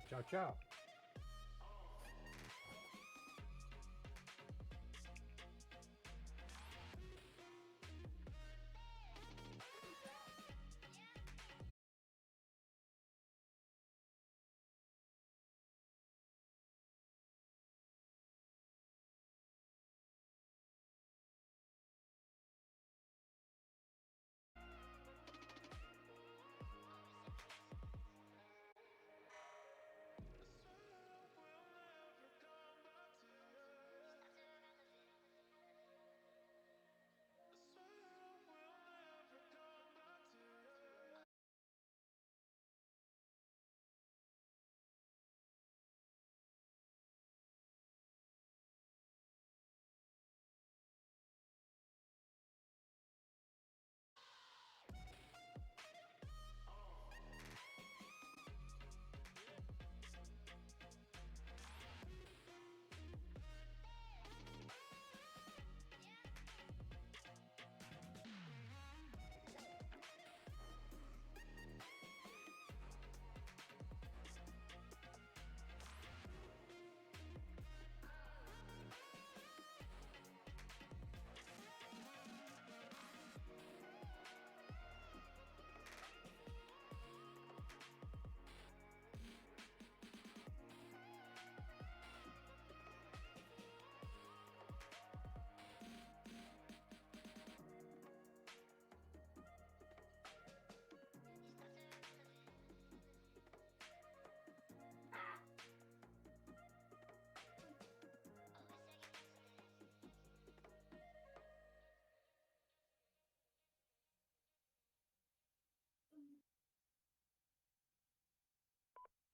Ciao, ciao.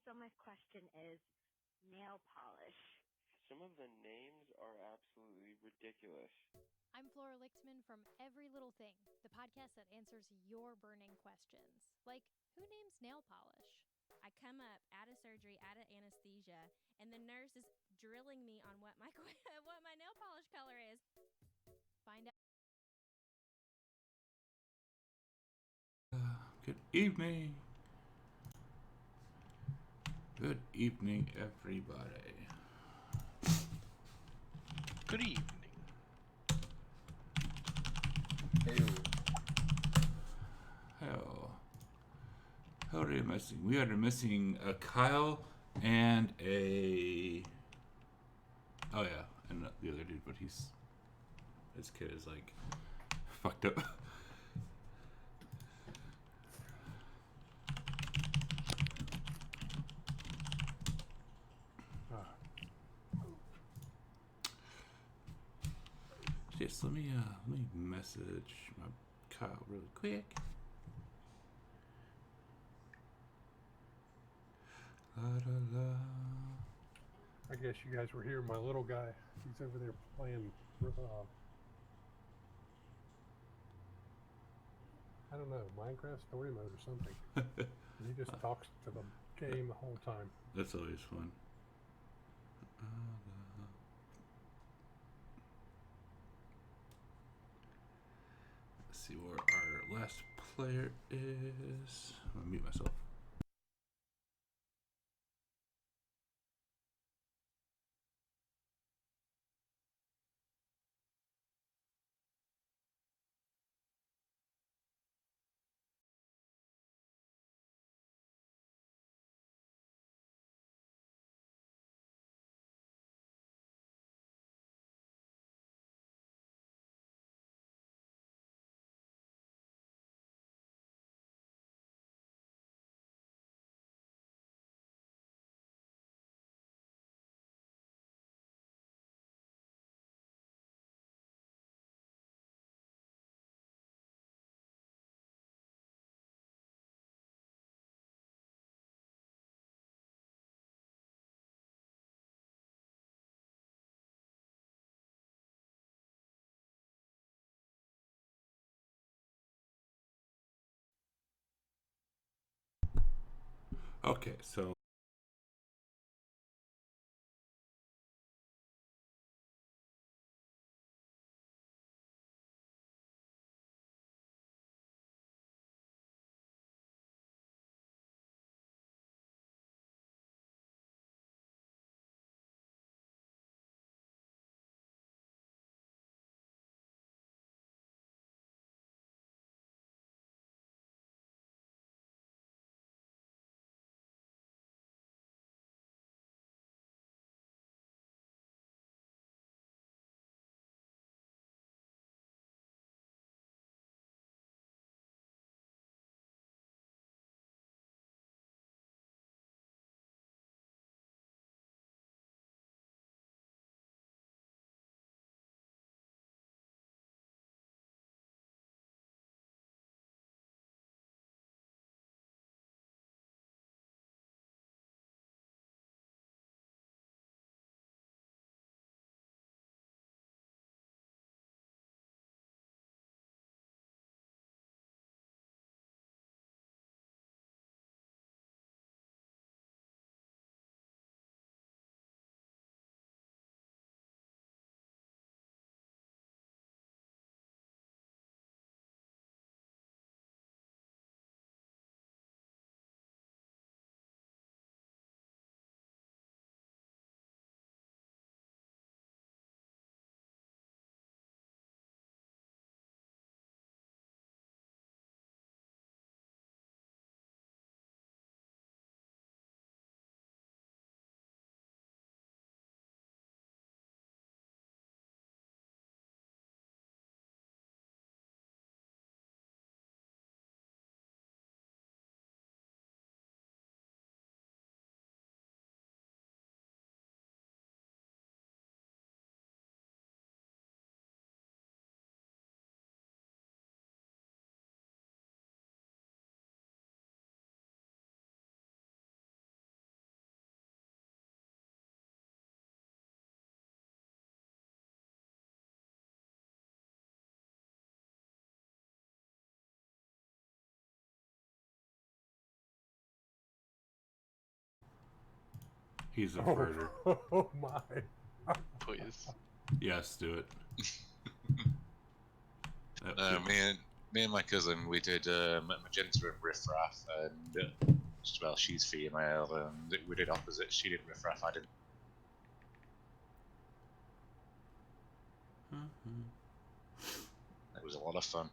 So my question is nail polish. Some of the names are absolutely ridiculous. I'm Flora Lichtman from Every Little Thing, the podcast that answers your burning questions. Like, who names nail polish? I come up out of surgery, out of anesthesia, and the nurse is drilling me on what my what my nail polish color is. Find out. Good evening. Good evening, everybody. Good evening. Hello. How are you missing? We are missing a Kyle and a. Oh yeah, and the other dude, but his kid is like fucked up. Just let me message my Kyle really quick. La, la, la. I guess you guys were here. My little guy, he's over there playing, I don't know, Minecraft story mode or something. And he just talks to the game the whole time. That's always fun. Let's see where our last player is. I'm gonna mute myself. Okay, so He's a furter. Oh my. Please. Yes, do it. Me and my cousin, we did Magenta and Riff Raff, and well, she's female, and we did opposite. She did Riff Raff, I didn't. It was a lot of fun.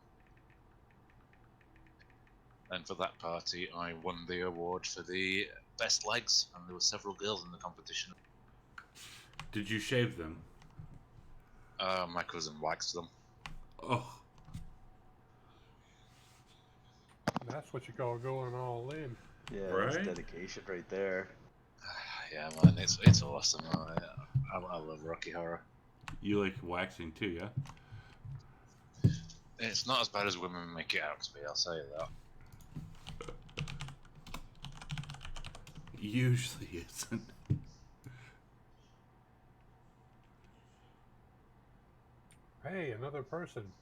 And for that party, I won the award for the best legs, and there were several girls in the competition. Did you shave them? My cousin waxed them. Oh. That's what you call going all in. Yeah, Right? that's dedication right there. Yeah, man, it's awesome. I love Rocky Horror. You like waxing too, yeah? It's not as bad as women make it out to be, I'll say that. Usually isn't. Hey, another person.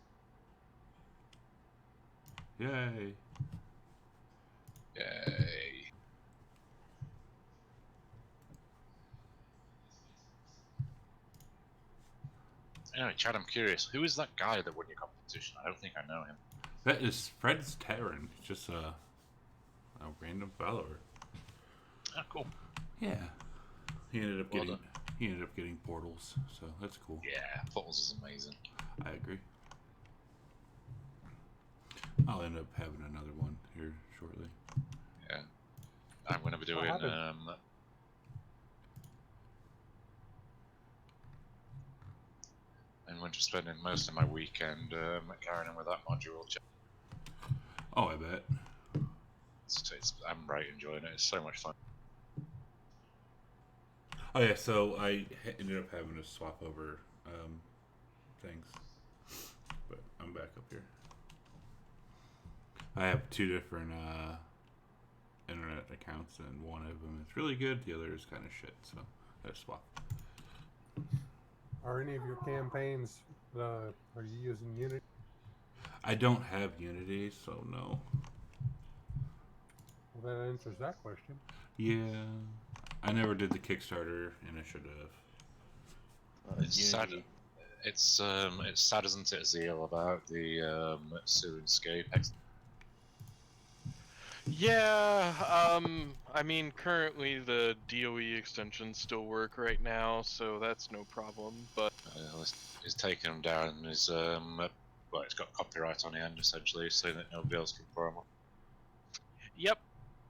Yay. Yay. Anyway, Chad, I'm curious. Who is that guy that won your competition? I don't think I know him. That is Fred's Tavern. He's just a random follower. Ah, cool. Yeah. He ended up Well getting done. he ended up getting portals, so that's cool. Yeah, Portals is amazing. I agree. I'll end up having another one here shortly. Yeah. I'm going to be doing, happened? I'm going to be spending most of my weekend carrying on with that module. Oh, I bet. I'm right enjoying it. It's so much fun. Oh yeah, so I ended up having to swap over things, but I'm back up here. I have two different internet accounts, and one of them is really good, the other is kind of shit, so I had to swap. Are any of your campaigns, are you using Unity? I don't have Unity, so no. Well, that answers that question. Yeah, I never did the Kickstarter, and I should have. It's sad. It's sad, isn't it, Zeal, about the Suinscape. Yeah, I mean, currently the DOE extensions still work right now, so that's no problem, but... He's taken them down and is, well, it's got copyright on the end, essentially, so that nobody else can borrow them. Yep.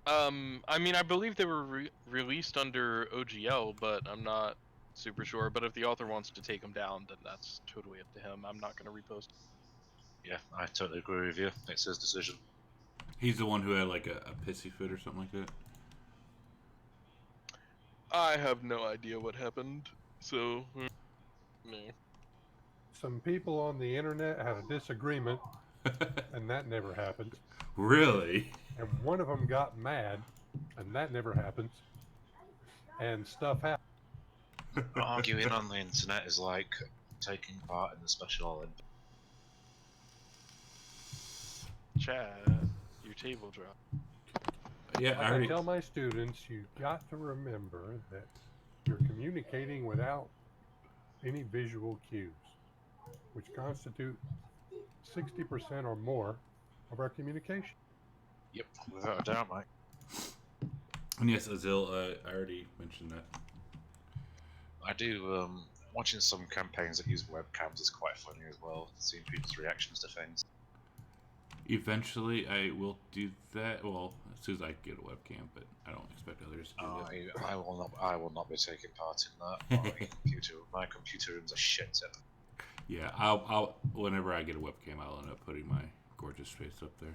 I mean, I believe they were released under OGL, but I'm not super sure, but if the author wants to take them down, then that's totally up to him. I'm not going to repost. Yeah, I totally agree with you. It's his decision. He's the one who had like a pissy fit or something like that? I have no idea what happened, so... no. Some people on the internet had a disagreement, and that never happens. Really? And one of them got mad, and that never happens. And stuff happens. Arguing on the internet is like taking part in the Special Olympics. Chad, your table drop. Yeah, Like I already... tell my students, you've got to remember that you're communicating without any visual cues, which constitute 60% or more of our communication. Yep, without a doubt, mate. And yes, Azil, I already mentioned that. I do, watching some campaigns that use webcams is quite funny as well, seeing people's reactions to things. Eventually, I will do that. Well, as soon as I get a webcam, but I don't expect others to do that. I will not be taking part in that. My computer room's a shit. Yeah, I'll whenever I get a webcam, I'll end up putting my gorgeous face up there.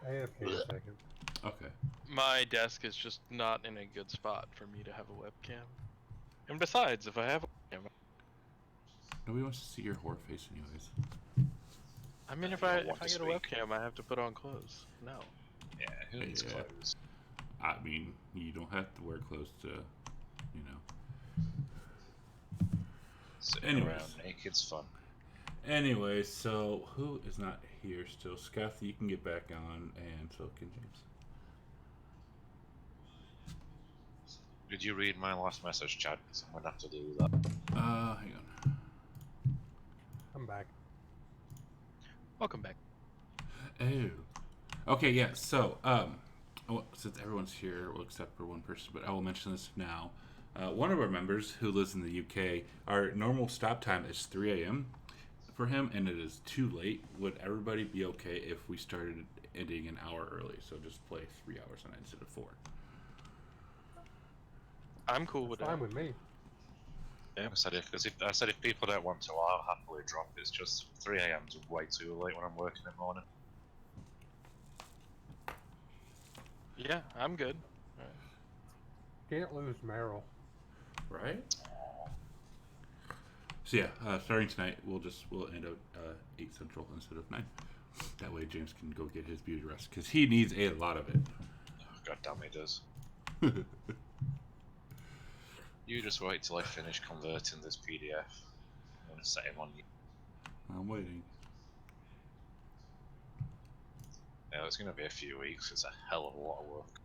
AFK a second. Okay. My desk is just not in a good spot for me to have a webcam. And besides, if I have a webcam... Nobody wants to see your whore face anyways. I mean, if I get a webcam, I have to put on clothes. No. Yeah, who needs Yeah. clothes? I mean, you don't have to wear clothes to, you know. Sitting Anyways. around naked's fun. Anyway, so who is not here still? Scath, you can get back on, and so can James. Did you read my last message, Chad? 'Cause I'm gonna have to do that. Hang on. I'm back. Welcome back. Oh. Okay, yeah, so, well, since everyone's here, well, except for one person, but I will mention this now. One of our members who lives in the UK, our normal stop time is 3 a.m. for him, and it is too late. Would everybody be okay if we started ending an hour early? So just play 3 hours a night instead of 4. I'm cool with Fine that. with me. Yeah, I said if people don't want to, I'll happily drop. It's just 3 a.m.'s way too late when I'm working in the morning. Yeah, I'm good. Can't lose Meryl. Right? So yeah, starting tonight, we'll end up 8 Central instead of 9. That way James can go get his beauty rest, because he needs a lot of it. Oh, God damn, he does. You just wait till I finish converting this PDF. I'm gonna set him on you. I'm waiting. Yeah, it's gonna be a few weeks. It's a hell of a lot of work.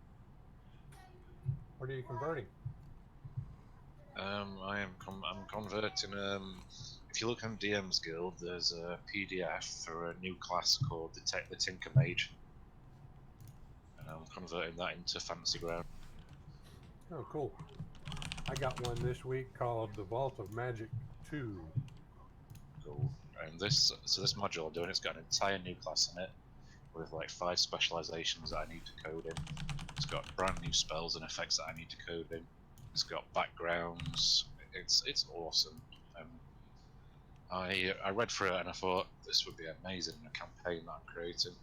What are you converting? I'm converting. If you look on DM's Guild, there's a PDF for a new class called the Tinker Mage, and I'm converting that into Fantasy Ground. Oh, cool. I got one this week called The Vault of Magic 2. Cool. And this module I'm doing, it's got an entire new class in it, with like 5 specializations that I need to code in. It's got brand new spells and effects that I need to code in. It's got backgrounds. It's awesome. I read through it and I thought this would be amazing in a campaign that I'm creating.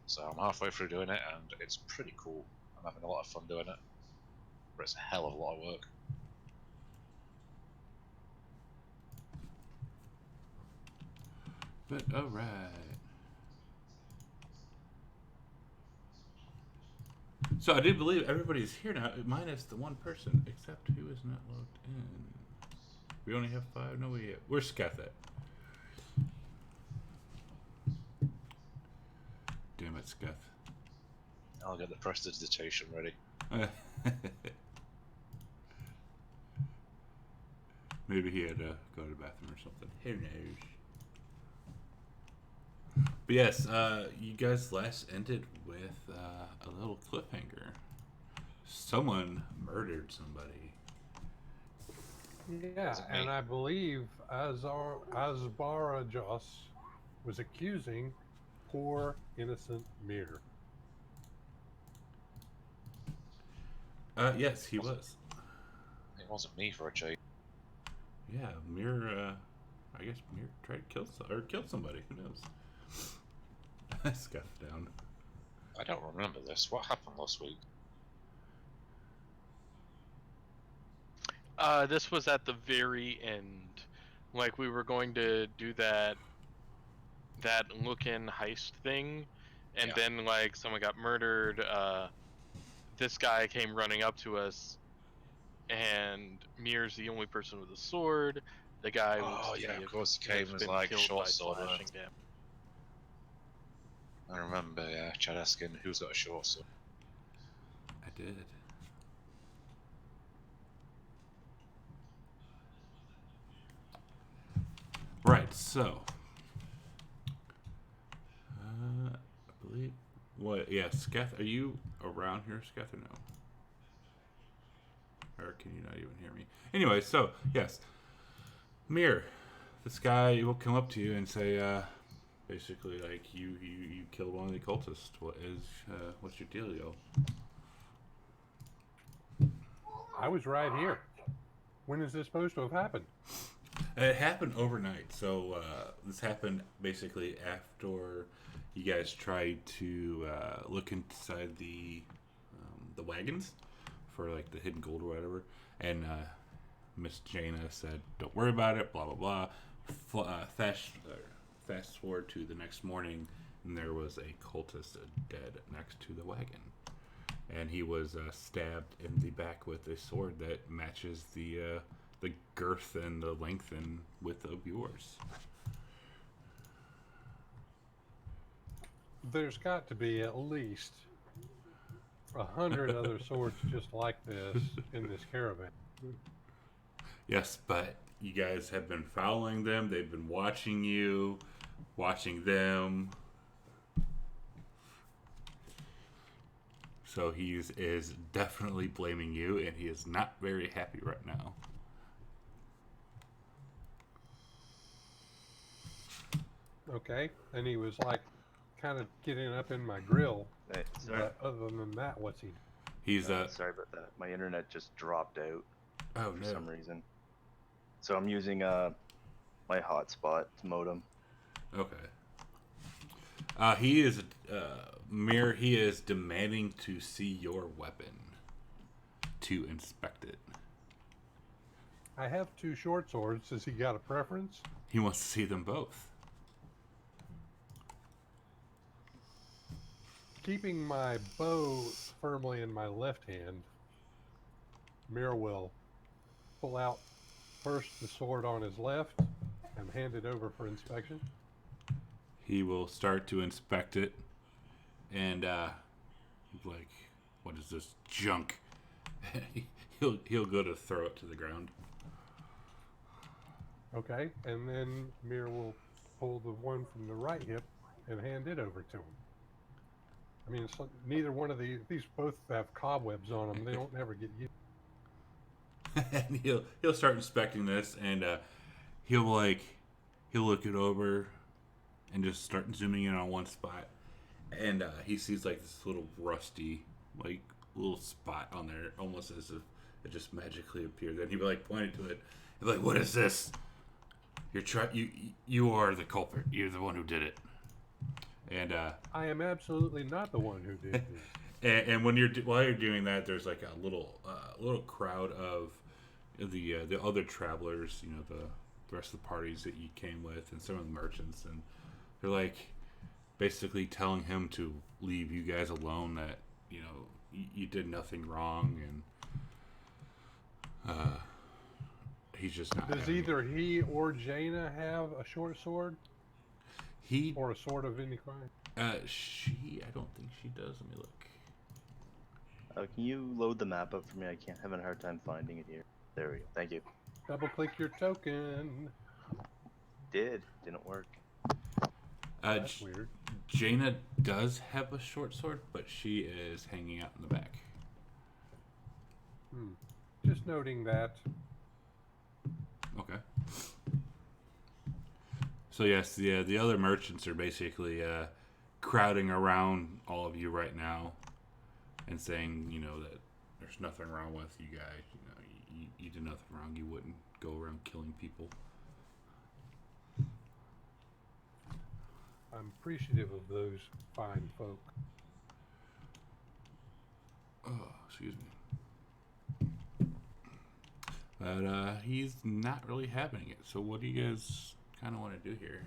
So I'm halfway through doing it and it's pretty cool. I'm having a lot of fun doing it, but it's a hell of a lot of work. But alright. So I do believe everybody's here now, minus the one person, except who is not logged in. We only have 5. No, where's Sketh at? Damn it, Sketh. I'll get the prestidigitation ready. Maybe he had to go to the bathroom or something. Who knows? But yes, you guys last ended with a little cliffhanger. Someone murdered somebody. Yeah, Was it and me? I believe Asbarajos was accusing poor innocent Mir. Yes, he was. It wasn't me for a change. Yeah, Mir. I guess Mir tried to kill somebody. Who knows? Scuffed down. I don't remember this. What happened last week? This was at the very end. Like we were going to do that look-in heist thing, and Yeah. then like someone got murdered. This guy came running up to us, and Mir's the only person with a sword. The guy looks Oh to yeah, be of course he have came as been like killed short by sword. slashing damage. I remember, yeah, Chad asking who's got a short sword. I did. Right, so. I believe. What? Yeah, Sketh, are you around here, Sketh, or no? Or can you not even hear me? Anyway, so, yes. Mir, this guy will come up to you and say, basically, like, you killed one of the cultists. What's your dealio? I was right here. When is this supposed to have happened? It happened overnight. So this happened basically after you guys tried to look inside the wagons for like the hidden gold or whatever, and Miss Jaina said, "Don't worry about it." Blah blah blah. Fast forward to the next morning, and there was a cultist dead next to the wagon, and he was stabbed in the back with a sword that matches the girth and the length and width of yours. There's got to be at least 100 other swords just like this in this caravan. Yes, but you guys have been following them. They've been watching you, watching them. So he is definitely blaming you, and he is not very happy right now. Okay, and he was like kind of getting up in my grill. Hey, sorry, But other than that, what's he? He's sorry about that. My internet just dropped out oh for no. some reason. So I'm using my hotspot modem. Okay. He is Mir. He is demanding to see your weapon to inspect it. I have 2 short swords. Has he got a preference? He wants to see them both. Keeping my bow firmly in my left hand, Mir will pull out first the sword on his left and hand it over for inspection. He will start to inspect it, and he's like, "What is this junk?" he'll go to throw it to the ground. Okay, and then Mir will pull the one from the right hip and hand it over to him. I mean, it's like neither one of these both have cobwebs on them. They don't ever get used. And he'll start inspecting this, and he'll look it over, and just start zooming in on one spot, and he sees like this little rusty, like little spot on there, almost as if it just magically appeared. Then he'd be like pointing to it, he'd be like, "What is this? You are the culprit. You're the one who did it." And I am absolutely not the one who did this. and when while you're doing that, there's like a little crowd of the other travelers, you know, the rest of the parties that you came with, and some of the merchants, and they're like basically telling him to leave you guys alone. That you know you did nothing wrong, and he's just not. Does either he or Jaina have a short sword? He or a sword of any kind? I don't think she does. Let me look. Can you load the map up for me? I having a hard time finding it here. There we go. Thank you. Double click your token. Didn't work. That's weird. Jaina does have a short sword, but she is hanging out in the back. Just noting that. Okay. So yes, the other merchants are basically crowding around all of you right now, and saying, you know, that there's nothing wrong with you guys. You know, you did nothing wrong. You wouldn't go around killing people. I'm appreciative of those fine folk. Oh, excuse me. But he's not really having it. So what do you guys kind of want to do here?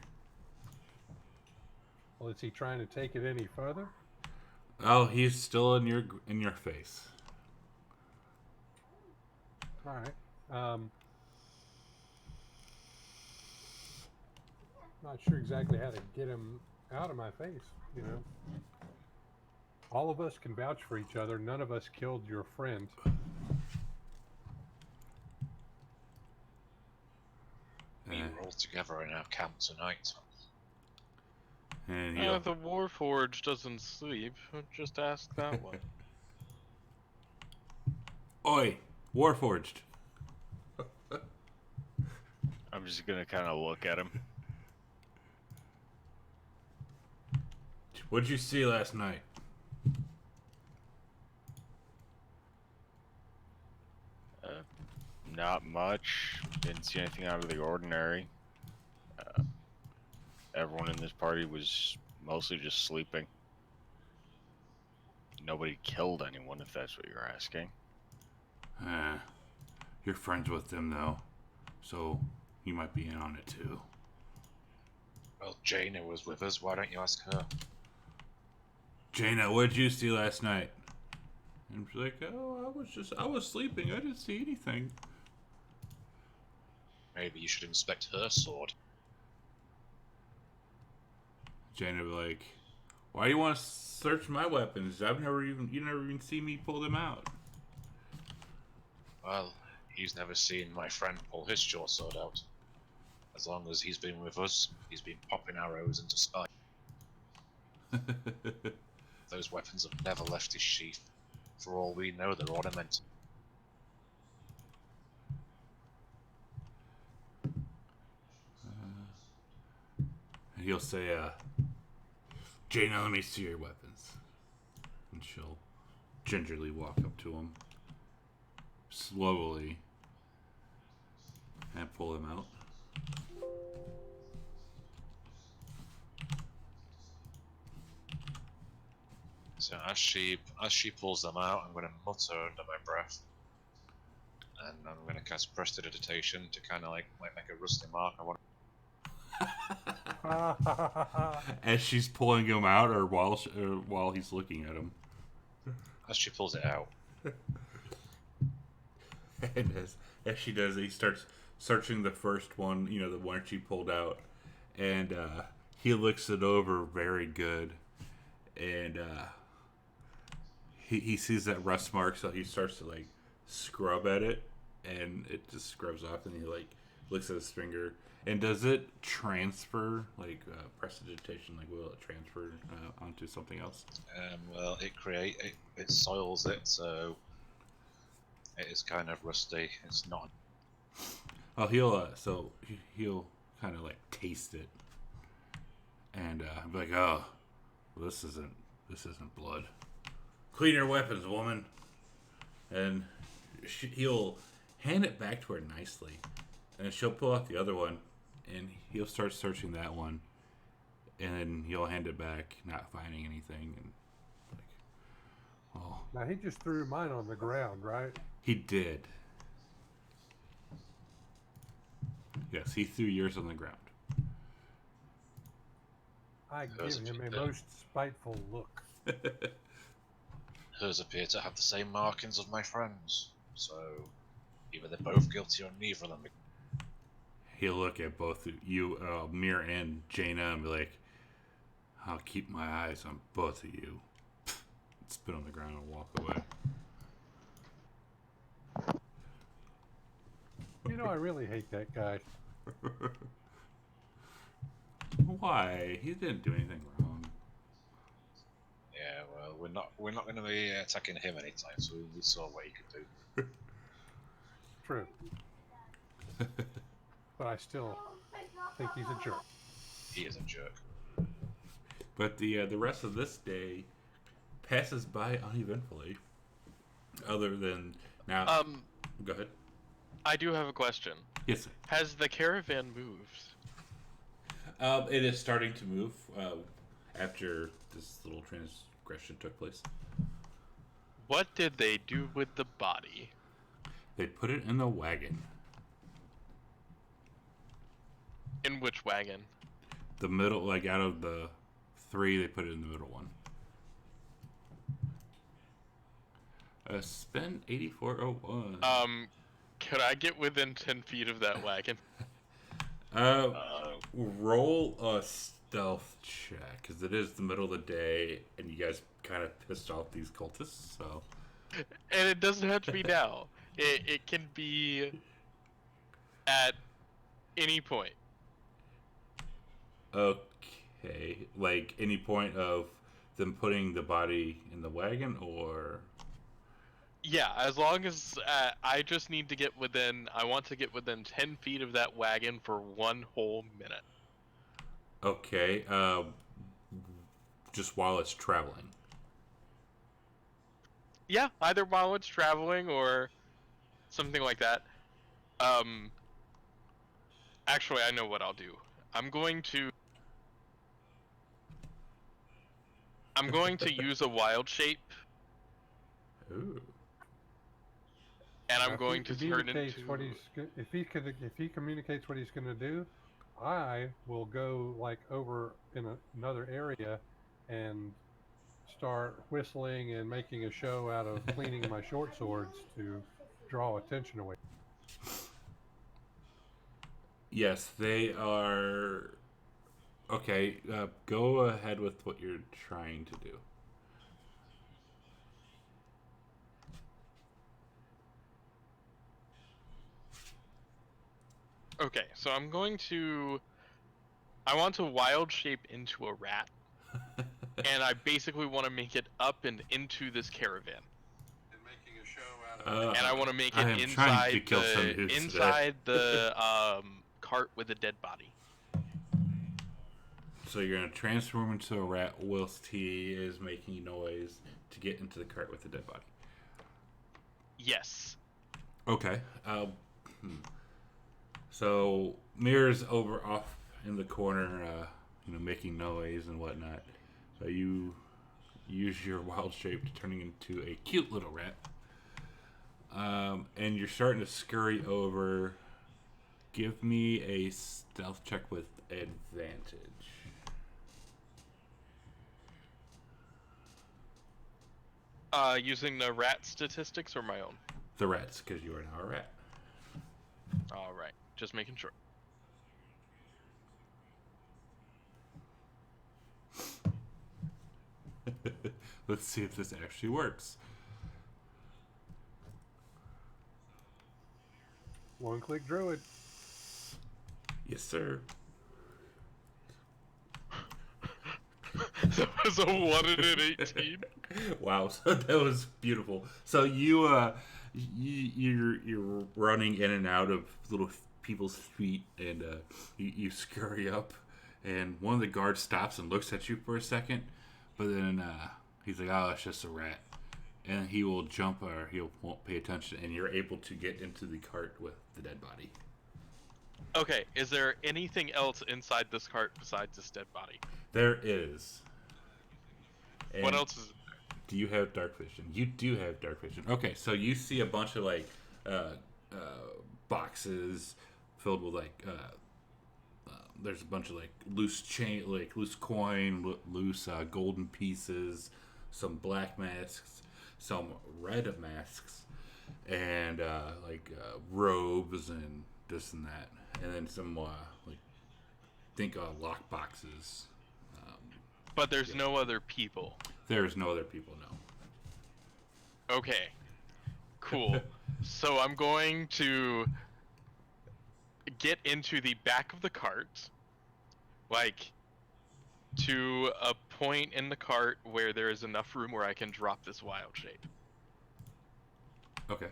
Well, is he trying to take it any further? Oh, he's still in your face. All right. Not sure exactly how to get him out of my face, you know. All of us can vouch for each other. None of us killed your friend. We were all together in our camp tonight. And The Warforged doesn't sleep. Just ask that one. Oi, Warforged. I'm just gonna kind of look at him. What'd you see last night? Not much. Didn't see anything out of the ordinary. Everyone in this party was mostly just sleeping. Nobody killed anyone, if that's what you're asking. You're friends with them, though, so you might be in on it, too. Well, Jaina was with us. Why don't you ask her? Jaina, what did you see last night? And she's like, oh, I was sleeping. I didn't see anything. Maybe you should inspect her sword. Jaina would be like, Why do you want to search my weapons? You never even seen me pull them out. Well, he's never seen my friend pull his short sword out. As long as he's been with us, he's been popping arrows into spite. Those weapons have never left his sheath. For all we know, they're ornamental. He'll say, Jaina, let me see your weapons. And she'll gingerly walk up to him, slowly, and pull them out. So as she pulls them out, I'm going to mutter under my breath, and I'm going to cast Prestidigitation to kind of like make a rusty mark. As she's pulling him out, or while he's looking at him. As she pulls it out. And as she does it, he starts searching the first one, the one she pulled out, and he looks it over very good, and he sees that rust mark, so he starts to like scrub at it, and it just scrubs off, and he like looks at his finger. And does it transfer, like prestidigitation? Like, will it transfer onto something else? Well, it soils it, so it is kind of rusty. It's not. Oh, he'll kind of like taste it, and be like, oh, well, this isn't blood. Clean your weapons, woman. And he'll hand it back to her nicely, and she'll pull out the other one. And he'll start searching that one, and then he'll hand it back, not finding anything. And like, oh, Now he just threw mine on the ground, right? he did. Yes, he threw yours on the ground. I Hers give him a appear- most spiteful look. Hers appear to have the same markings of my friends, so either they're both guilty or neither of them. He'll look at both of you, Mir and Jaina, and be like, I'll keep my eyes on both of you. Spit on the ground and walk away. I really hate that guy. Why? He didn't do anything wrong. Yeah, well, we're not going to be attacking him anytime, so we saw what he could do. True. But I still think he's a jerk. He is a jerk. But the rest of this day passes by uneventfully. Other than now, go ahead. I do have a question. Yes, sir. Has the caravan moved? It is starting to move after this little transgression took place. What did they do with the body? They put it in the wagon. In which wagon? The middle, like out of the 3, they put it in the middle one. Spend 8401. Could I get within 10 feet of that wagon? Roll a stealth check, because it is the middle of the day, and you guys kind of pissed off these cultists, so... And it doesn't have to be now. It can be at any point. Okay, like any point of them putting the body in the wagon, or... Yeah, as long as I just need to get within, I want to get within 10 feet of that wagon for 1 whole minute. Okay, just while it's traveling. Yeah, either while it's traveling or something like that. Actually, I know what I'll do. I'm going to use a wild shape. Ooh. And I'm going to turn into... If he communicates what he's going to do, I will go like over in another area and start whistling and making a show out of cleaning my short swords to draw attention away. Yes, they are Okay, go ahead with what you're trying to do. Okay, so I'm going to. I want to wild shape into a rat, and I basically want to make it up and into this caravan. And I want to make I it am trying to inside kill some the dudes cart with a dead body. So you're gonna transform into a rat whilst he is making noise to get into the cart with the dead body. Yes. Okay. So Mirror's over off in the corner, making noise and whatnot. So you use your wild shape to turning into a cute little rat. And you're starting to scurry over. Give me a stealth check with advantage. Using the rat statistics or my own? The rats, because you are now a rat. All right, just making sure. Let's see if this actually works. One-click druid. Yes, sir. That was a 1 in an 18. Wow, so that was beautiful. So you're running in and out of little people's feet, and you scurry up, and one of the guards stops and looks at you for a second, but then he's like, "Oh, it's just a rat," and he will jump or he won't pay attention, and you're able to get into the cart with the dead body. Okay, is there anything else inside this cart besides this dead body? There is. And what else is? Do you have dark vision? You do have dark vision. Okay, so you see a bunch of boxes filled with there's a bunch of loose chain, loose coin, loose golden pieces, some black masks, some red masks, and robes and this and that, and then some lock boxes. But there's no other people. There's no other people, no. Okay, cool. So I'm going to get into the back of the cart, to a point in the cart where there is enough room where I can drop this wild shape. Okay.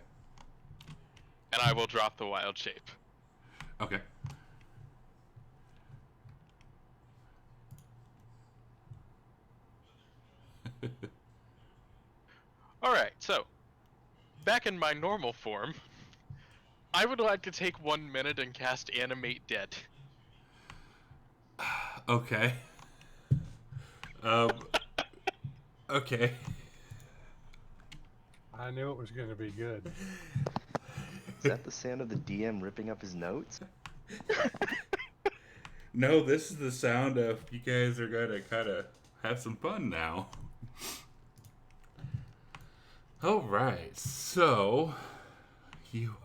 And I will drop the wild shape. Okay. Alright, so, back in my normal form, I would like to take 1 minute and cast Animate Dead. Okay. Okay. I knew it was going to be good. Is that the sound of the DM ripping up his notes? No, this is the sound of you guys are going to kind of have some fun now. All right, so you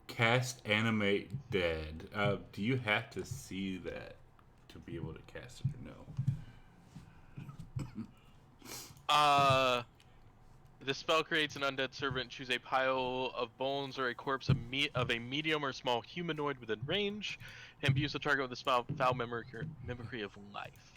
cast Animate Dead. Do you have to see that to be able to cast it or no? The spell creates an undead servant. Choose a pile of bones or a corpse of a medium or small humanoid within range, and use the target with the foul mimicry of life.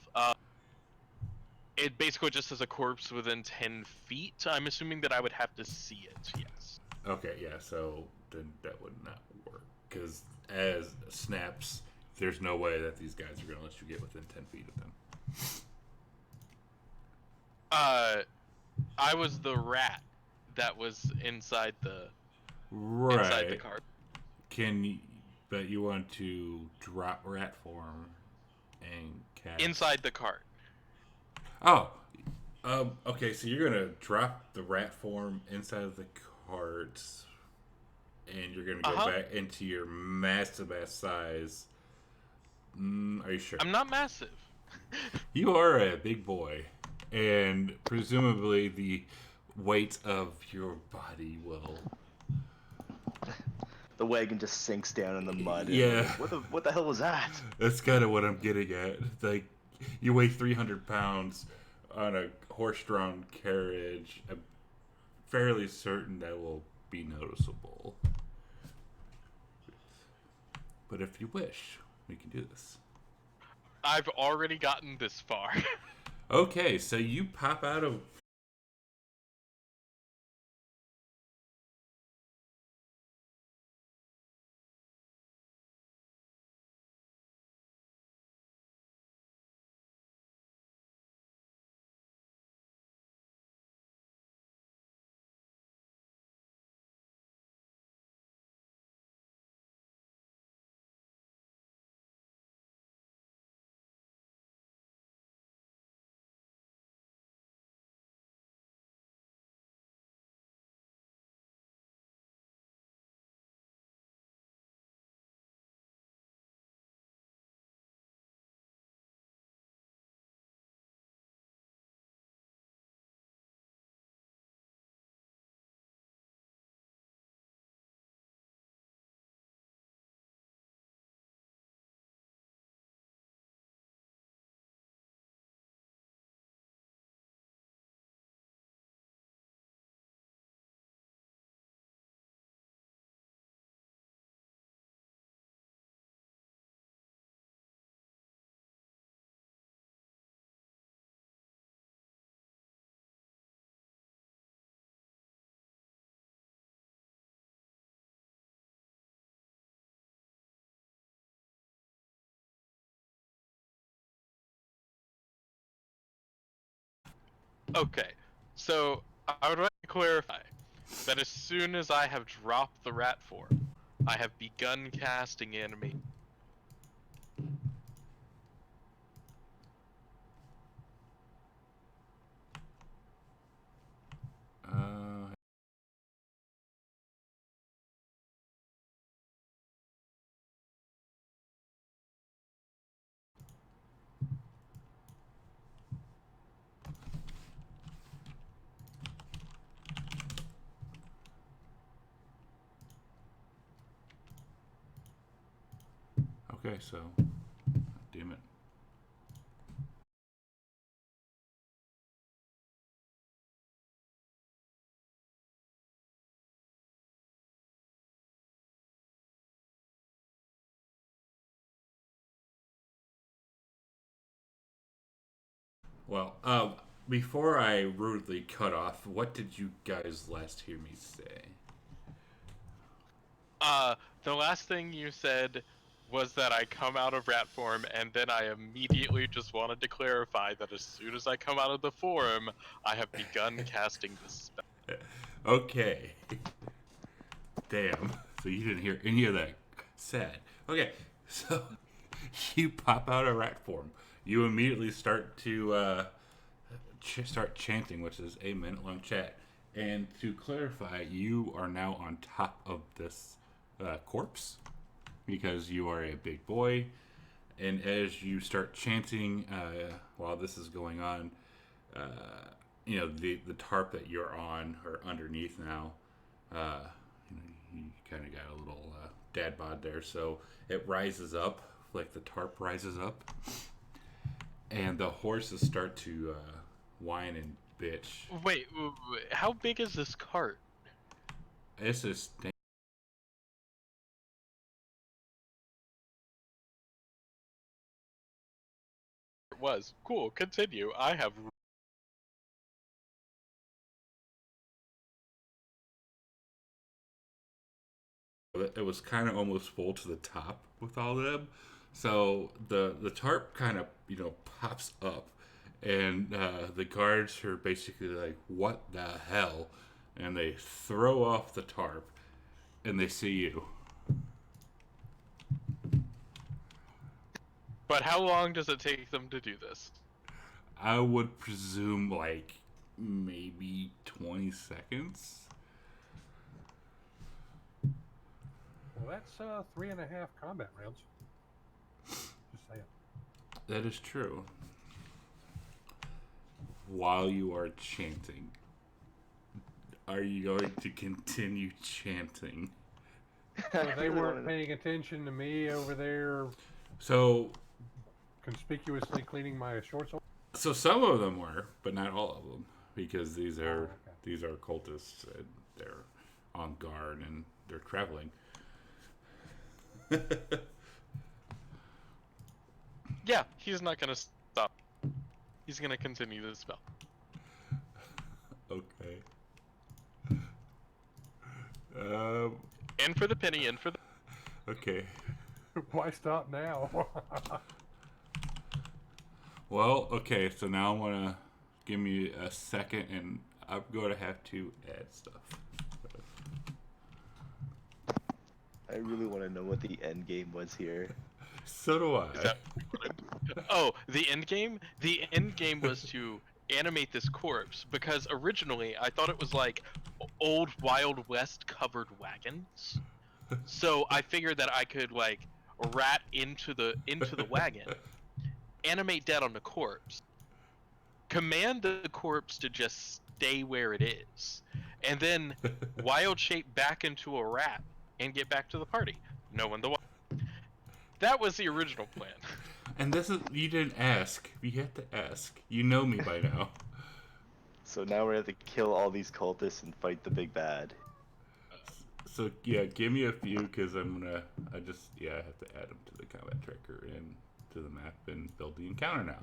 It basically just has a corpse within 10 feet. I'm assuming that I would have to see it, yes. Okay, yeah, so then that would not work. Because as snaps, there's no way that these guys are going to let you get within 10 feet of them. I was the rat that was inside the cart. But you want to drop rat form and cast... Inside the cart. Oh, okay, so you're going to drop the rat form inside of the cart, and you're going to go back into your massive ass size. Are you sure? I'm not massive. You are a big boy, and presumably the weight of your body will The wagon just sinks down in the mud. Yeah. What the hell was that? That's kind of what I'm getting at. Like, you weigh 300 pounds on a horse-drawn carriage. I'm fairly certain that will be noticeable. But if you wish, we can do this. I've already gotten this far. Okay, so you pop out of... Okay, so I would like to clarify that as soon as I have dropped the rat form, I have begun casting animation. Okay, so... Damn it. Well, before I rudely cut off, what did you guys last hear me say? The last thing you said was that I come out of rat form, and then I immediately just wanted to clarify that as soon as I come out of the form, I have begun casting the spell. Okay. Damn. So you didn't hear any of that. Sad. Okay, so you pop out of rat form. You immediately start to start chanting, which is a minute-long chat. And to clarify, you are now on top of this corpse because you are a big boy. And as you start chanting while this is going on, you know, the tarp that you're on or underneath now, you know, you kind of got a little dad bod there, so it rises up like the tarp rises up, and the horses start to whine and bitch. Wait, how big is this cart? It's just It was. Cool, continue. I have... it was kind of almost full to the top with all of them, so the tarp kind of, you know, pops up, and the guards are basically like, what the hell, and they throw off the tarp and they see you. But how long does it take them to do this? I would presume like maybe 20 seconds. Well, that's 3.5 combat rounds. Just saying. That is true. While you are chanting, are you going to continue chanting? So I they really weren't wanna know. paying attention to me over there, So conspicuously cleaning my shorts. so some of them were, but not all of them, because these are okay. these are cultists. And they're on guard and they're traveling. Yeah, he's not gonna stop. He's gonna continue the spell. Okay. Um. In for the penny, in for the. Okay. Why stop now? Well, okay. So now I want to give me a second, and I'm going to have to add stuff. I really want to know what the end game was here. So do I. Is that... Oh, the end game? The end game was to animate this corpse because originally I thought it was like old Wild West covered wagons. So I figured that I could like rat into the wagon, animate dead on the corpse, command the corpse to just stay where it is, and then wild shape back into a rat and get back to the party. No one the That was the original plan. And this is, you didn't ask. You had to ask. You know me by now. So now we have to kill all these cultists and fight the big bad. So yeah, give me a few because I have to add them to the combat tracker and to the map and build the encounter now.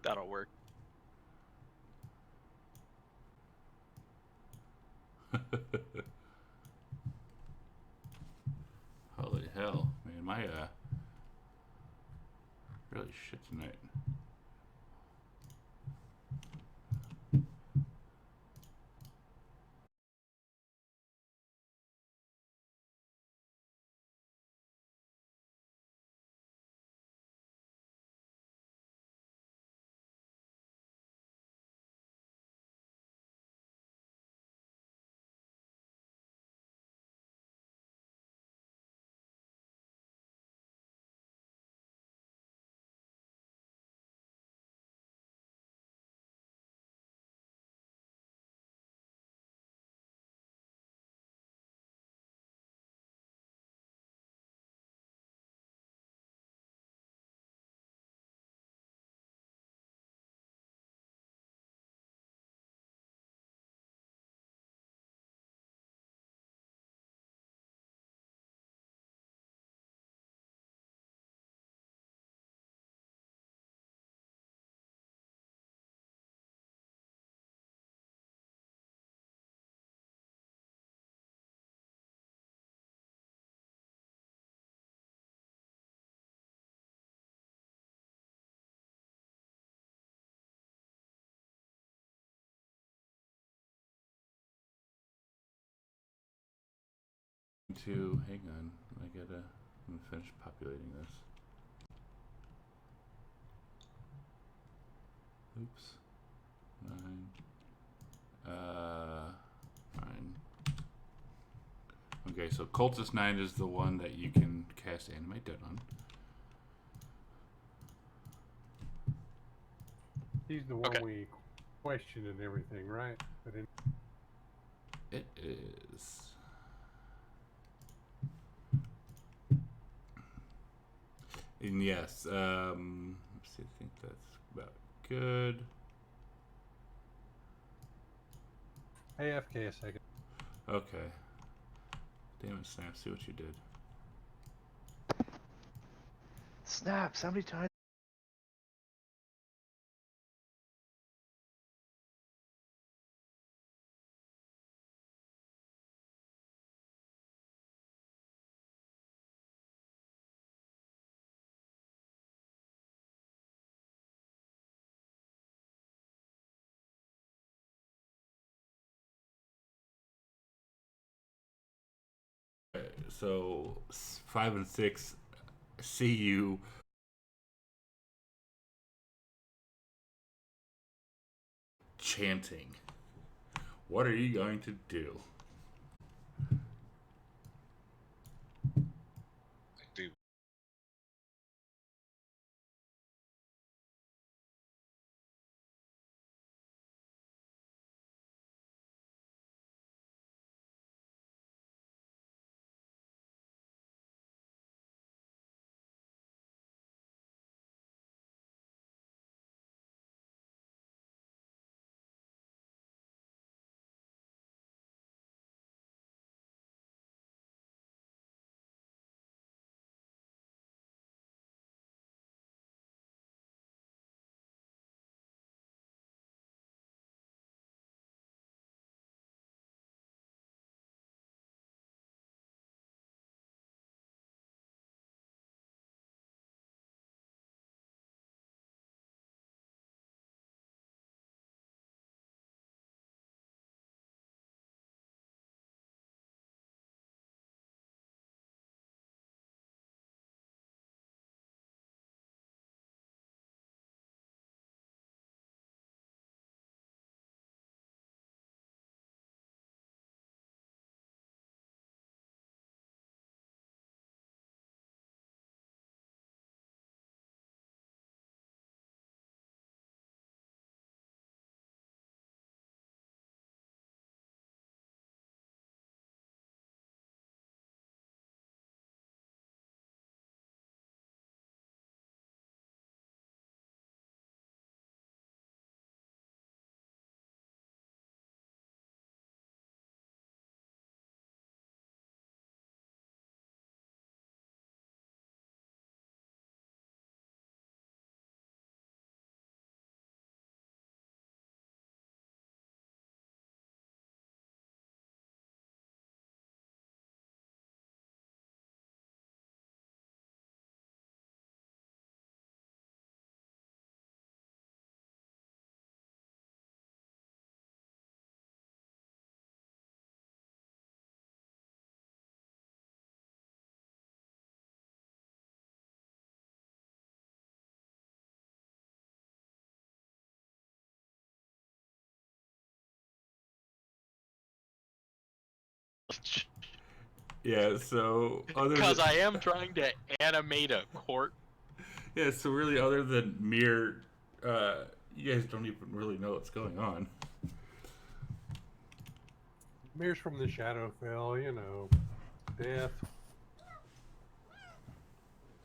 That'll work. Holy hell, man, my really shit tonight. Hang on, I'm gonna finish populating this. Oops. 9. Fine. Okay, so Cultist 9 is the one that you can cast Animate Dead on. He's the one Okay. we questioned and everything, right? But It is. And yes, let's see, I think that's about good. AFK a second. Okay. Damn it, Snap, see what you did. Snaps, how many times? So 5 and 6 see you chanting. What are you going to do? I do. Yeah, so other Because than, I am trying to animate a court. yeah, so really other than mere you guys don't even really know what's going on. Mirrors from the Shadowfell, you know, death.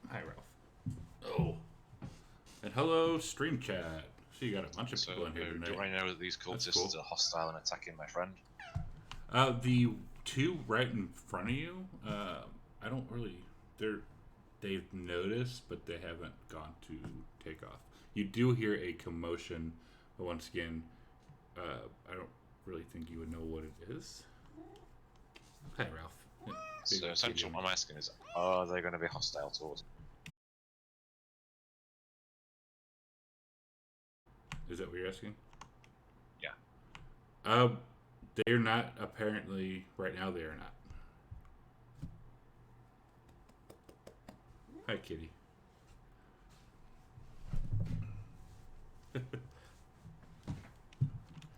Hi, Ralph. Oh. And hello, stream chat. So you got a bunch of So, people in here tonight. do I know that these That's cultists cool. are hostile and attacking my friend? The two right in front of you, I don't really. They've noticed, but they haven't gone to take off. You do hear a commotion, but once again, I don't really think you would know what it is. Hi, Ralph. Yeah, So essentially what I'm asking is, are they going to be hostile towards me? Is that what you're asking? Yeah. They're not apparently right now. They are not. Hi, kitty.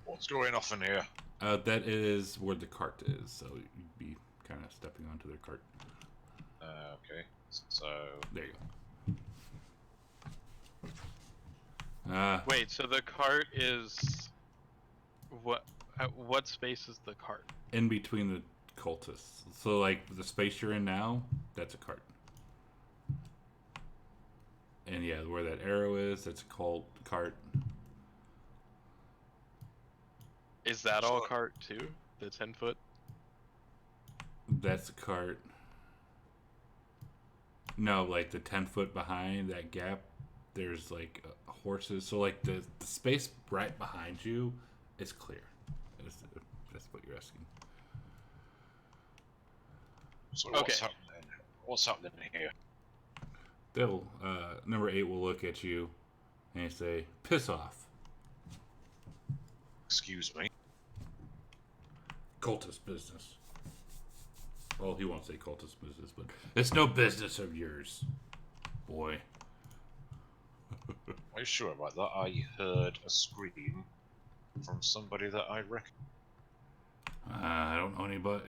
What's going off in here? That is where the cart is, so you'd be kind of stepping onto their cart. Okay. So There you go. Wait, so the cart is what space is the cart? In between the cultists. So, like, the space you're in now, that's a cart. And yeah, where that arrow is, that's a cart. Is that all cart too? The 10-foot? That's a cart. No, like the 10 foot behind that gap, there's like horses. So, like, the space right behind you is clear. That's what you're asking. So Okay. what's happening? What's happening here? They'll, number 8 will look at you and say, "Piss off." Excuse me. Cultist business. Well, he won't say cultist business, but it's no business of yours, boy. Are you sure about that? I heard a scream from somebody that I reckon. I don't know anybody.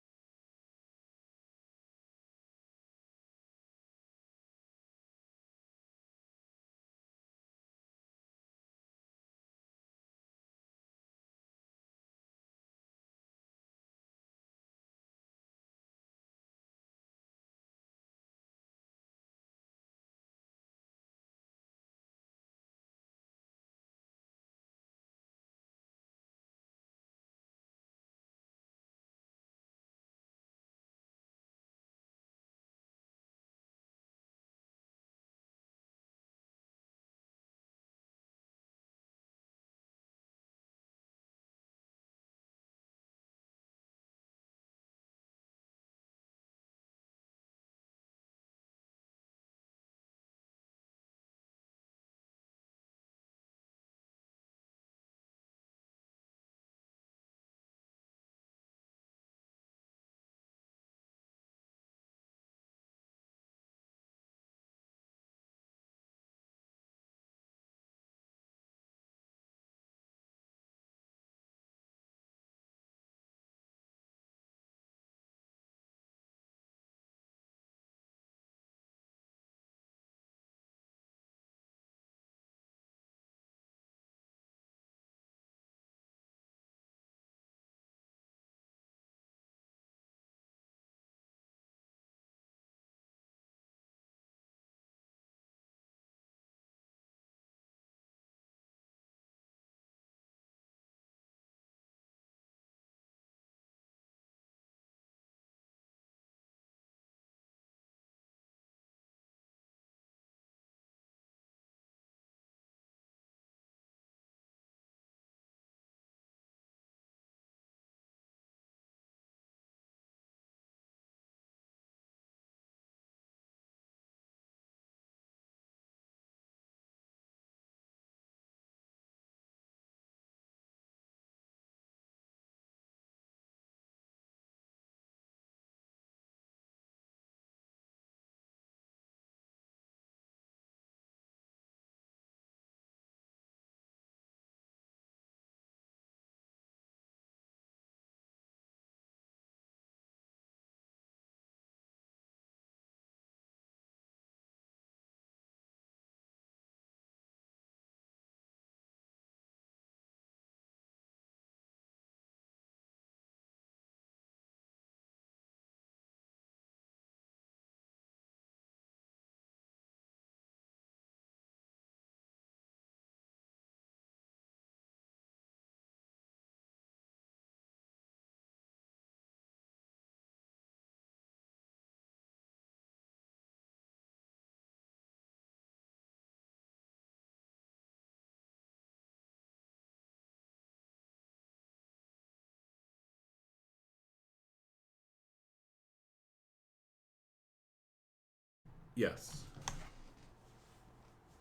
Yes.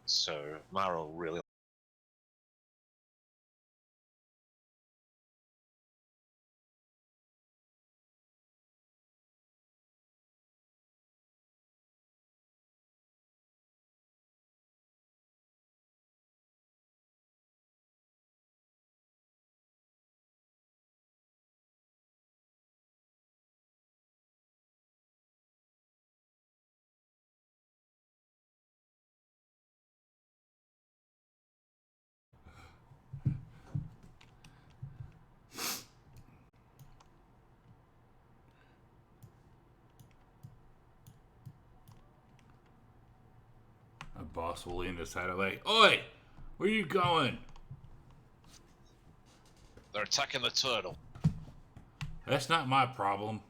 So Marl really. My boss will lean his head like, "Oi, where you going?" They're attacking the turtle. That's not my problem.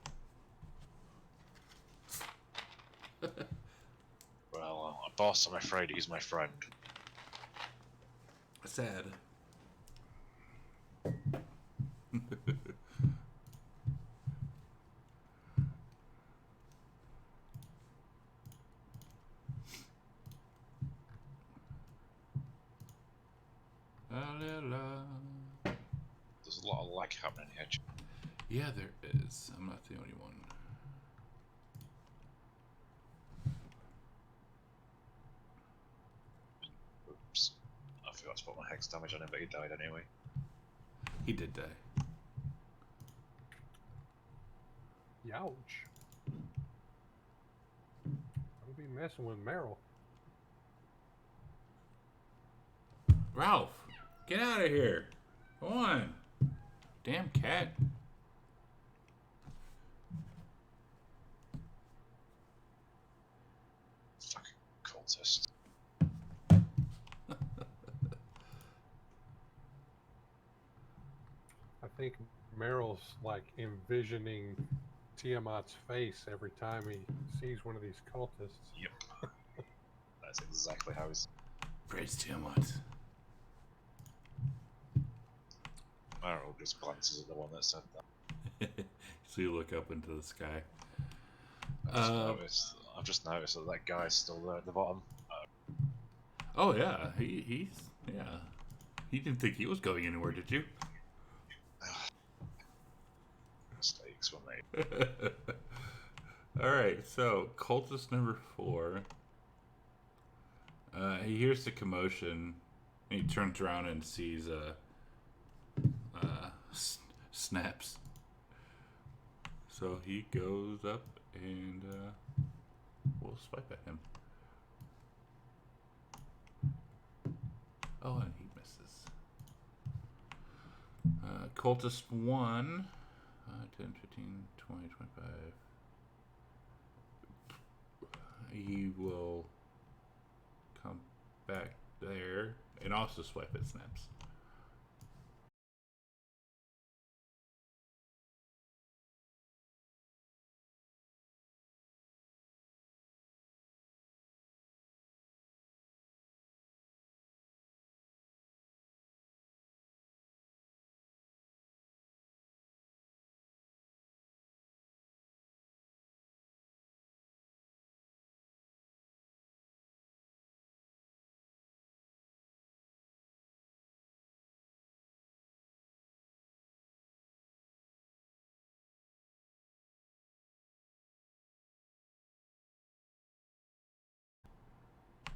Well, boss, I'm afraid he's my friend. Sad. There's a lot of lag happening here. Yeah, there is. I'm not the only one. max damage on him, but he died anyway. He did die. Youch. Don't be messing with Meryl. Ralph, get out of here. Come on. Damn cat. Fucking cultist. I think Meryl's like envisioning Tiamat's face every time he sees one of these cultists. Yep. That's exactly how he's. Praise Tiamat. Meryl just glances at the one that said that. So you look up into the sky. I've just noticed that that guy's still there at the bottom. Oh yeah, he's yeah. He didn't think he was going anywhere, did you? Mistakes were made. Alright, so cultist number 4. He hears the commotion and he turns around and sees Snaps. So he goes up and we'll swipe at him. Oh, and he misses. Cultist 1. 10, 15, 20, 25. He will come back there and also swipe at Snaps.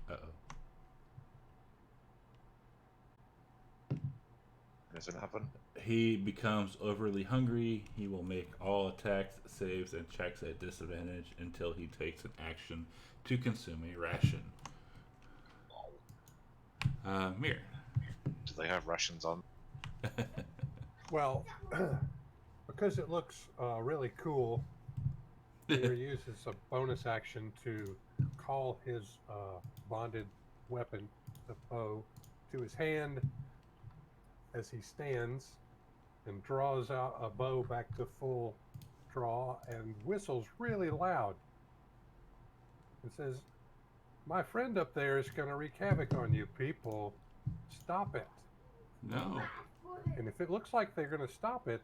Uh-oh. Anything happen? He becomes overly hungry. He will make all attacks, saves, and checks at disadvantage until he takes an action to consume a ration. Mir. Do they have rations on? Well, because it looks really cool, he uses a bonus action to call his bonded weapon, the bow, to his hand as he stands and draws out a bow back to full draw and whistles really loud and says, "My friend up there is going to wreak havoc on you people. Stop it." No. And if it looks like they're going to stop it,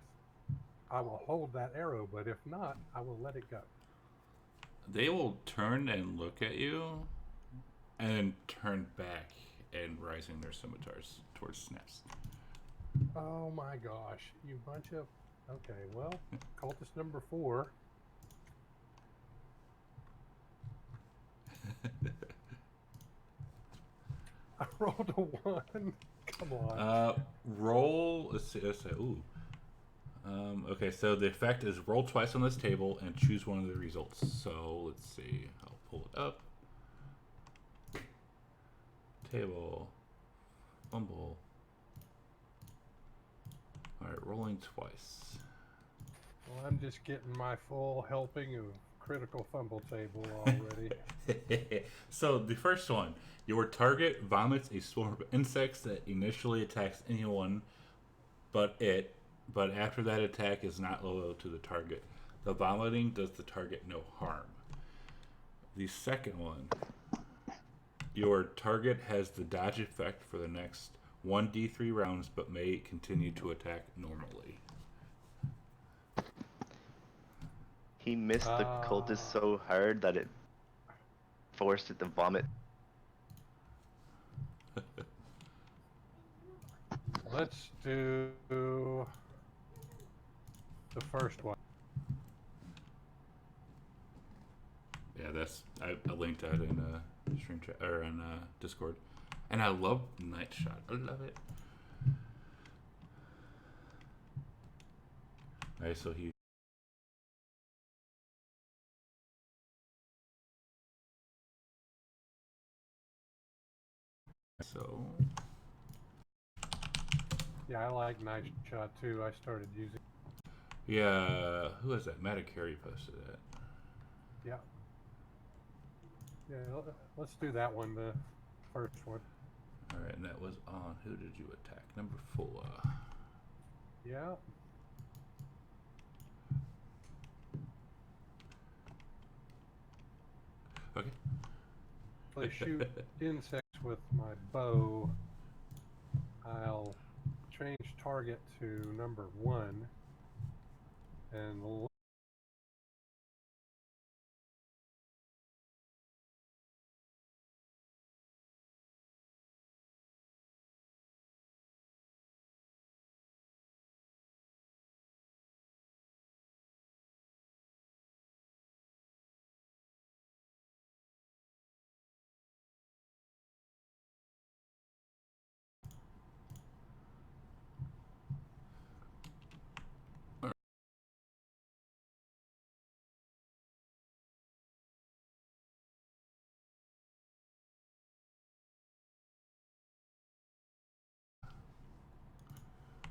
I will hold that arrow, but if not, I will let it go. They will turn and look at you and then turn back and rising their scimitars towards Snaps. Oh my gosh, you bunch of... Okay, well, cultist number 4. I rolled a 1. Come on. Roll... Let's see. Ooh. Okay, so the effect is roll twice on this table and choose one of the results. So, let's see. I'll pull it up. Table. Fumble. Alright, rolling twice. Well, I'm just getting my full helping of critical fumble table already. So, the first one. Your target vomits a swarm of insects that initially attacks anyone but after that attack is not loyal to the target. The vomiting does the target no harm. The second one. Your target has the dodge effect for the next 1d3 rounds, but may continue to attack normally. He missed the cultist so hard that it forced it to vomit. Let's do the first one. Yeah, I linked that in stream chat or on Discord. And I love Night Shot. I love it. Alright, so he... So... Yeah, I like Night Shot too. I started using. Yeah, who was that? Matacari posted that. Yeah. Yeah, let's do that one, the first one. Alright, and that was on... Who did you attack? Number 4. Yeah. Okay. If I shoot insects with my bow, I'll change target to number 1 and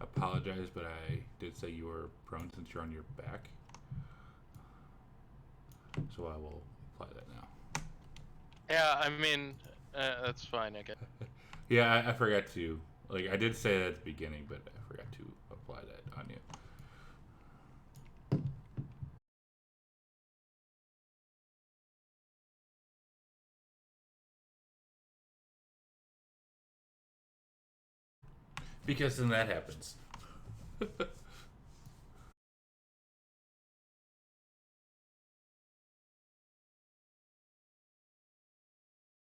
Apologize, but I did say you were prone since you're on your back. So I will apply that now. Yeah, I mean, that's fine, I guess. Yeah, I forgot to. Like, I did say that at the beginning, but I forgot to apply that on you. Because then that happens.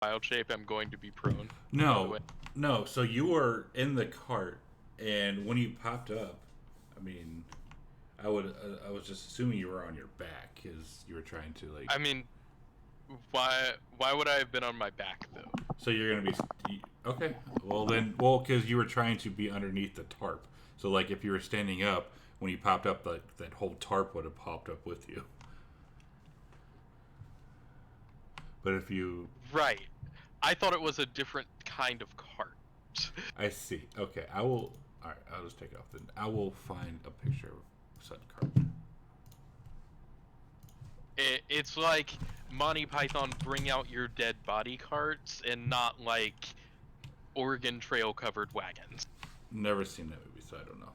Wild shape, I'm going to be prone. No, no. So you were in the cart, and when you popped up, I mean, I was just assuming you were on your back because you were trying to like. I mean, why would I have been on my back though? So you're gonna be okay. Well, because you were trying to be underneath the tarp. So like, if you were standing up, when you popped up, like that whole tarp would have popped up with you. But if you... Right. I thought it was a different kind of cart. I see. Okay, I will... Alright, I'll just take it off then. I will find a picture of said cart. It's like Monty Python Bring Out Your Dead Body carts and not like Oregon Trail covered wagons. Never seen that movie, so I don't know.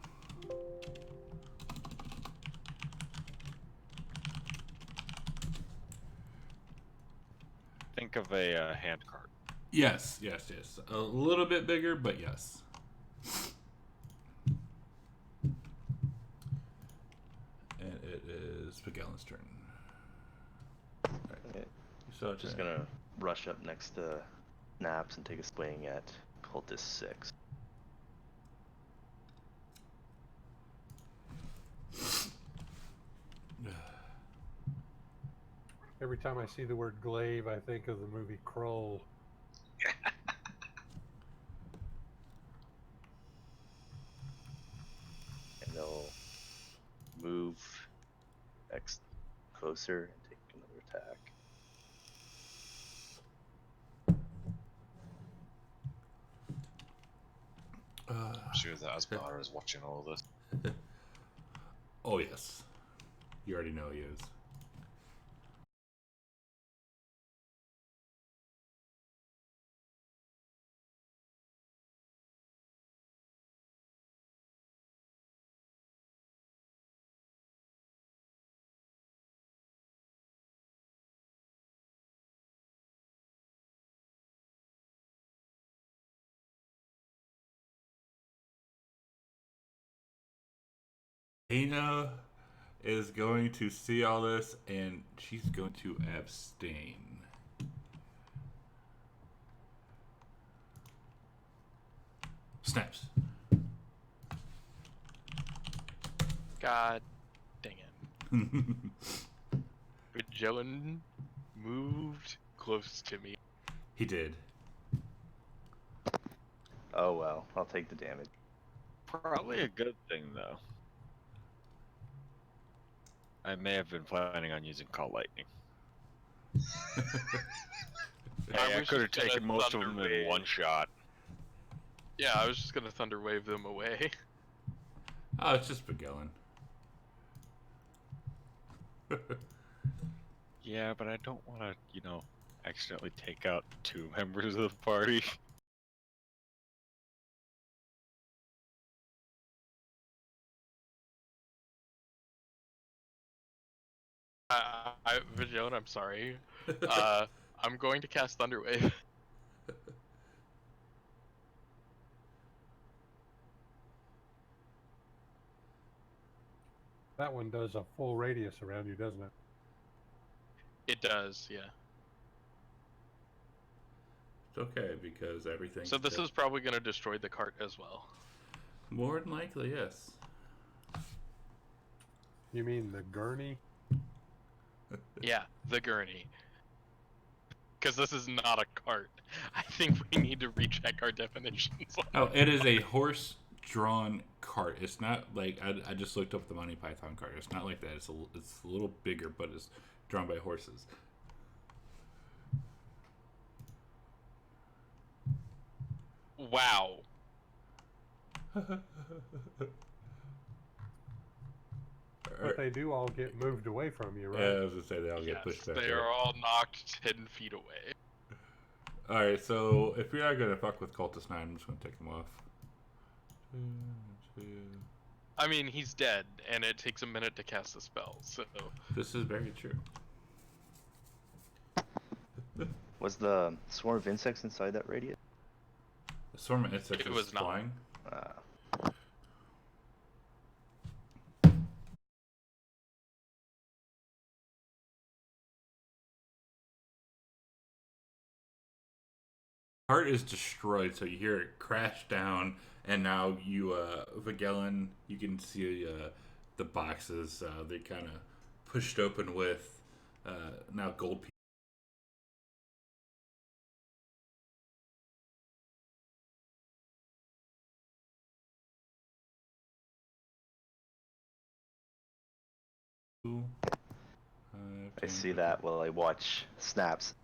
Think of a hand cart. Yes, yes, yes. A little bit bigger, but yes. And it is Miguel's turn. Right. Okay. So Just gonna rush up next to Naps and take a swing at Cultist 6. every time I see the word glaive, I think of the movie Kroll. And they'll move X closer and take another attack. I'm sure that Asbar is watching all of this. Oh, yes. You already know he is. Dana is going to see all this and she's going to abstain. Snaps. God dang it. But Joan moved close to me. He did. Oh well, I'll take the damage. Probably a good thing, though. I may have been planning on using Call Lightning. Hey, I was could have just gonna taken most of Thunder them in Wave. one shot. Yeah, I was just gonna Thunder Wave them away. Oh, it's just Magellan. Yeah, but I don't want to, accidentally take out 2 members of the party. Vigilant, I'm sorry. I'm going to cast Thunder Wave. That one does a full radius around you, doesn't it? It does, yeah. It's okay because everything. So this is probably going to destroy the cart as well. More than likely, yes. You mean the gurney? Yeah, the gurney. Because this is not a cart. I think we need to recheck our definitions. Oh, it is a horse-drawn cart. It's not like I just looked up the Monty Python cart. It's not like that. It's a little bigger, but it's drawn by horses. Wow. But they do all get moved away from you, right? Yeah, I was gonna say they all get pushed back. They are all knocked 10 feet away. Alright, so if you're not gonna fuck with Cultist 9, I'm just gonna take them off. I mean, he's dead, and it takes a minute to cast the spell, so... This is very true. Was the swarm of insects inside that radius? The swarm of insects It is was not. flying. Cart is destroyed, so you hear it crash down, and now you, Magellan, you can see the boxes. They kind of pushed open with now gold pieces. I see that while I watch snaps.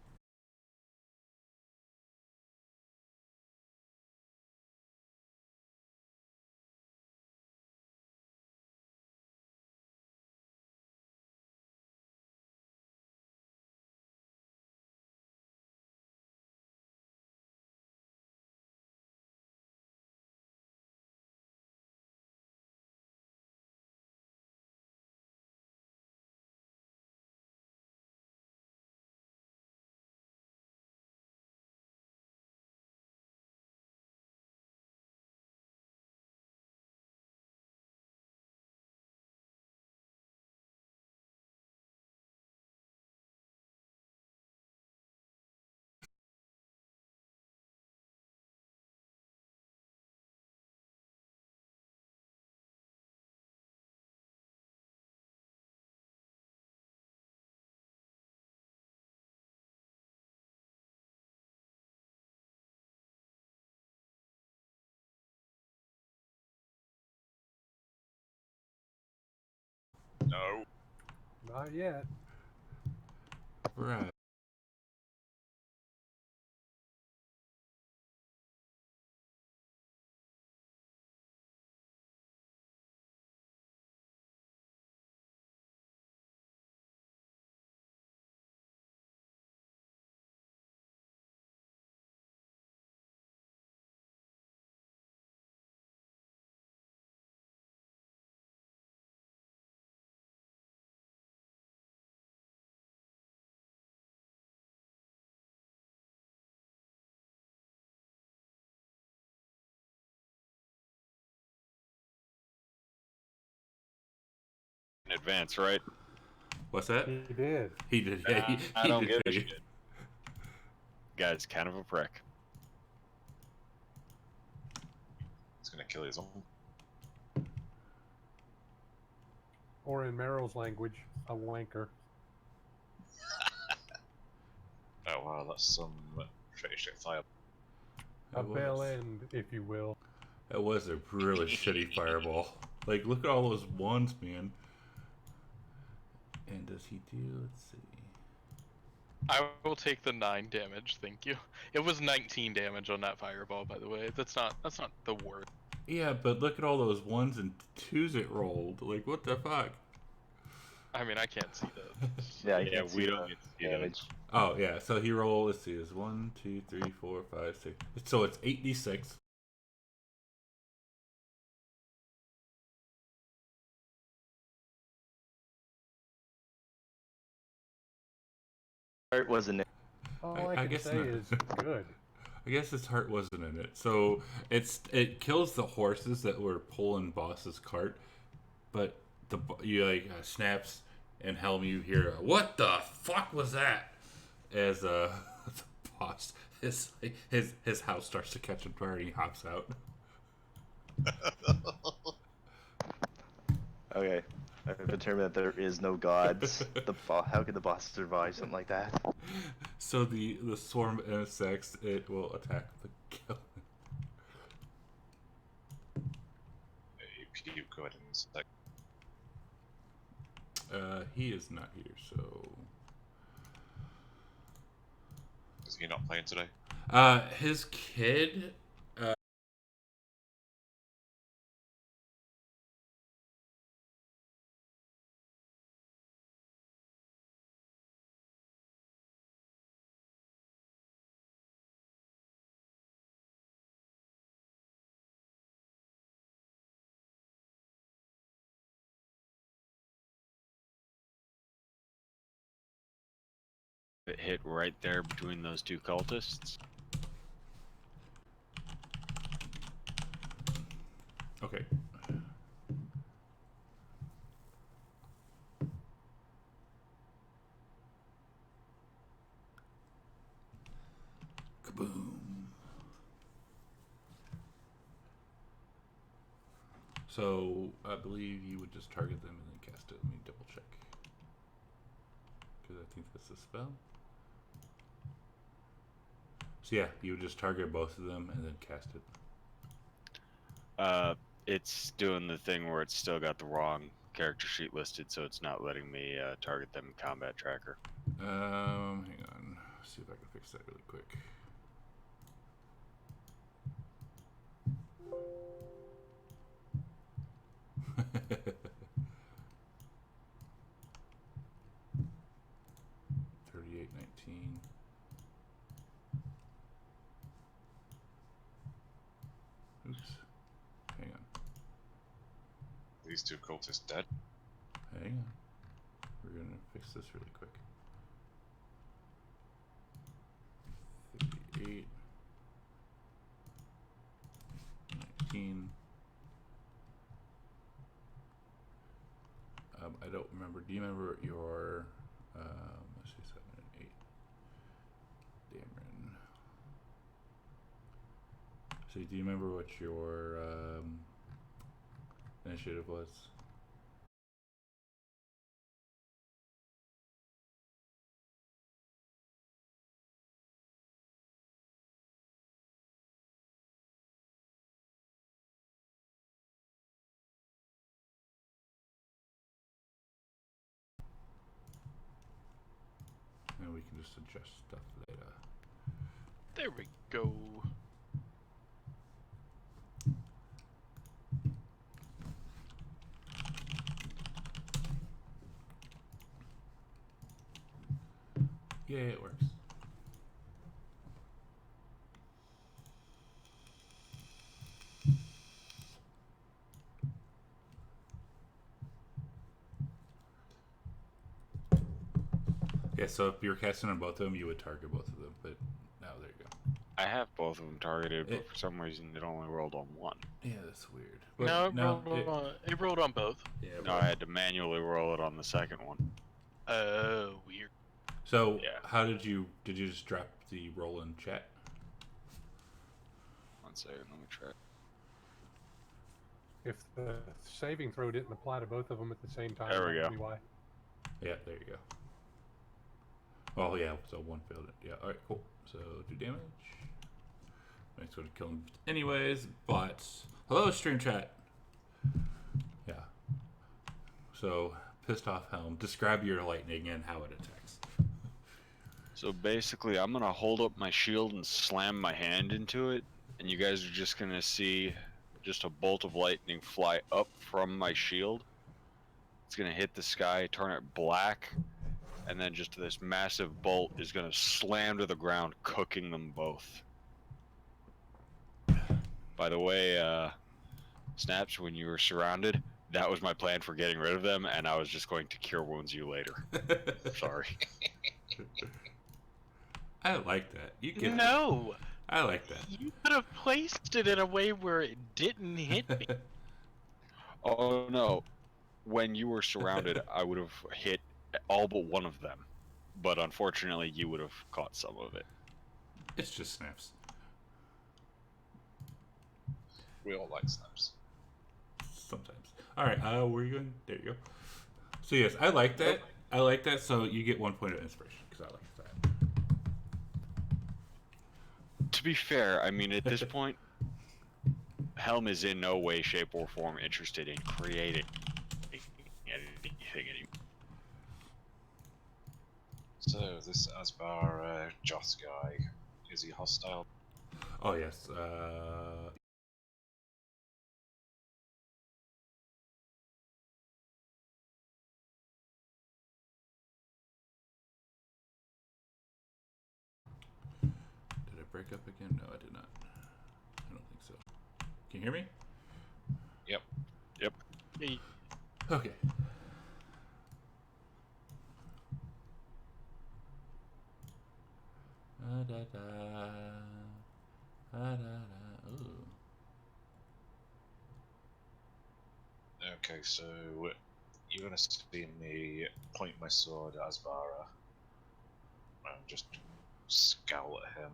No. Not yet. Right. In advance, right? What's that? He did. He did. Yeah, he I don't did. give a shit. Guy's kind of a prick. It's gonna kill his own. Or in Merrill's language, a wanker. Oh wow, that's some pretty shit fire. A It bell was. end, if you will. That was a really shitty fireball. Like, look at all those ones, man. And does he do? Let's see. I will take the 9 damage, thank you. It was 19 damage on that fireball, by the way. That's not the worst. Yeah, but look at all those ones and twos it rolled. Like, what the fuck? I mean, I can't see those. Yeah, I Yeah, can't see we don't the get to see those. damage. Oh, yeah. So he rolled, let's see, it's 1, 2, 3, 4, 5, 6. So it's 8d6. Heart wasn't it. All I can guess say not. is good. I guess his heart wasn't in it. So it kills the horses that were pulling Boss's cart, but you like snaps and Helm, you hear what the fuck was that? As the boss his house starts to catch on fire and he hops out. Okay, I've determined that there is no gods. How could the boss survive something like that? So the swarm of insects, it will attack the kill. You go ahead and select. He is not here, so Is he not playing today? his kid. It hit right there between those two cultists. Okay. Kaboom. So I believe you would just target them and then cast it. Let me double check. Because I think that's the spell. So yeah, you would just target both of them and then cast it. It's doing the thing where it's still got the wrong character sheet listed, so it's not letting me target them in combat tracker. Hang on. See if I can fix that really quick. $38.19. Oops. Hang on. These two cultists dead. Hang on. We're gonna fix this really quick. 58. 19. I don't remember. Do you remember your let's see, 7 and 8. Dameron. So do you remember what your initiative was? And we can just adjust stuff later. There we go. Yeah, it works. Yeah, so if you're casting on both of them, you would target both of them, but now there you go. I have both of them targeted, but It- for some reason it only rolled on one. Yeah, that's weird. No, But it rolled on both. yeah, No, I had to manually roll it on the second one. Weird. So Yeah. how did you just drop the roll in chat? One second, let me try. If the saving throw didn't apply to both of them at the same time, There we that would go. be why. Yeah, there you go. Oh yeah, so one failed it. Yeah, alright, cool. So do damage. Nice would have killed him anyways, but hello, stream chat. Yeah. So, pissed off Helm. Describe your lightning and how it attacks. So basically, I'm gonna hold up my shield and slam my hand into it, and you guys are just gonna see just a bolt of lightning fly up from my shield. It's gonna hit the sky, turn it black, and then just this massive bolt is gonna slam to the ground, cooking them both. By the way, Snaps, when you were surrounded, that was my plan for getting rid of them, and I was just going to cure wounds you later. Sorry. I like that. You get No! I like that. You could have placed it in a way where it didn't hit me. Oh no. When you were surrounded, I would have hit all but one of them. But unfortunately, you would have caught some of it. It's just Snaps. We all like snaps. Sometimes. Alright, where are you going? There you go. So yes, I like that. I like that, so you get 1 point of inspiration, because I like that. To be fair, I mean, at this point, Helm is in no way, shape, or form interested in creating anything anymore. So this Asbar Joth guy, is he hostile? Oh yes, did I break up again? No, I did not. I don't think so. Can you hear me? Yep. Yep. Okay. Ooh. Okay, so you're gonna see me point my sword at Asbara and just scowl at him.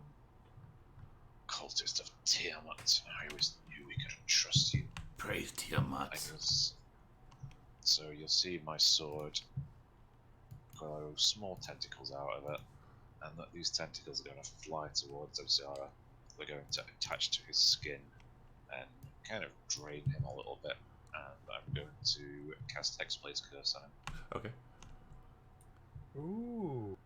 Cultist of Tiamat, I always knew we could trust you. Praise Tiamat. So you'll see my sword grow small tentacles out of it, and that these tentacles are going to fly towards Ozara. They're going to attach to his skin and kind of drain him a little bit, and I'm going to cast Hexblade's Curse on him. Okay. Ooh.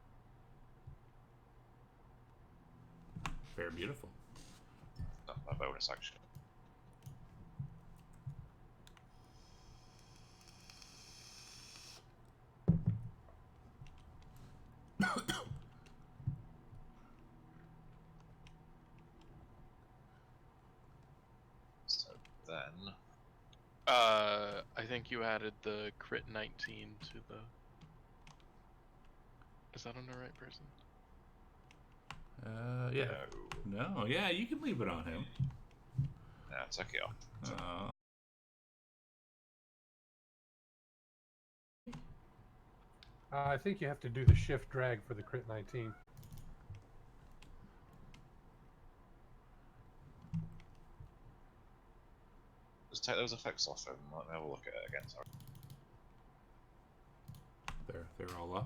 Very beautiful. That's my bonus action. So then, I think you added the crit 19 to the. Is that on the right person? Yeah. No, yeah, you can leave it on him. yeah, take it off. I think you have to do the shift drag for the crit 19. Just take those effects off him. Let me have a look at it again. Sorry. They're all off.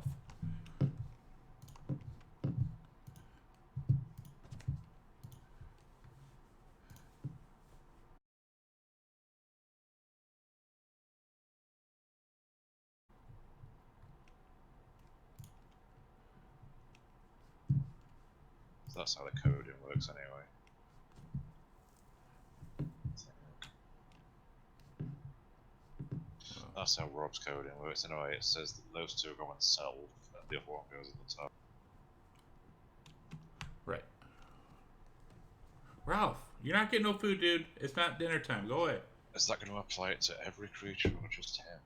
So that's how the coding works anyway. That's how Rob's coding works anyway. It says that those two go on self and the other one goes at the top. Right. Ralph, you're not getting no food, dude. It's not dinner time. Go away. Is that going to apply it to every creature or just him?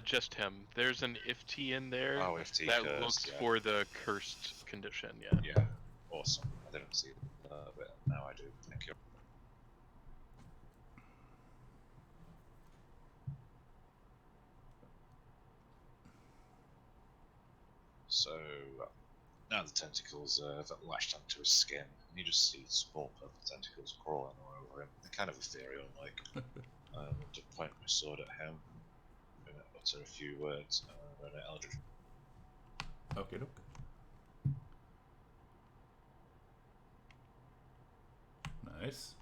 Just him. There's an IFT in there Oh, FT that cursed, looks yeah. for the cursed condition, yeah. Yeah, awesome. I didn't see that, but now I do. Thank you. So, now the tentacles have latched onto his skin, and you just see small purple tentacles crawling all over him. They're kind of ethereal, like. To point my sword at him, I'm going to utter a few words, and an Eldritch. Okay, Nice.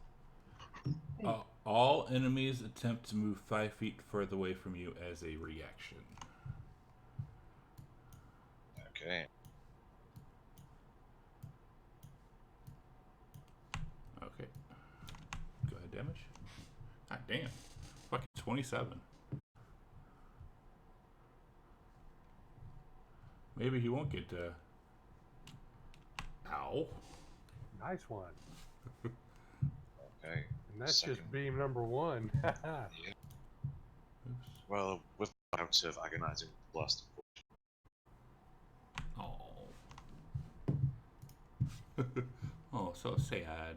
All enemies attempt to move 5 feet further away from you as a reaction. Okay. Okay. Go ahead, damage. Ah, damn. Fucking 27. Maybe he won't get Ow. Nice one. Okay. And that's just Second. beam number 1. Yeah. Oops. Well, with out of agonizing blast. Oh. Oh, so sad.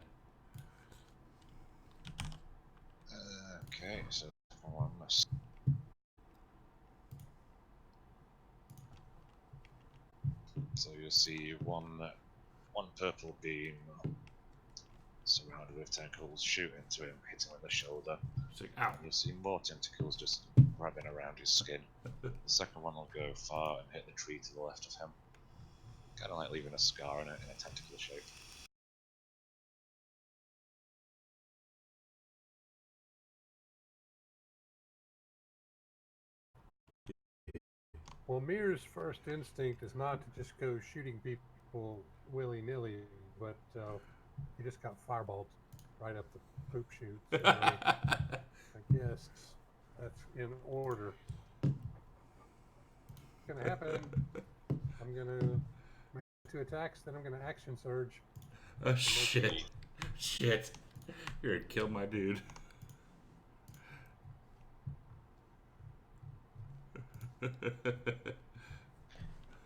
Okay, so one must. So you'll see one purple beam surrounded with tentacles shoot into him, hit him with the shoulder. It's like, ow. And you'll see more tentacles just wrapping around his skin. The second one will go far and hit the tree to the left of him, kind of like leaving a scar in a tentacle shape. Well, Mir's first instinct is not to just go shooting people willy-nilly, but he just got fireballed right up the poop chute. So I guess that's in order. What's going to happen? I'm going to make 2 attacks, then I'm going to action surge. Oh, shit. Shit. You're gonna kill my dude.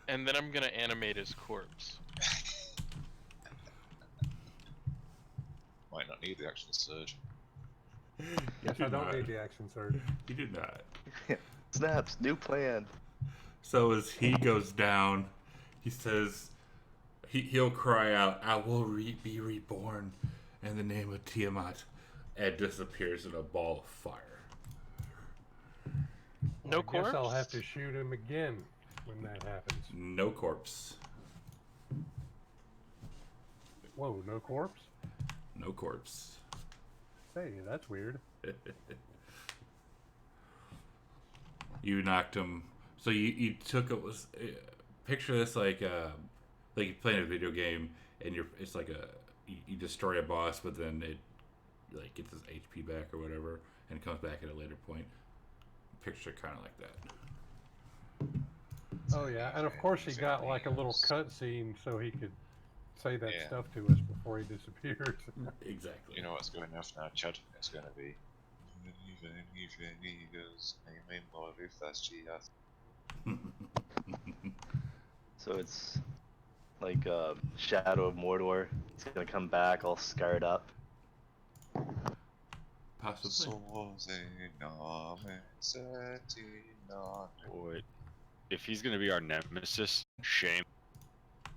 And then I'm gonna animate his corpse. Might not need the action surge. Yes, I don't need the action surge. You do not. Snaps, new plan. So as he goes down, he says, he'll cry out, "I will be reborn in the name of Tiamat," and disappears in a ball of fire. No I guess corpse? I'll have to shoot him again when that happens. No corpse. Whoa, no corpse? No corpse. Say, that's weird. You knocked him. So you took it was picture this like you're playing a video game and it's like you destroy a boss, but then it like gets his HP back or whatever and comes back at a later point. Picture kind of like that. Oh yeah, and of course he got like a little cutscene so he could say that Yeah. stuff to us before he disappeared. Exactly. You know what's going off now, Chad? It's going to be. So it's like Shadow of Mordor. He's gonna come back all scarred up. Possibly. Boy, if he's gonna be our nemesis, shame.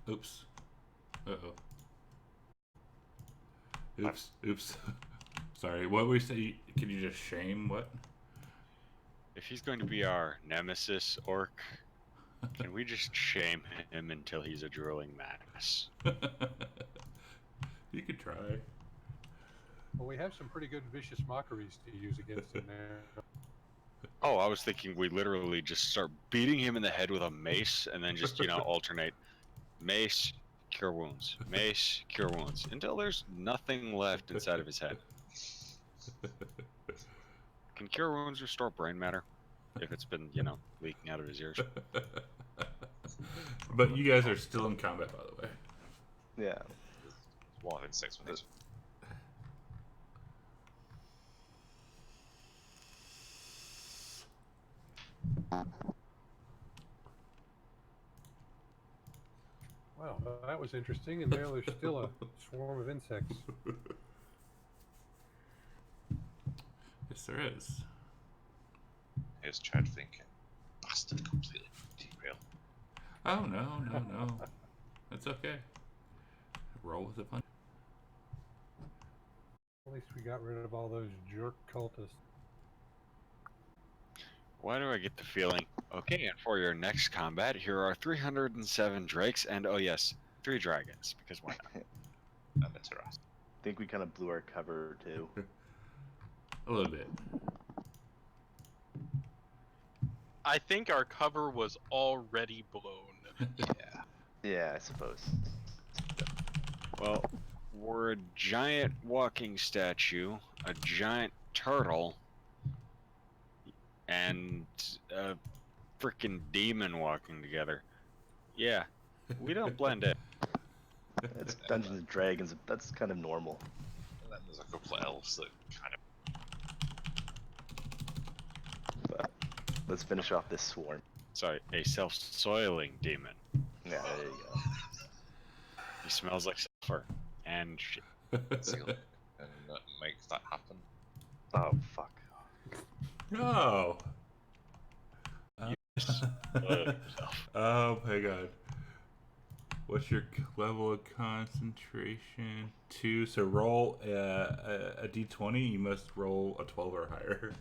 Oops. Uh-oh. Oops. Oops. Sorry, what were you saying? Can you just shame what? If he's going to be our nemesis orc, can we just shame him until he's a drooling mass? You could try. Well, we have some pretty good vicious mockeries to use against him there. Oh, I was thinking we literally just start beating him in the head with a mace and then just, alternate. Mace, cure wounds. Mace, cure wounds. Until there's nothing left inside of his head. Can cure wounds restore brain matter? If it's been, leaking out of his ears. But you guys are still in combat, by the way. Yeah. One in 6 minutes. Wow, that was interesting, and there's still a swarm of insects. Yes, there is. Here's Chad thinking. Bastard completely derailed. Oh, no. That's okay. Roll with the punch. At least we got rid of all those jerk cultists. Why do I get the feeling? Okay, and for your next combat, here are 307 drakes and, oh yes, 3 dragons, because why not? And the terrace. think we kind of blew our cover too. A little bit. I think our cover was already blown. Yeah. Yeah, I suppose. Well, we're a giant walking statue, a giant turtle, and a freaking demon walking together. Yeah, we don't blend in. It's Dungeons and Dragons. That's kind of normal. And then there's a couple of elves that kind of. But let's finish off this swarm. Sorry, a self-soiling demon. Yeah, there you go. He smells like sulfur and shit. Seal it and make that happen. Oh fuck. No. yourself. Oh my god. What's your level of concentration? 2. So roll a d20. You must roll a 12 or higher.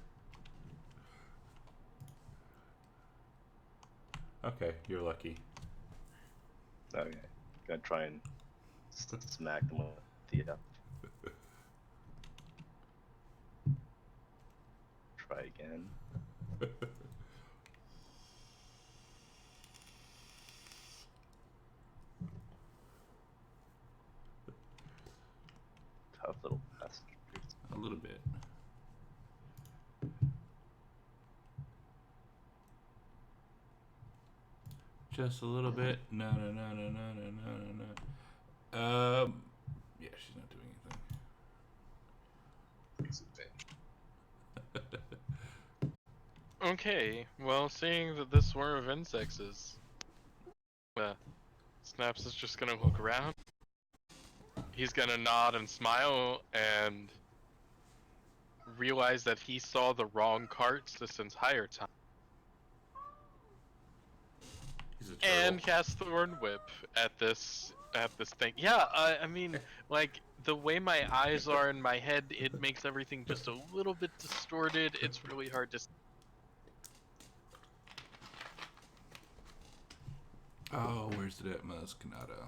Okay, you're lucky. Okay. Gonna try and smack them with the Try again. Tough little bastard. A little bit. Just a little bit. No. Yeah, she's not doing anything. He's a bitch. Okay, well, seeing that this swarm of insects is... Snaps is just gonna look around. He's gonna nod and smile and realize that he saw the wrong carts this entire time. He's a turtle. And cast Thorn Whip at this thing. Yeah, I mean, like, the way my eyes are in my head, it makes everything just a little bit distorted. It's really hard to... Oh, where's that Muscanado?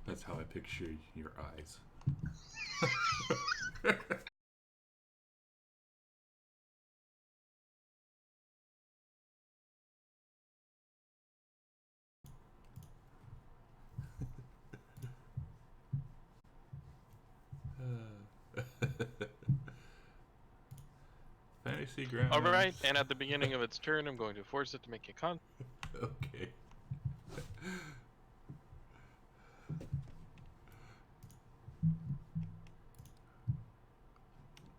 That's how I picture your eyes. Fantasy ground. Alright, and at the beginning of its turn, I'm going to force it to make a con. Okay.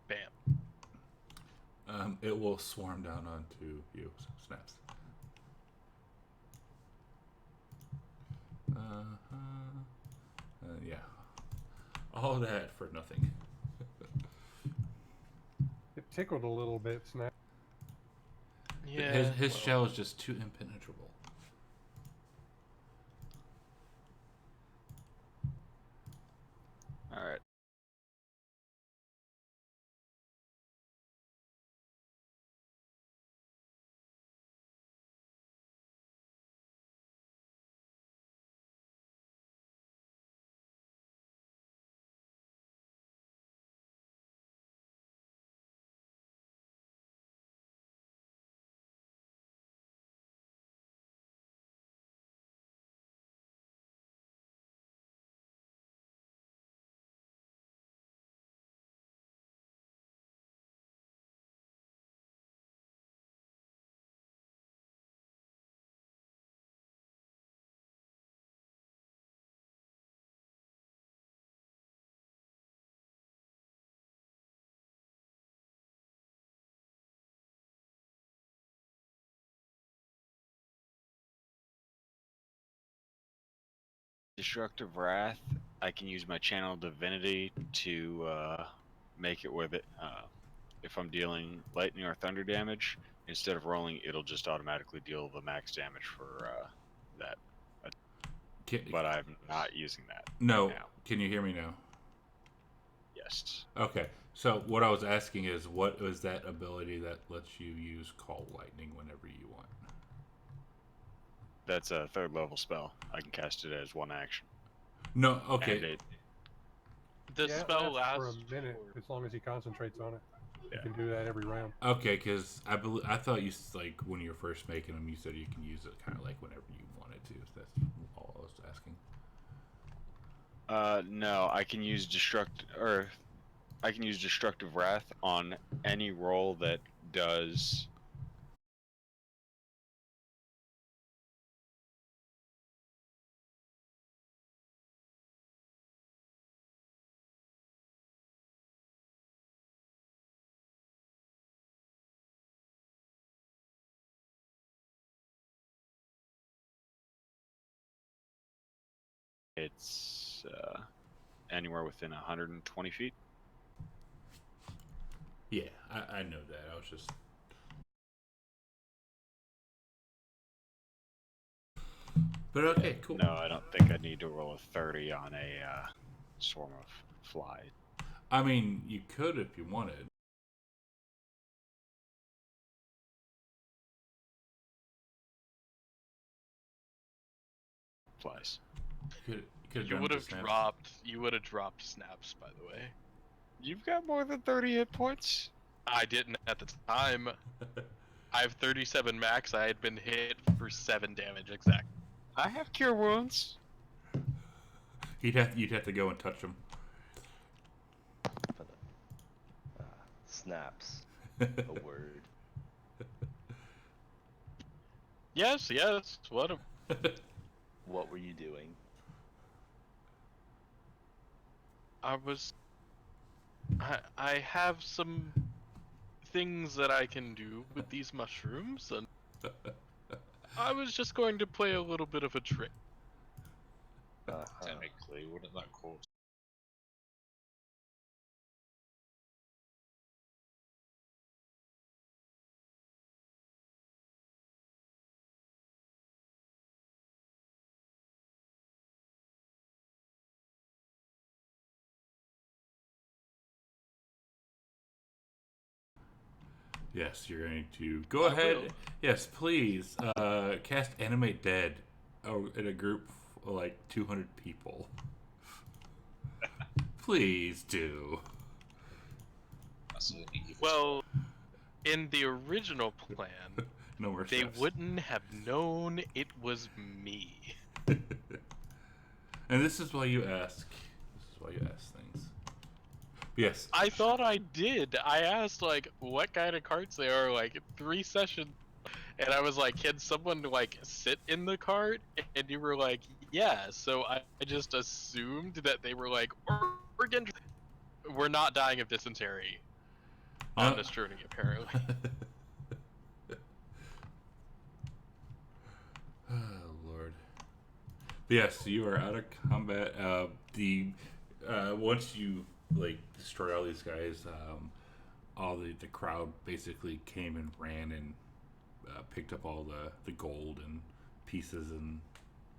Bam. It will swarm down onto you, Snaps. Yeah. All that for nothing. It tickled a little bit, Snap. Yeah. His shell is just too impenetrable. All right. Destructive Wrath, I can use my Channel Divinity to make it with it. If I'm dealing lightning or thunder damage, instead of rolling, it'll just automatically deal the max damage for that. But I'm not using that. No. right now. Can you hear me now? Yes. Okay. So what I was asking is, what is that ability that lets you use Call Lightning whenever you want? That's a 3rd level spell. I can cast it as 1 action. No, And okay. it, The Yeah, it spell lasts for lasts a minute for- as long as he concentrates on it. Yeah. You can do that every round. Okay, because I thought you like when you were first making them, you said you can use it kind of like whenever you wanted to. That's all I was asking. no, I can use I can use Destructive Wrath on any roll that does. It's anywhere within 120 feet. Yeah, I know that. I was just. But okay, cool. No, I don't think I need to roll a 30 on a swarm of fly. I mean, you could if you wanted. Flies. You would have dropped. You would have dropped snaps, by the way. You've got more than 30 hit points. I didn't at the time. I have 37 max. I had been hit for 7 damage exact. I have cure wounds. You'd have to go and touch them. Snaps. A word. Yes, what a... What were you doing? I have some things that I can do with these mushrooms, and I was just going to play a little bit of a trick. Technically, wouldn't that cause? Yes, you're going to go ahead. will. Yes, please. Cast Animate Dead in a group of like 200 people. Please do. That's an evil Well, in the original plan, No more they steps. wouldn't have known it was me. And this is why you ask. This is why you ask things. Yes. I thought I did. I asked, like, what kind of carts they are, like, 3 sessions. And I was like, can someone, like, sit in the cart? And you were like, yeah. So I just assumed that they were like, we're not dying of dysentery on this journey, apparently. Oh, Lord. Yes, you are out of combat. Once you like destroy all these guys, all the crowd basically came and ran and picked up all the gold and pieces and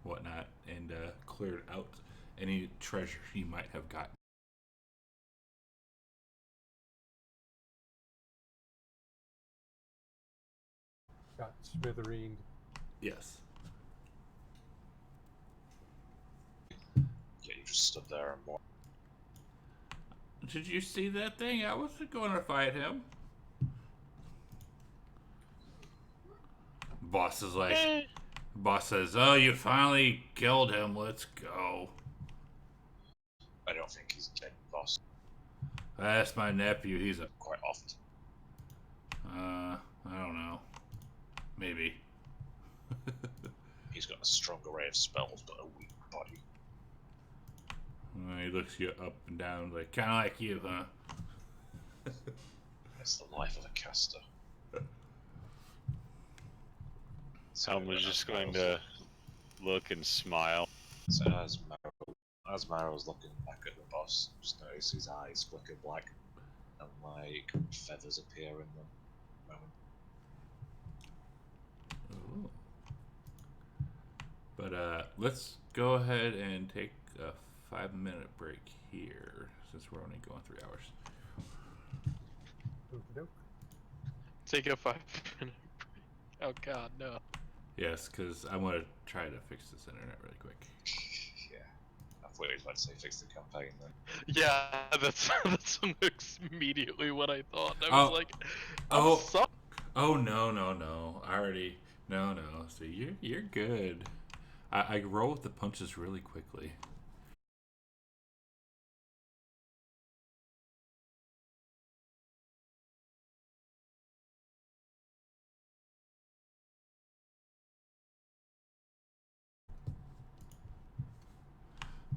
whatnot, and cleared out any treasure you might have gotten. Got smithereened. Yes. Yeah, you just stood there and watched. Did you see that thing? I wasn't going to fight him. Boss is like, boss says, "Oh, you finally killed him. Let's go." I don't think he's dead, boss. That's my nephew. He's a Quite often. I don't know. Maybe. He's got a strong array of spells, but a weak body. He looks you up and down, like kind of like you, huh? That's the life of a caster. So Helm just going to look and smile. So as Maro's looking back at the boss, just notice his eyes flicker black and like feathers appear in them. Ooh. But let's go ahead and take a 5-minute break here, since we're only going 3 hours. take a 5-minute break. Oh god, no. Yes, because I want to try to fix this internet really quick. Yeah. I thought he was about to say fix the campaign then. Yeah, that's immediately what I thought. I was Oh. like, Oh. I'm sorry. Oh no! I already no. So you're good. I roll with the punches really quickly.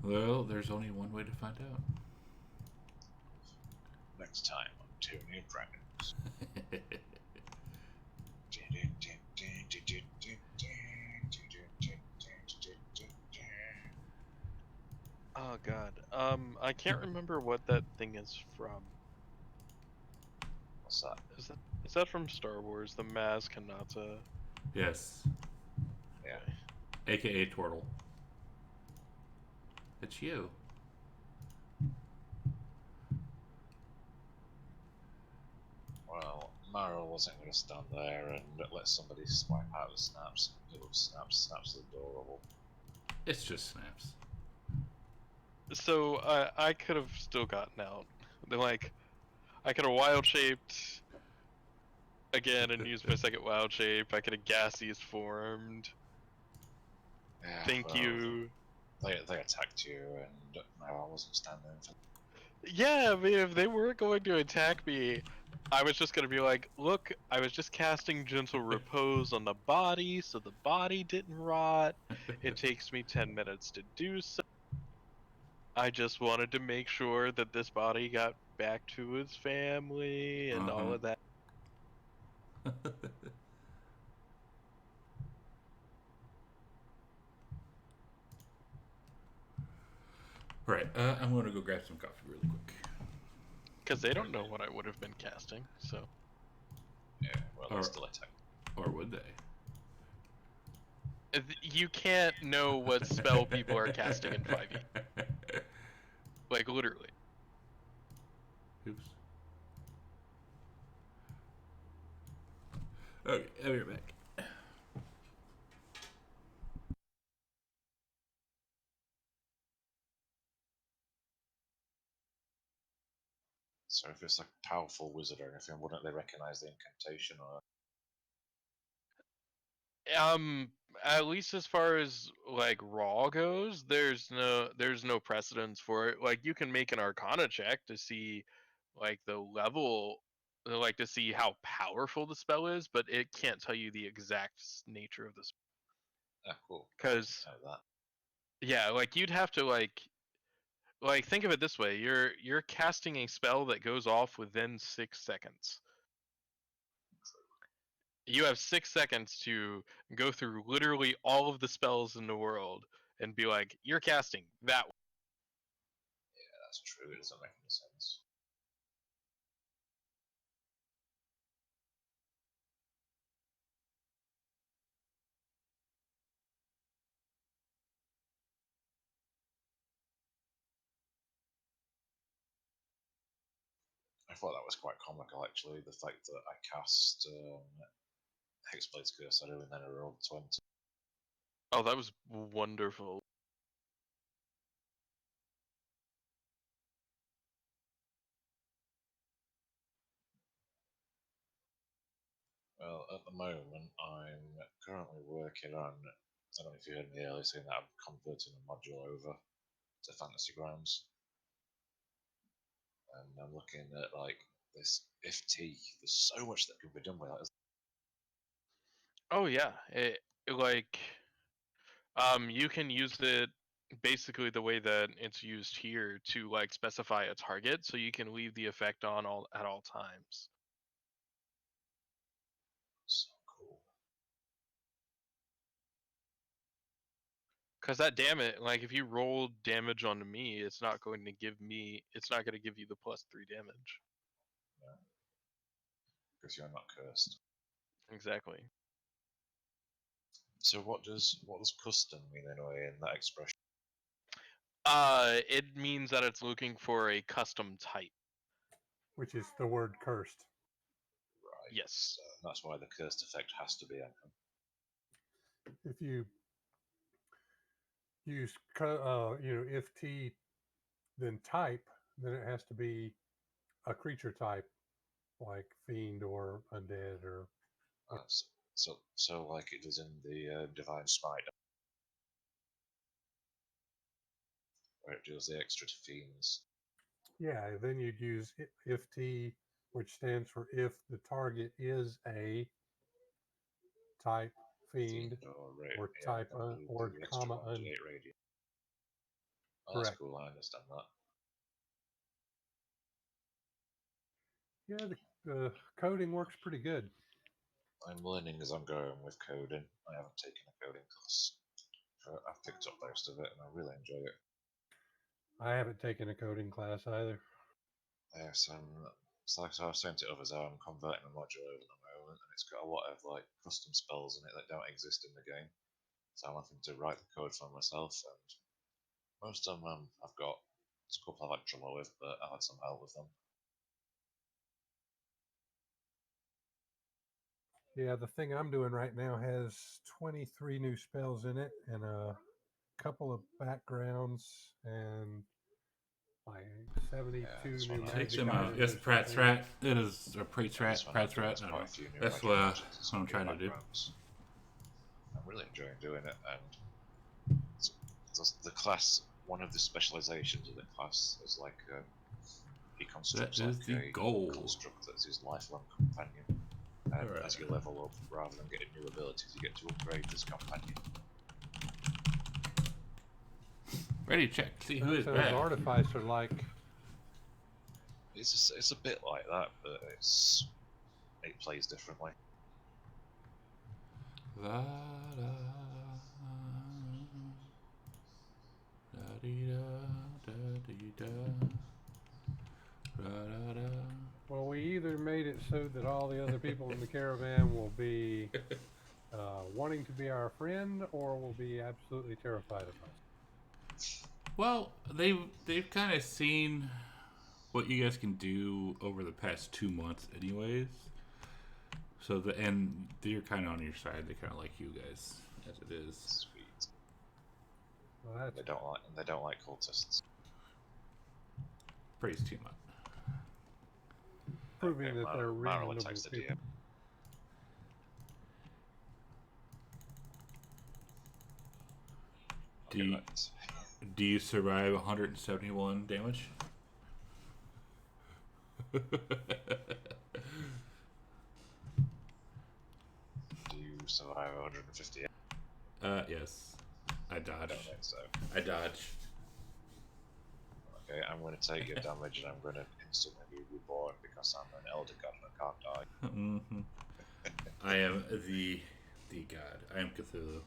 Well, there's only one way to find out. Next time on Tyranny of Dragons. Oh god. I can't remember what that thing is from. What's that? Is that from Star Wars? The Maz Kanata. Yes. Yeah. AKA Turtle. It's you. Well, Mara wasn't going to stand there and let somebody swipe out the snaps. It was snaps. Snaps are adorable. It's just snaps. So I could have still gotten out. They're like, I could have wild shaped again and used my second wild shape. I could have gaseous formed. Yeah, Thank well, you. They attacked you, and Mara wasn't standing for. Yeah, I mean, if they were going to attack me, I was just gonna be like, look, I was just casting gentle repose on the body, so the body didn't rot. It takes me 10 minutes to do so. I just wanted to make sure that this body got back to its family and all of that. Right. I'm going to go grab some coffee really quick. Because they don't know what I would have been casting, so. Yeah, well, they still attack. Or would they? You can't know what spell people are casting in 5e. Like, literally. Oops. Okay, I'll be right back. So if it's like a powerful wizard or anything, wouldn't they recognize the incantation or? At least as far as like raw goes, there's no precedence for it. Like you can make an arcana check to see like the level, like to see how powerful the spell is, but it can't tell you the exact nature of the spell. Ah, cool. Cuz Know that. yeah, like you'd have to like think of it this way. You're casting a spell that goes off within 6 seconds. You have 6 seconds to go through literally all of the spells in the world and be like, you're casting that one. Yeah, that's true. It doesn't make any sense. I thought that was quite comical, actually. The fact that I cast Hexblade's Curse at and then I rolled 20. Oh, that was wonderful. Well, at the moment, I'm currently working on. I don't know if you heard me earlier saying that I'm converting a module over to Fantasy Grounds, and I'm looking at like this FT. There's so much that can be done with that. Oh yeah, like you can use it basically the way that it's used here to like specify a target, so you can leave the effect on all at all times. So cool. Cause that damage, like if you roll damage onto me, it's not going to give you the +3 damage. Yeah. Because you're not cursed. Exactly. So what does custom mean anyway in that expression? It means that it's looking for a custom type. which is the word cursed. Yes. That's why the cursed effect has to be echo. If you use if T then type, then it has to be a creature type like fiend or undead or So like it is in the Divine Smite, where it deals the extra to fiends. yeah. Then you'd use if T, which stands for if the target is a type fiend or type or the extra comma 1d8 radius. Oh, that's correct. cool. I understand that. Yeah, the coding works pretty good. I'm learning as I'm going with coding. I haven't taken a coding class. I've picked up most of it and I really enjoy it. I haven't taken a coding class either. Yes, so I've sent it others out. I'm converting a module over at the moment, and it's got a lot of like custom spells in it that don't exist in the game. So I'm having to write the code for myself, and most of them I've got a couple I've had trouble with, but I've had some help with them. Yeah, the thing I'm doing right now has 23 new spells in it and a couple of backgrounds and like 72 this new one Take magic them out. items. Yes, or Pratt's something. rat. It is a Pratt's rat. This one Pratt's I'm doing rat. has I don't quite know. a few new That's magic what magics and some I'm new trying to do. backgrounds. I'm really enjoying doing it, and the class, one of the specializations of the class is like he constructs That is like the a goal. construct that's his lifelong companion. And Alright. as you level up, rather than getting new abilities, you get to upgrade this companion. Ready, check. See who is So back. artificer like It's a bit like that, but it plays differently. La da da dee da da dee da da da da. well, we either made it so that all the other people in the caravan will be wanting to be our friend or will be absolutely terrified of us. Well, they've kind of seen what you guys can do over the past 2 months, anyways. So and they're kind of on your side. They kind of like you guys as it is. Sweet. Well, They don't like cultists. Praise team up. proving that they're Marla reasonable attacks the people. DM. Do you survive 171 damage? Do you survive 158? Yes. I dodge. I don't think so. I dodge. Okay, I'm going to take your damage and I'm going to instantly be reborn because I'm an elder god and I can't die. Mm-hmm. I am the god. I am Cthulhu.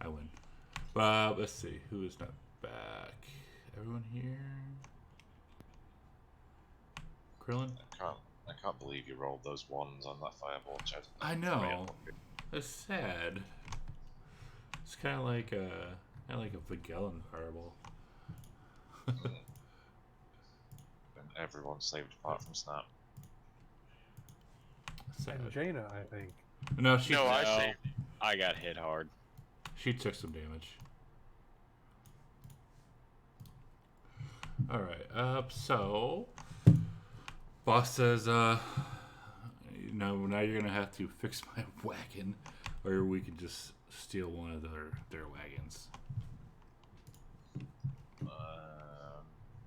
I win. But let's see who is not back. Everyone here. Krillin. I can't believe you rolled those ones on that fireball, Chad. I know. That's sad. It's kind of like a Vagellin fireball. And everyone saved apart from Snap. Sad. And Jaina, I think. No, she. No, I saved. I got hit hard. She took some damage. Alright, so boss says, now you're gonna have to fix my wagon, or we can just steal one of their wagons.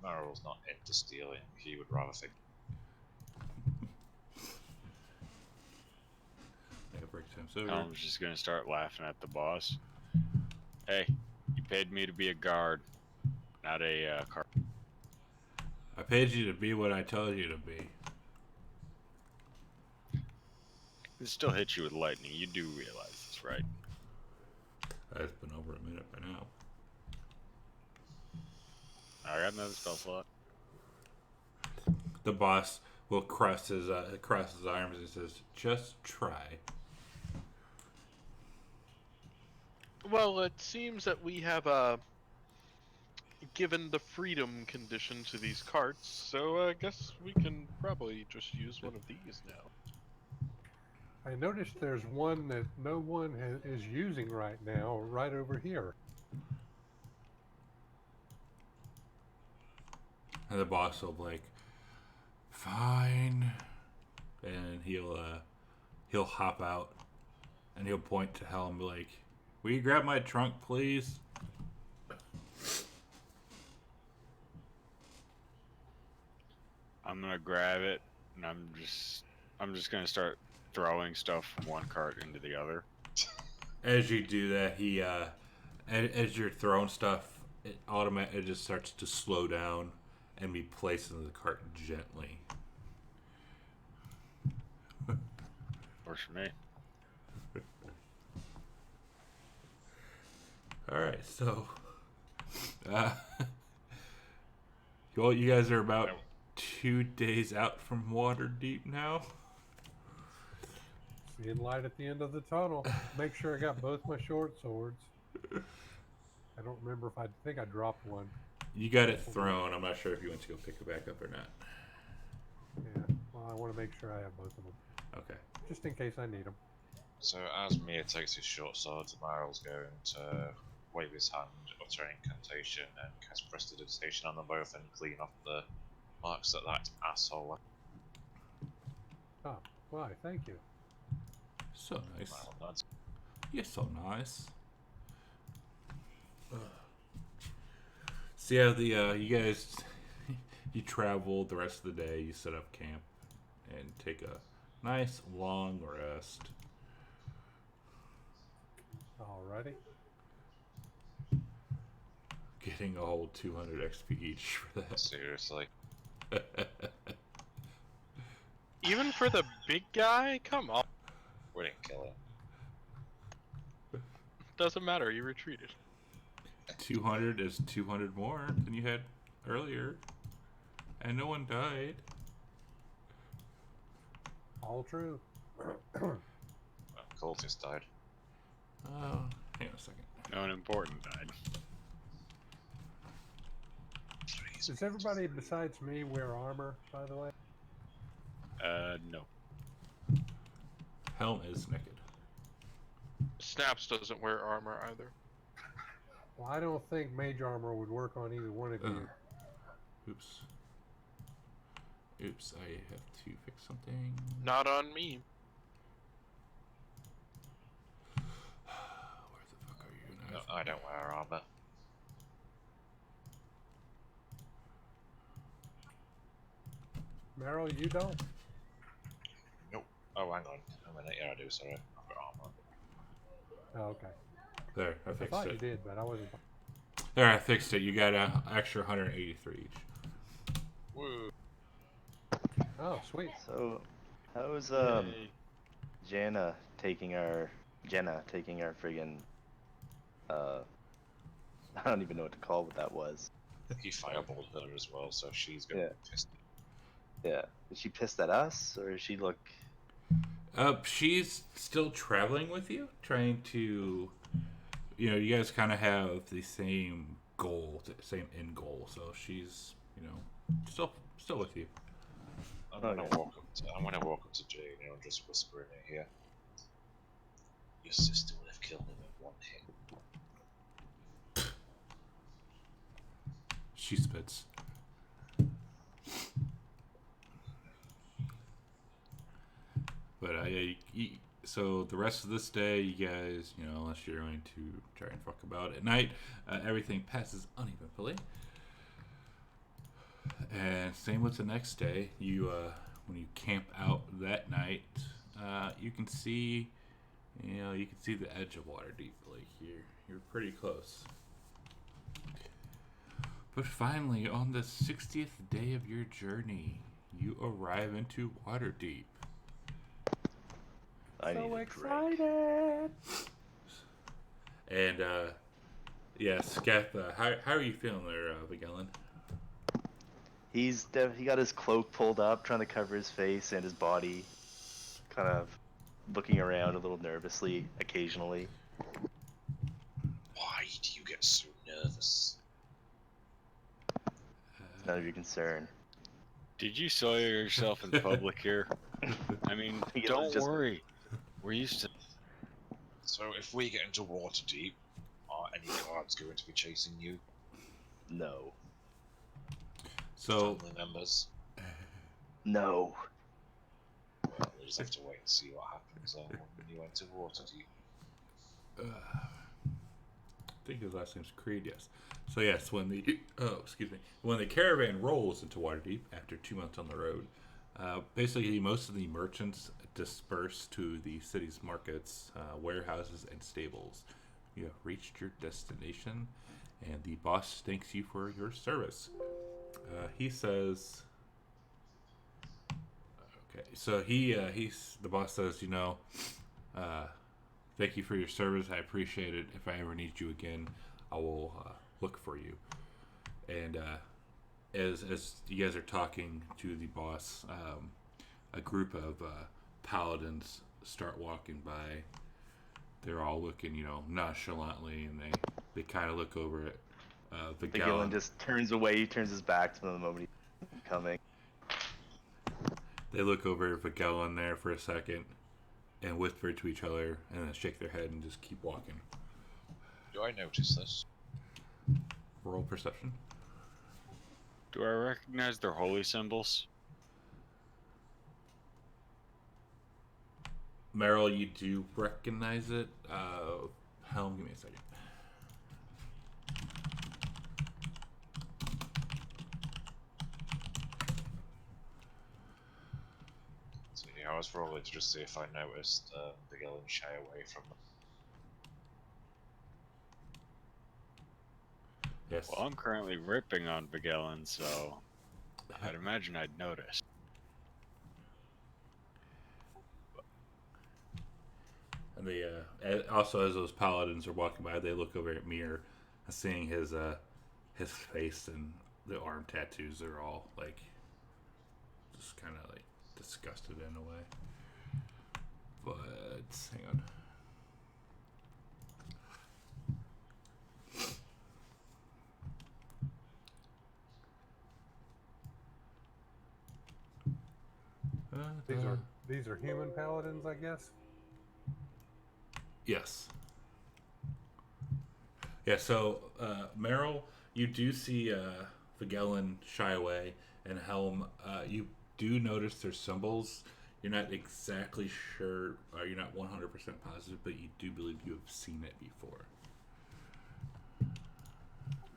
Marl's not into stealing, he would rather fix. Break time's over. I'm just gonna start laughing at the boss. Hey, you paid me to be a guard, not a car. I paid you to be what I told you to be. It still hits you with lightning. You do realize this, right? It's been over a minute by now. I got another spell slot. The boss will cross his arms and says, "Just try." Well, it seems that we have given the freedom condition to these carts, so I guess we can probably just use one of these now. I noticed there's one that no one is using right now, right over here. And the boss will be like, fine. And he'll hop out and he'll point to Hell and be like, will you grab my trunk, please? I'm gonna grab it, and I'm just gonna start throwing stuff from one cart into the other. As you do that, as you're throwing stuff, it just starts to slow down and be placed into the cart gently. Works for me. All right, so you guys are about 2 days out from Waterdeep now. Seeing light at the end of the tunnel. Make sure I got both my short swords. I don't remember if I think I dropped one. You got it thrown. I'm not sure if you went to go pick it back up or not. Yeah, well, I want to make sure I have both of them. Okay. Just in case I need them. So as Mia takes his short sword, Maryl's going to wave his hand, utter an incantation, and cast prestidigitation on them both and clean off the marks that asshole left. Oh, why? Thank you. So nice. Well, that's You're so nice. So yeah, you guys, you travel the rest of the day. You set up camp and take a nice long rest. Alrighty. Getting a whole 200 XP each for that. seriously. Even for the big guy? Come on. We didn't kill him. Doesn't matter, you retreated. 200 is 200 more than you had earlier, and no one died. All true. Well, cultist died. Hang on a second. No one important died. Does everybody besides me wear armor, by the way? No. Helm is naked. Snaps doesn't wear armor either. Well, I don't think mage armor would work on either one of you. Oops. Oops, I have to fix something. Not on me. Where the fuck are you now? No, I don't wear armor. Meryl, you don't? Nope. Oh, hang on. A minute. Yeah, I do. Sorry, I've got armor. Oh, okay. There, I I fixed thought it. you did, but I wasn't. There, I fixed it. You got an extra 183 each. Woo. Oh, sweet. So, how's Jenna taking our friggin' I don't even know what to call what that was. He fireballed her as well, so she's gonna be pissed. Yeah. Is she pissed at us, or is she look? She's still traveling with you, trying to, you guys kind of have the same goal, same end goal. So she's, still with you. I'm gonna walk up to Jane and just whisper in her ear. Your sister would have killed him in one hit. She spits. But so the rest of this day, you guys, unless you're going to try and fuck about at night, everything passes uneventfully. And same with the next day. You when you camp out that night, you can see, the edge of Waterdeep. Like you're pretty close. But finally, on the 60th day of your journey, you arrive into Waterdeep. I need So a drink. excited! And yeah, Scath, how are you feeling there, Vigelen? He got his cloak pulled up, trying to cover his face and his body, kind of looking around a little nervously occasionally. Why do you get so nervous? It's none of your concern. Did you soil yourself in public here? I mean, He don't just- worry. We're used to. So if we get into Waterdeep, are any guards going to be chasing you? No. So Family members? No. Well, we'll just have to wait and see what happens when you enter Waterdeep. I think his last name's Creed. Yes. So yes, when the caravan rolls into Waterdeep after 2 months on the road, basically most of the merchants disperse to the city's markets, warehouses, and stables. You have reached your destination, and the boss thanks you for your service. He says, "Okay." So the boss says, thank you for your service. I appreciate it. If I ever need you again, I will look for you. And as you guys are talking to the boss, a group of paladins start walking by. They're all looking, nonchalantly, and they kind of look over at Vigilin Vigilin. just turns away. He turns his back to them the moment he's coming. They look over at Vigilin there for a second and whisper to each other, and then shake their head and just keep walking. Do I notice this? Roll perception. Do I recognize their holy symbols? Meryl, you do recognize it. Helm, give me a second. So yeah, I was rolling to just see if I noticed the girl and shy away from them. Yes. Well, I'm currently ripping on Vigilin, so I'd imagine I'd notice. And they also, as those paladins are walking by, they look over at Mir, seeing his face and the arm tattoos are all like just kind of like disgusted in a way. But hang on. These are human paladins, I guess. Yes. Yeah, so Meryl, you do see Vigilin shy away, and Helm, you do notice their symbols. You're not exactly sure, you're not 100% positive, but you do believe you have seen it before.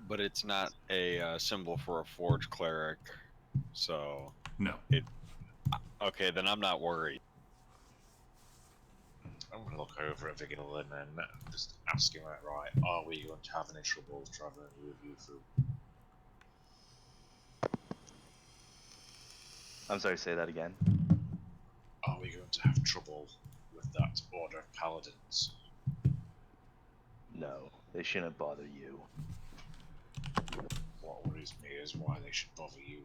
But it's not a symbol for a forge cleric, so... No. Okay, then I'm not worried. I'm gonna look over at Vigilin and just ask him outright, are we going to have any trouble travelling with you through? I'm sorry, say that again. Are we going to have trouble with that order of paladins? No, they shouldn't bother you. What worries me is why they should bother you.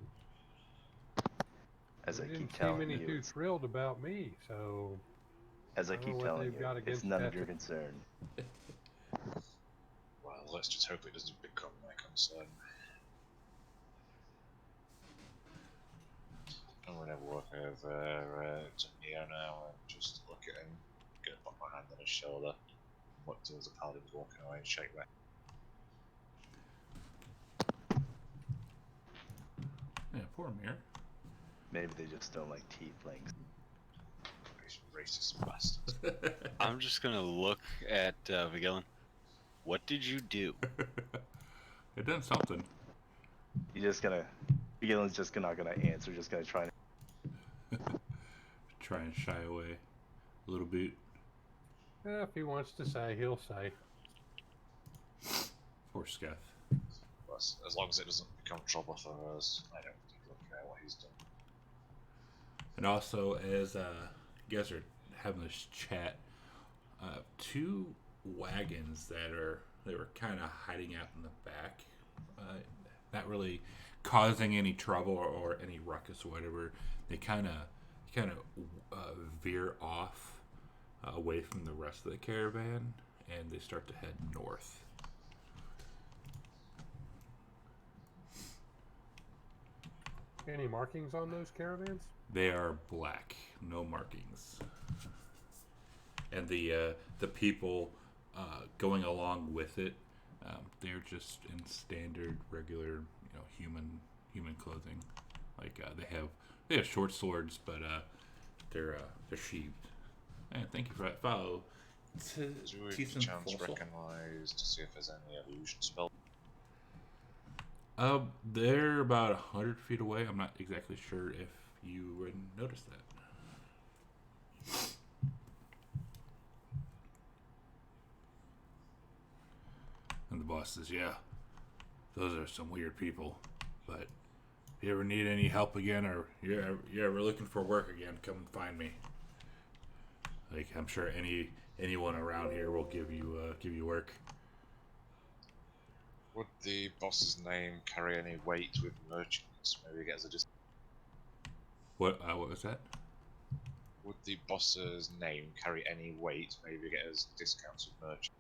As I They keep didn't seem telling any you, too thrilled about me, so as I I don't keep know what telling they've got you, it's against none of that. your concern. Well, let's just hope it doesn't become my concern. I'm gonna walk over to Neo now and just look at him, get put my hand on his shoulder, look towards the paladins walking away and shake my Yeah, poor Mir. Maybe they just don't like tieflings. racist bastards. I'm just gonna look at Vigilin. What did you do? It done something. Vigilin's just not gonna answer, just gonna try and... Try and shy away a little bit. If he wants to say, he'll say. Poor Sketh. As long as it doesn't become trouble for us, I don't particularly care what he's done. And also, as you guys are having this chat, two wagons they were kind of hiding out in the back, not really causing any trouble or any ruckus or whatever. They kind of veer off away from the rest of the caravan, and they start to head north. Any markings on those caravans? They are black, no markings. and the people going along with it, they're just in standard, regular, human clothing. Like they have short swords, but they're sheathed. And thank you for that follow. Do we have a chance to recognize to see if there's any illusion spell? They're about 100 feet away. I'm not exactly sure if you would notice that. And the boss says, "Yeah, those are some weird people. But if you ever need any help again, or you're ever looking for work again, come and find me. Like, I'm sure anyone around here will give you work." Would the boss's name carry any weight with merchants? Maybe get as a discount. What was that? Would the boss's name carry any weight? Maybe get as discounts with merchants.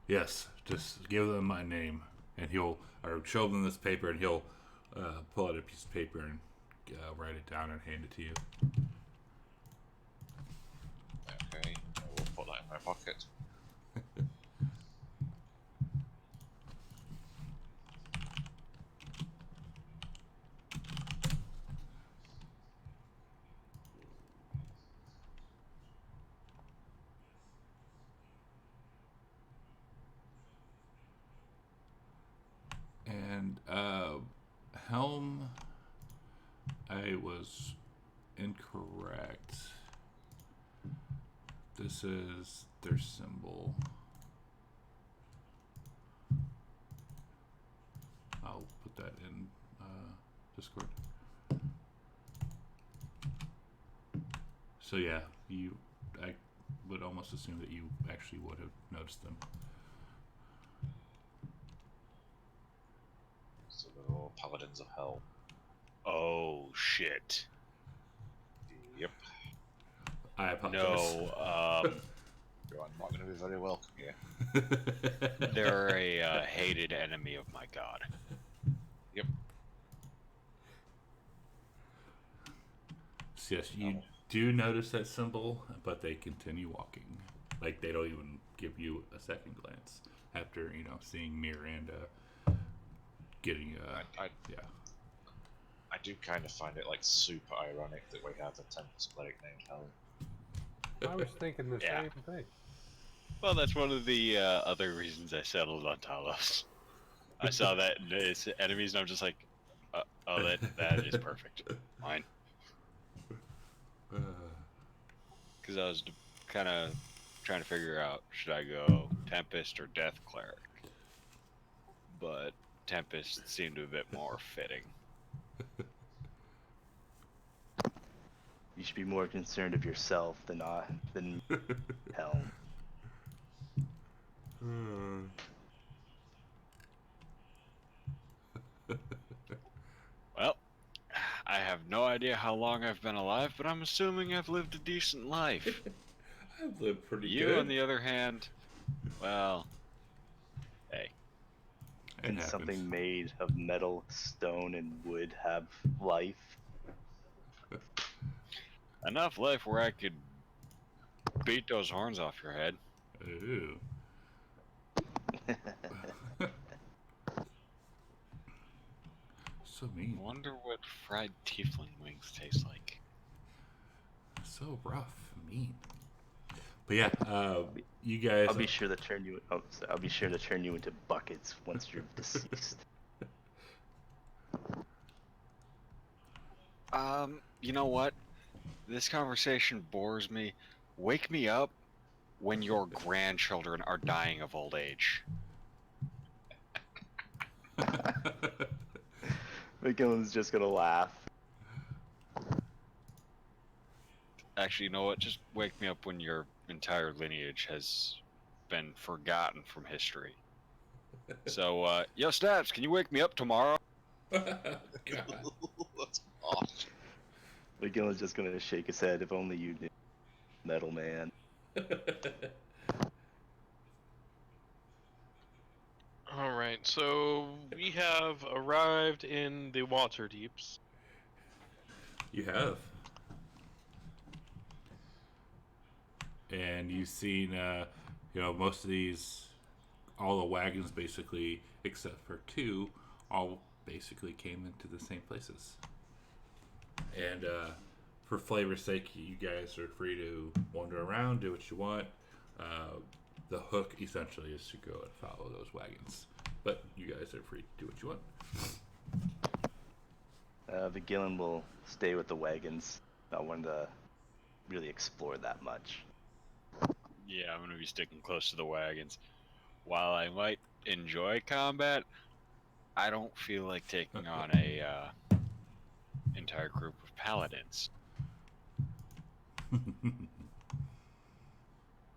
Yes, just give them my name, and or show them this paper, and he'll pull out a piece of paper and write it down and hand it to you. Okay, I will put that in my pocket. And Helm, I was incorrect. This is their symbol. I'll put that in Discord. So yeah, I would almost assume that you actually would have noticed them. So they're all paladins of hell. Oh shit. Yep. I apologize. No, You're not going to be very welcome here. they're a hated enemy of my god. Yep. So yes, you do notice that symbol, but they continue walking. Like, they don't even give you a second glance after, seeing Miranda getting yeah. I do kind of find it like super ironic that we have a Tempest cleric named Helen. I was thinking the Yeah. same thing. Well, that's one of the other reasons I settled on Talos. I saw that it's enemies, and I'm just like, oh, that is perfect. Mine. Because I was kind of trying to figure out, should I go Tempest or Death Cleric? But Tempest seemed a bit more fitting. You should be more concerned of yourself than Helm. Well, I have no idea how long I've been alive, but I'm assuming I've lived a decent life. I've lived pretty You, good. on the other hand, well, hey. Can something made of metal, stone, and wood have life? Enough life where I could beat those horns off your head. Ooh. So mean. Wonder what fried tiefling wings taste like. So rough, mean. But yeah, you guys. I'll be sure to turn you. I'll be sure to turn you into buckets once you're deceased. You know what? This conversation bores me. Wake me up when your grandchildren are dying of old age. McGillen's just gonna laugh. Actually, you know what? Just wake me up when your entire lineage has been forgotten from history. So, yo, Snaps, can you wake me up tomorrow? God. That's awesome. McGillen's just gonna shake his head. If only you knew, Metal Man. Alright, so we have arrived in the water deeps. You have. And and you've seen, most of these, all the wagons basically, except for 2, all basically came into the same places. And for flavor's sake, you guys are free to wander around, do what you want. The hook essentially is to go and follow those wagons, but you guys are free to do what you want. Vigilin will stay with the wagons. Not wanting to really explore that much. Yeah, I'm gonna be sticking close to the wagons. While I might enjoy combat, I don't feel like taking on a entire group of paladins.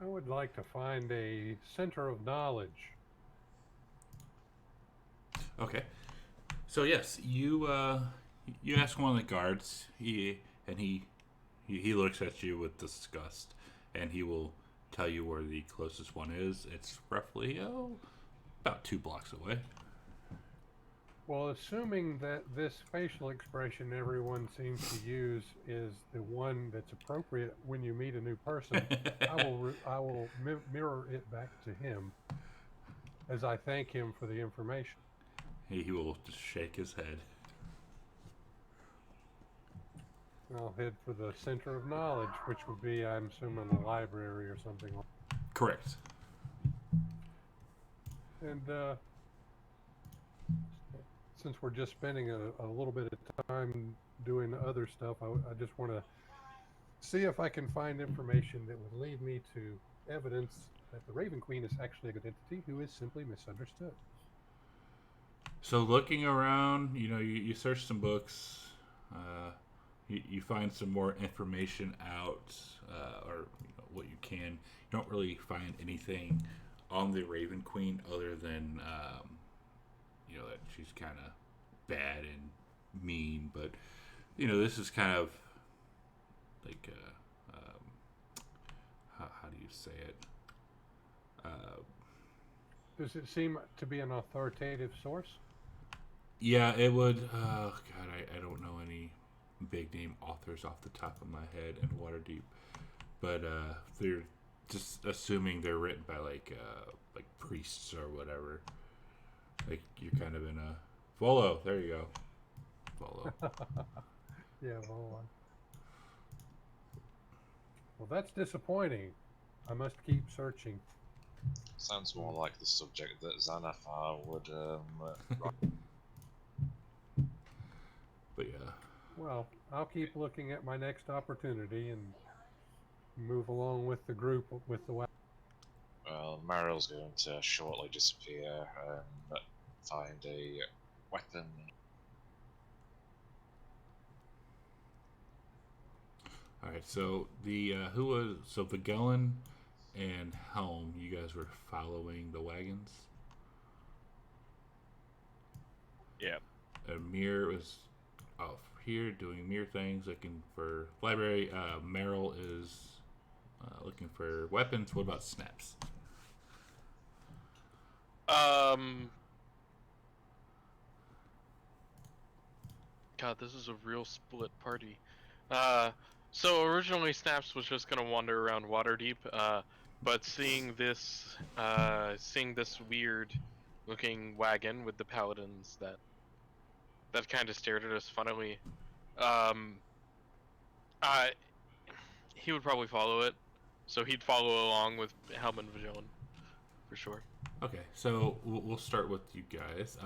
I would like to find a center of knowledge. Okay. So yes, you ask one of the guards. He looks at you with disgust, and he will tell you where the closest one is. It's roughly about 2 blocks away. Well, assuming that this facial expression everyone seems to use is the one that's appropriate when you meet a new person, I will mirror it back to him as I thank him for the information. He will just shake his head. I'll head for the center of knowledge, which would be, I'm assuming, the library or something like that. Correct. And since we're just spending a little bit of time doing other stuff, I just want to see if I can find information that would lead me to evidence that the Raven Queen is actually a good entity who is simply misunderstood. So looking around, you search some books, you find some more information out, or what you can. You don't really find anything on the Raven Queen other than that she's kind of bad and mean, but this is kind of like how do you say it? Does it seem to be an authoritative source? Yeah, it would. God, I don't know any big name authors off the top of my head in Waterdeep, but they're just assuming they're written by like priests or whatever. Like you're kind of in a Volo. There you go, Volo. Yeah, Volo. Well, that's disappointing. I must keep searching. Sounds more like the subject that Xanathar would But yeah. Well, I'll keep looking at my next opportunity and move along with the group with the weapon. Well, Maryl's going to shortly disappear and find a weapon. All right, so Vigilin and Helm, you guys were following the wagons. Yeah. And Mir was off here doing Mir things, looking for library. Meryl is looking for weapons. What about Snaps? God, this is a real split party. So originally Snaps was just gonna wander around Waterdeep, but seeing this weird looking wagon with the paladins that kind of stared at us funnily, he would probably follow it. So he'd follow along with Helm and Vigilin, for sure. Okay, so we'll start with you guys.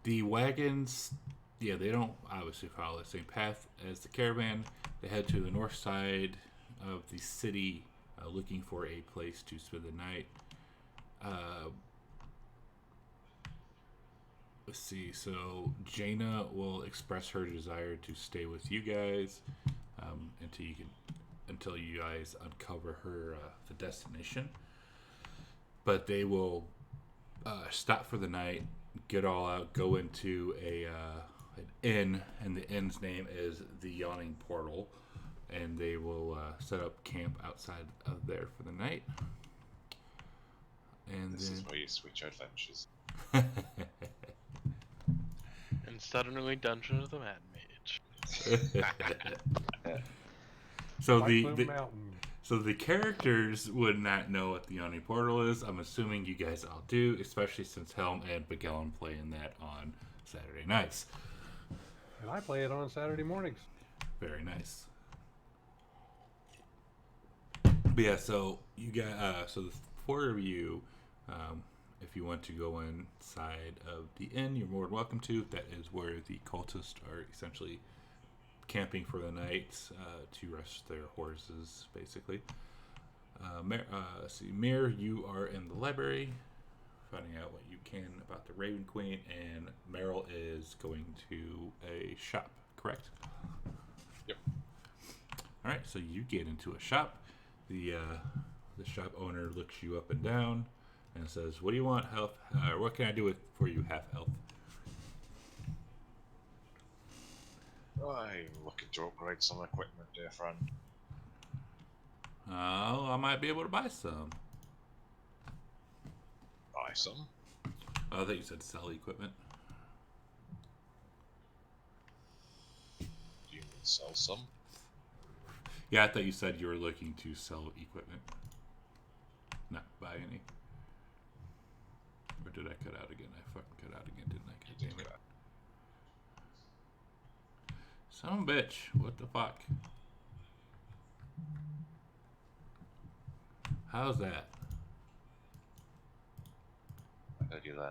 The wagons, yeah, they don't obviously follow the same path as the caravan. They head to the north side of the city, looking for a place to spend the night. Let's see. So Jaina will express her desire to stay with you guys until you guys uncover her the destination. But they will stop for the night, get all out, go into an inn, and the inn's name is the Yawning Portal, and they will set up camp outside of there for the night. And This then... is where you switch adventures. And suddenly Dungeon of the Mad Mage. So White the Plume Mountain. So the characters would not know what the Yoni portal is. I'm assuming you guys all do, especially since Helm and Bagellum play in that on Saturday nights. And I play it on Saturday mornings. Very nice. But yeah, so you got so the four of you, if you want to go inside of the inn, you're more than welcome to. That is where the cultists are essentially camping for the night to rest their horses, basically. Mir, you are in the library, finding out what you can about the Raven Queen, and Meryl is going to a shop, correct? Yep. All right, so you get into a shop. The shop owner looks you up and down and says, "What do you want, Health? What can I do for you, half Health?" I'm looking to upgrade some equipment, dear friend. Oh, I might be able to buy some. Buy some? I thought you said sell equipment. Do you mean sell some? Yeah, I thought you said you were looking to sell equipment, not buy any. Or did I cut out again? I fucking cut out again, didn't I? God damn it. Son of a bitch. What the fuck? How's that? I heard you then.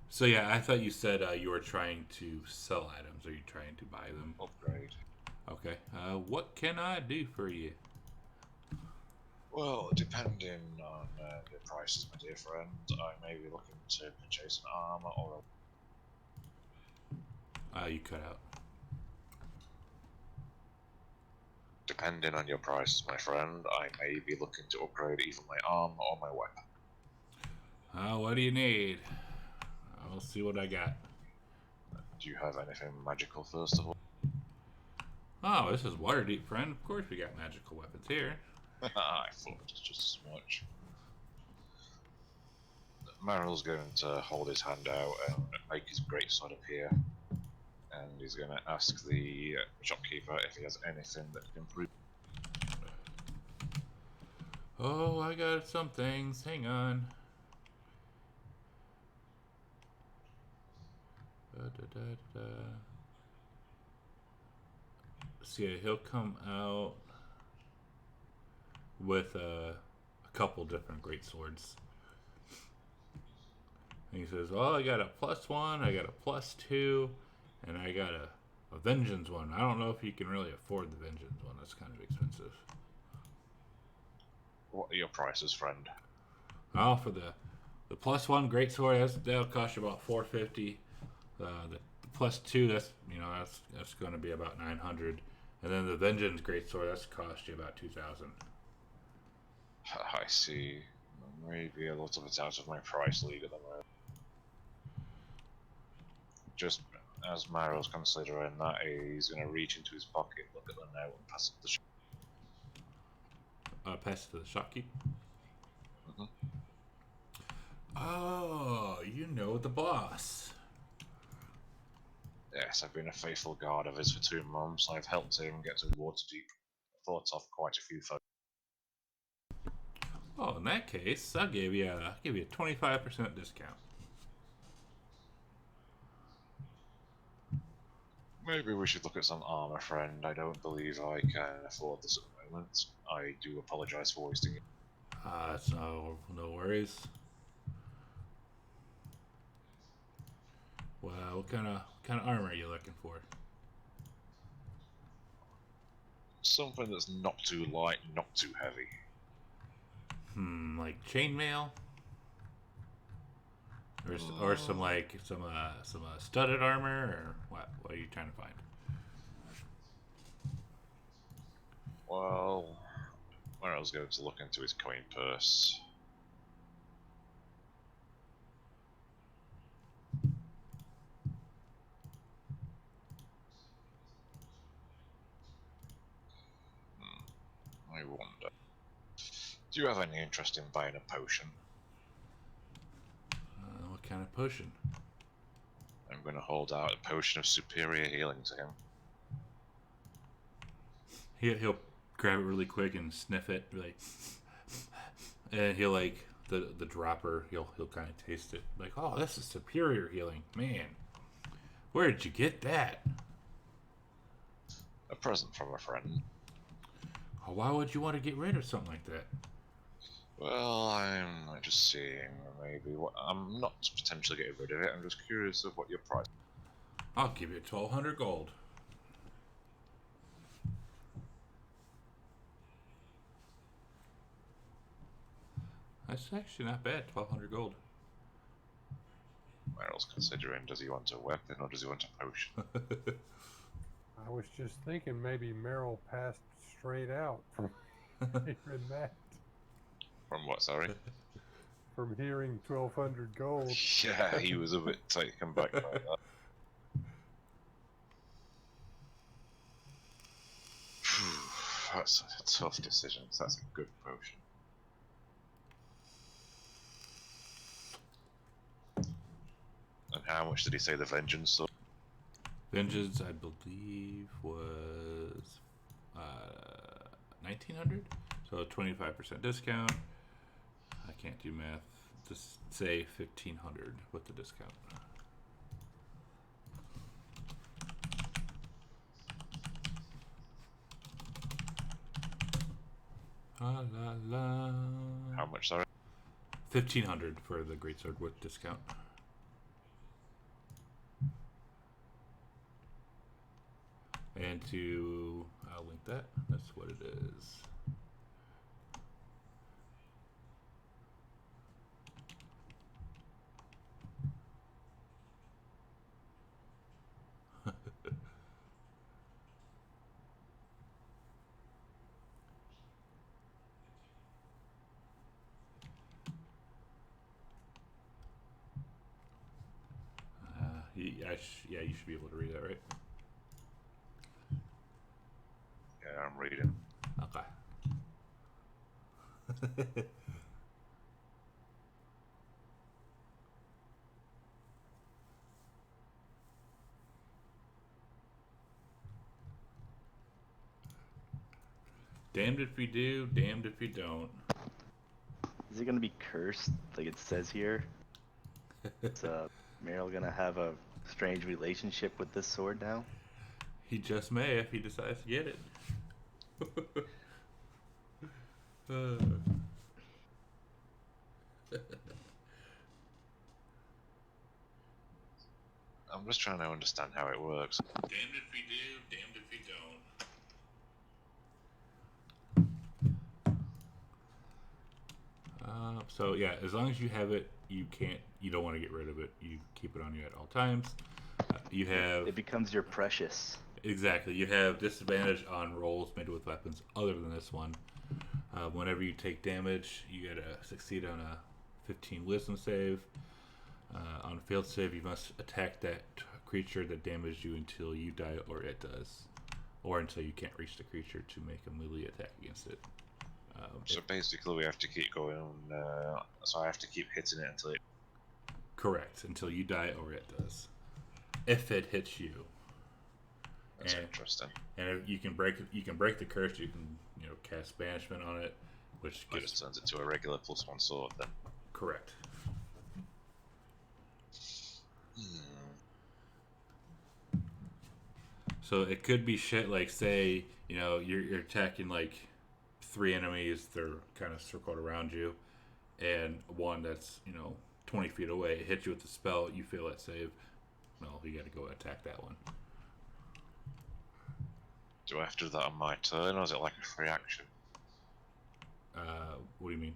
So yeah, I thought you said you were trying to sell items. Are you trying to buy them? Upgrade. Okay. What can I do for you? Well, depending on the prices, my dear friend, I may be looking to purchase an armor or You cut out. Depending on your prices, my friend, I may be looking to upgrade either my armor or my weapon. What do you need? I'll see what I got. Do you have anything magical, first of all? Oh, this is Waterdeep, friend. Of course we got magical weapons here. I thought it was just as much. Meryl's going to hold his hand out and make his greatsword appear. And he's going to ask the shopkeeper if he has anything that can improve. Oh, I got some things. Hang on. So yeah, he'll come out with a couple different great swords. And he says, "Well, I got a +1, I got a +2, and I got a vengeance one. I don't know if you can really afford the vengeance one. That's kind of expensive." What are your prices, friend? Oh, for the +1 great sword, that'll cost you about $450. The +2, that's going to be about $900, and then the vengeance great sword, that's cost you about $2,000. I see. Maybe a little bit out of my price league at the moment. Just as Mario's considering that, he's going to reach into his pocket, look at the note, and pass it to the Pass it to the shopkeep. Mm-hmm. Oh, you know the boss. Yes, I've been a faithful guard of his for 2 months. I've helped him get to Waterdeep. Fought off quite a few folks. Oh, in that case, I'll give you a 25% discount. Maybe we should look at some armor, friend. I don't believe I can afford this at the moment. I do apologize for wasting it. It's no worries. Well, what kind of armor are you looking for? Something that's not too light, not too heavy. Like chainmail, or some studded armor, or what? What are you trying to find? Well, I was going to look into his coin purse. I wonder. Do you have any interest in buying a potion? What kind of potion? I'm going to hold out a potion of superior healing to him. He'll grab it really quick and sniff it, like, and he'll like the dropper. He'll kind of taste it, like, oh, this is superior healing, man. Where did you get that? A present from a friend. Oh, why would you want to get rid of something like that? Well, I'm just seeing maybe what I'm not potentially getting rid of it. I'm just curious of what your price. I'll give you 1,200 gold. That's actually not bad. 1,200 gold. Where else considering? Does he want a weapon or does he want a potion? I was just thinking maybe Merrill passed straight out from hearing that. From what? Sorry. From hearing 1,200 gold. Yeah, he was a bit taken back by that. That's a tough decision. That's a good potion. And how much did he say the vengeance sold? Vengeance, I believe, was 1,900, so a 25% discount. I can't do math. Just say 1,500 with the discount. La la la. How much, sorry? 1,500 for the greatsword with discount. And to, I'll link that. That's what it is. Yeah, you should be able to read that, right? Yeah, I'm reading. Okay. Damned if you do, damned if you don't. Is it gonna be cursed, like it says here? Is Meryl gonna have a strange relationship with this sword now? He just may if he decides to get it. I'm just trying to understand how it works. Damned if you do, damned if you don't. So yeah, as long as you have it, you don't want to get rid of it. You keep it on you at all times. You have. It becomes your precious. Exactly. You have disadvantage on rolls made with weapons other than this one. Whenever you take damage, you gotta succeed on a 15 wisdom save. On a failed save, you must attack that creature that damaged you until you die or it does. Or until you can't reach the creature to make a melee attack against it. So basically we have to keep going, so I have to keep hitting it until it... Correct, until you die or it does. If it hits you. That's interesting. And if you can break the curse, you can cast banishment on it, which just turns it to a regular +1 sword then. Correct. So it could be shit like, say, you're attacking like 3 enemies, they're kind of circled around you, and one that's 20 feet away hits you with the spell, you fail that save. Well, you got to go attack that one. Do I have to do that on my turn, or is it like a free action? What do you mean?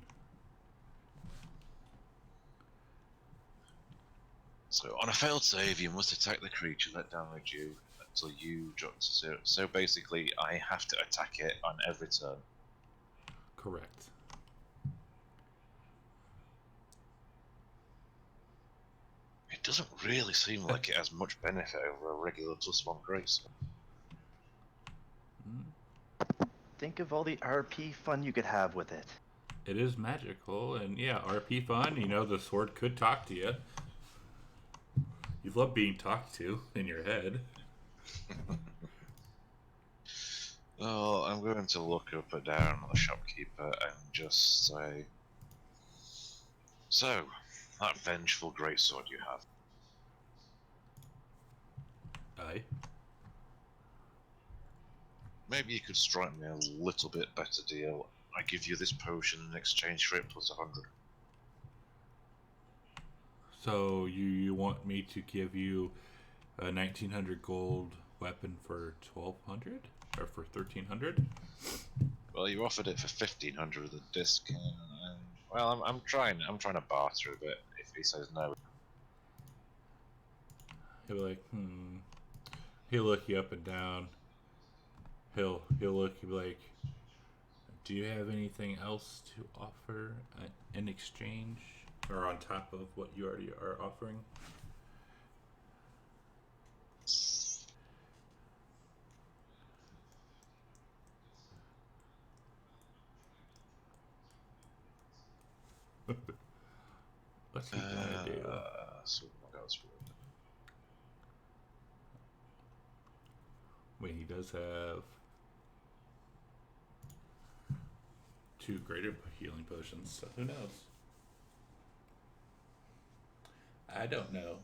So on a failed save, you must attack the creature that damaged you until you drop to 0. So basically, I have to attack it on every turn. Correct. It doesn't really seem like it has much benefit over a regular +1 grace. Think of all the RP fun you could have with it. It is magical, and yeah, RP fun. The sword could talk to you. You love being talked to in your head. Oh, I'm going to look up and down at the shopkeeper and just say, so, that vengeful greatsword you have. Aye. Maybe you could strike me a little bit better deal. I give you this potion in exchange for it plus 100. So you want me to give you a 1900 gold weapon for 1200 or for 1300? Well, you offered it for 1500 with a discount. Well, I'm trying to barter a bit. If he says no, He'll be like, He'll look you up and down. He'll look. He'll be like, do you have anything else to offer in exchange or on top of what you already are offering? What's he gonna do? so what else? Wait, he does have 2 greater healing potions, so who knows? I don't know.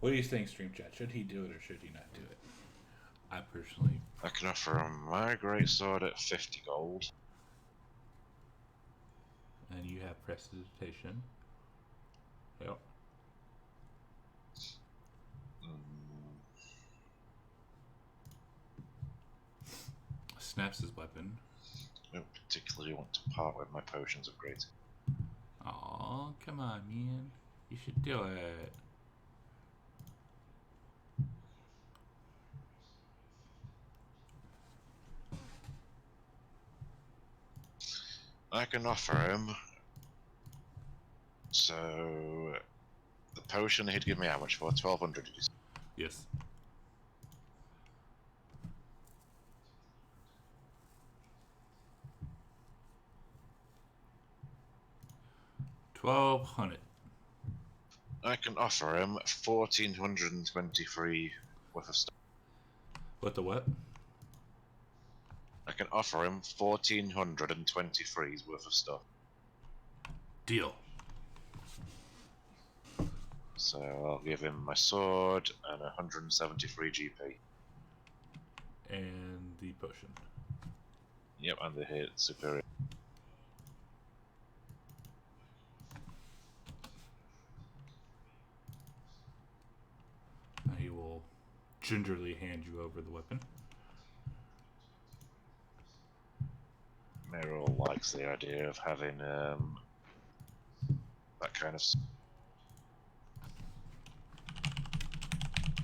What do you think, Stream Chat? Should he do it or should he not do it? I personally... I can offer him my greatsword at 50 gold. And you have prestidigitation. Yep. Snaps his weapon. I don't particularly want to part with my potions of great. Aw, come on, man. You should do it. I can offer him. So the potion he'd give me how much for? 1200, did you say? Yes. $1,200. I can offer him 1423 worth of stuff. What the what? I can offer him 1423's worth of stuff. Deal. So I'll give him my sword and 173 GP. And the potion. Yep, and the hit superior. He will gingerly hand you over the weapon. Meryl likes the idea of having that kind of.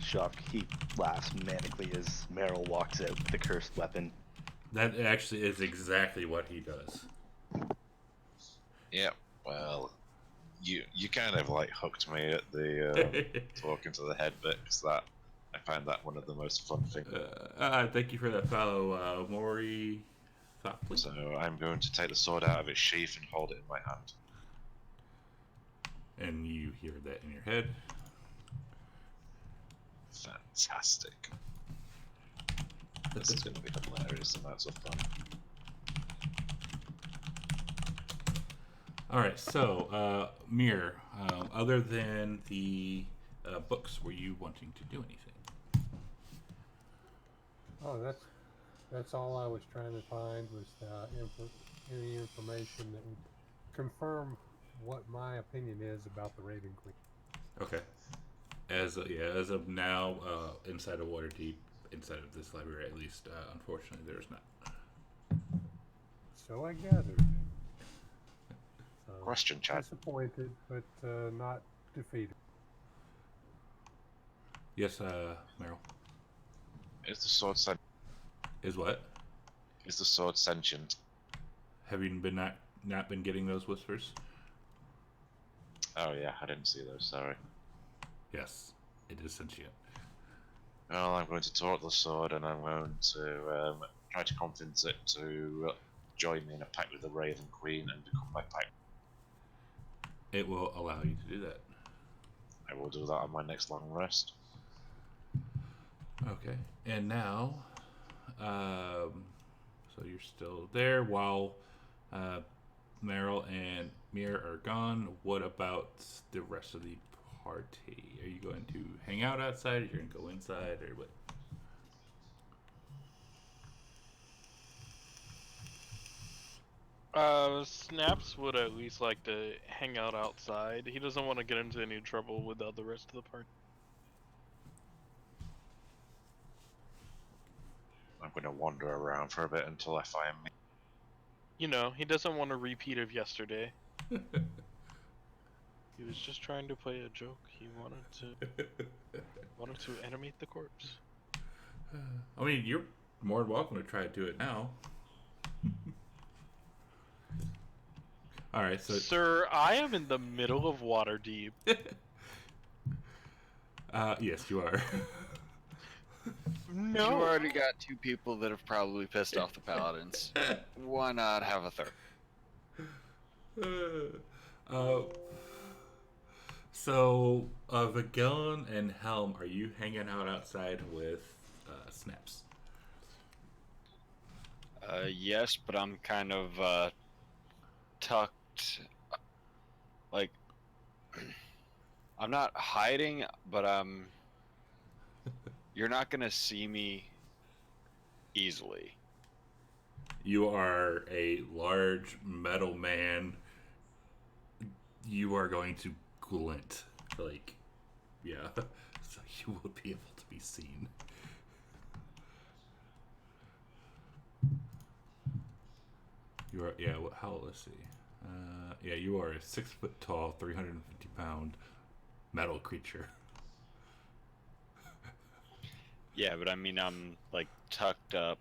Shopkeep laughs manically as Meryl walks out with the cursed weapon. That actually is exactly what he does. Yep. Well, you kind of like hooked me at the talking to the head bit, because that I find that one of the most fun things. Thank you for that follow, Maury. So I'm going to take the sword out of its sheath and hold it in my hand. And you hear that in your head. Fantastic. This is going to be hilarious and that's fun. Alright, so, Mir, other than the books, were you wanting to do anything? Oh, that's all I was trying to find was any information that would confirm what my opinion is about the Raven Queen. Okay. As of now, inside of Waterdeep, inside of this library at least, unfortunately, there's not. So I gathered. So, Question, Chad. Disappointed, but not defeated. Yes, Meryl. Is the sword sentient? Is what? Is the sword sentient? Have you been not been getting those whispers? Oh yeah, I didn't see those, sorry. Yes, it is sentient. Well, I'm going to talk the sword and I'm going to try to convince it to join me in a pact with the Raven Queen and become my pact. It will allow you to do that. I will do that on my next long rest. Okay, and now, So you're still there while Meryl and Mir are gone. What about the rest of the party? Are you going to hang out outside? Are you going to go inside, or what? Snaps would at least like to hang out outside. He doesn't want to get into any trouble with the rest of the party. I'm going to wander around for a bit until I find me. You know, he doesn't want a repeat of yesterday. He was just trying to play a joke. He wanted to animate the corpse. I mean, you're more than welcome to try to do it now. All right, so Sir, I am in the middle of Waterdeep. Yes, you are. No. You already got 2 people that have probably pissed off the paladins. Why not have a third? So, Vigilin and Helm, are you hanging out outside with Snaps? Yes, but I'm kind of tucked. Like, I'm not hiding, but you're not gonna see me easily. You are a large metal man. You are going to glint. Like, yeah. So you will be able to be seen. You are, yeah, how, let's see. Yeah, you are a 6 foot tall, 350 pound metal creature. Yeah, but I mean, I'm like tucked up.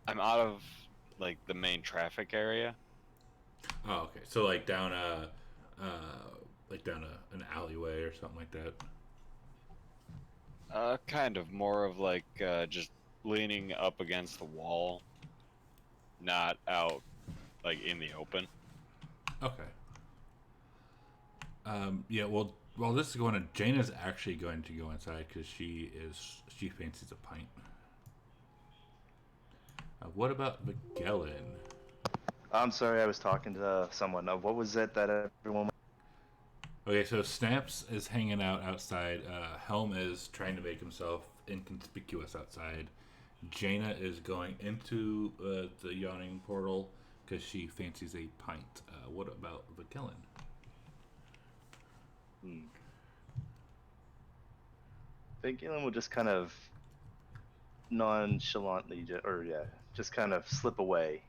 I'm out of like the main traffic area. Oh, okay. So like down an alleyway or something like that. Kind of more of like just leaning up against the wall, not out like in the open. Okay. Yeah. Well, this is going to. Jaina's actually going to go inside because she fancies a pint. What about Vigilin? I'm sorry, I was talking to someone. What was it that everyone... Okay, so Snaps is hanging out outside. Helm is trying to make himself inconspicuous outside. Jaina is going into the yawning portal because she fancies a pint. What about Vigilin? Vigilin will just kind of nonchalantly, just kind of slip away,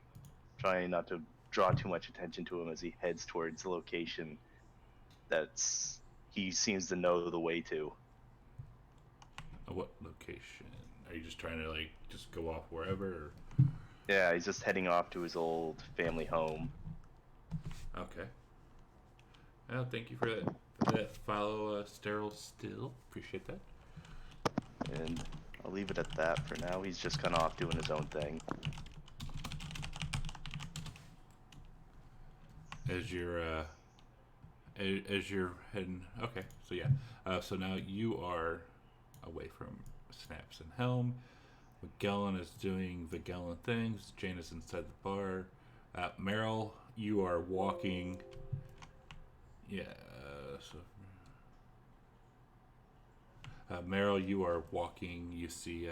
trying not to draw too much attention to him as he heads towards the location he seems to know the way to. What location? Are you just trying to like just go off wherever? Or? Yeah, he's just heading off to his old family home. Okay. Well, thank you for that follow, Sterile Still. Appreciate that. And I'll leave it at that for now. He's just kind of off doing his own thing. As you're heading, okay, so yeah, so now you are away from Snaps and Helm. Vigilin is doing Vigilin things. Jane is inside the bar. Meryl, you are walking. Yeah, so Meryl, you are walking. You see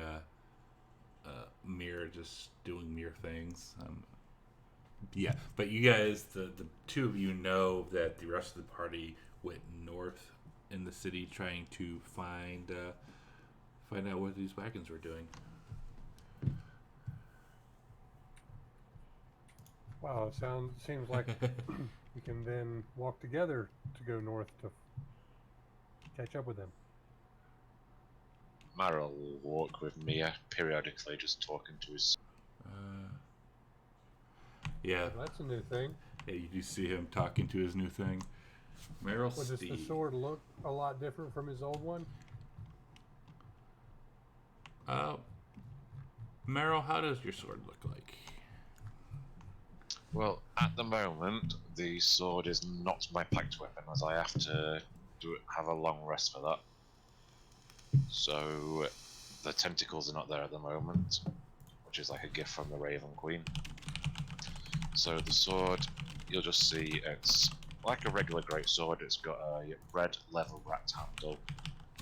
Mir just doing Mir things. Yeah, but you guys, the two of you know that the rest of the party went north in the city trying to find out what these wagons were doing. Wow, it seems like we can then walk together to go north to catch up with them. Meryl will walk with Mia periodically, just talking to his. Yeah. Well, that's a new thing. Yeah, you do see him talking to his new thing. Meryl Well, does the sword look a lot different from his old one? Meryl, how does your sword look like? Well, at the moment, the sword is not my packed weapon, as I have to have a long rest for that. So, the tentacles are not there at the moment, which is like a gift from the Raven Queen. So the sword, you'll just see it's like a regular greatsword. It's got a red leather wrapped handle,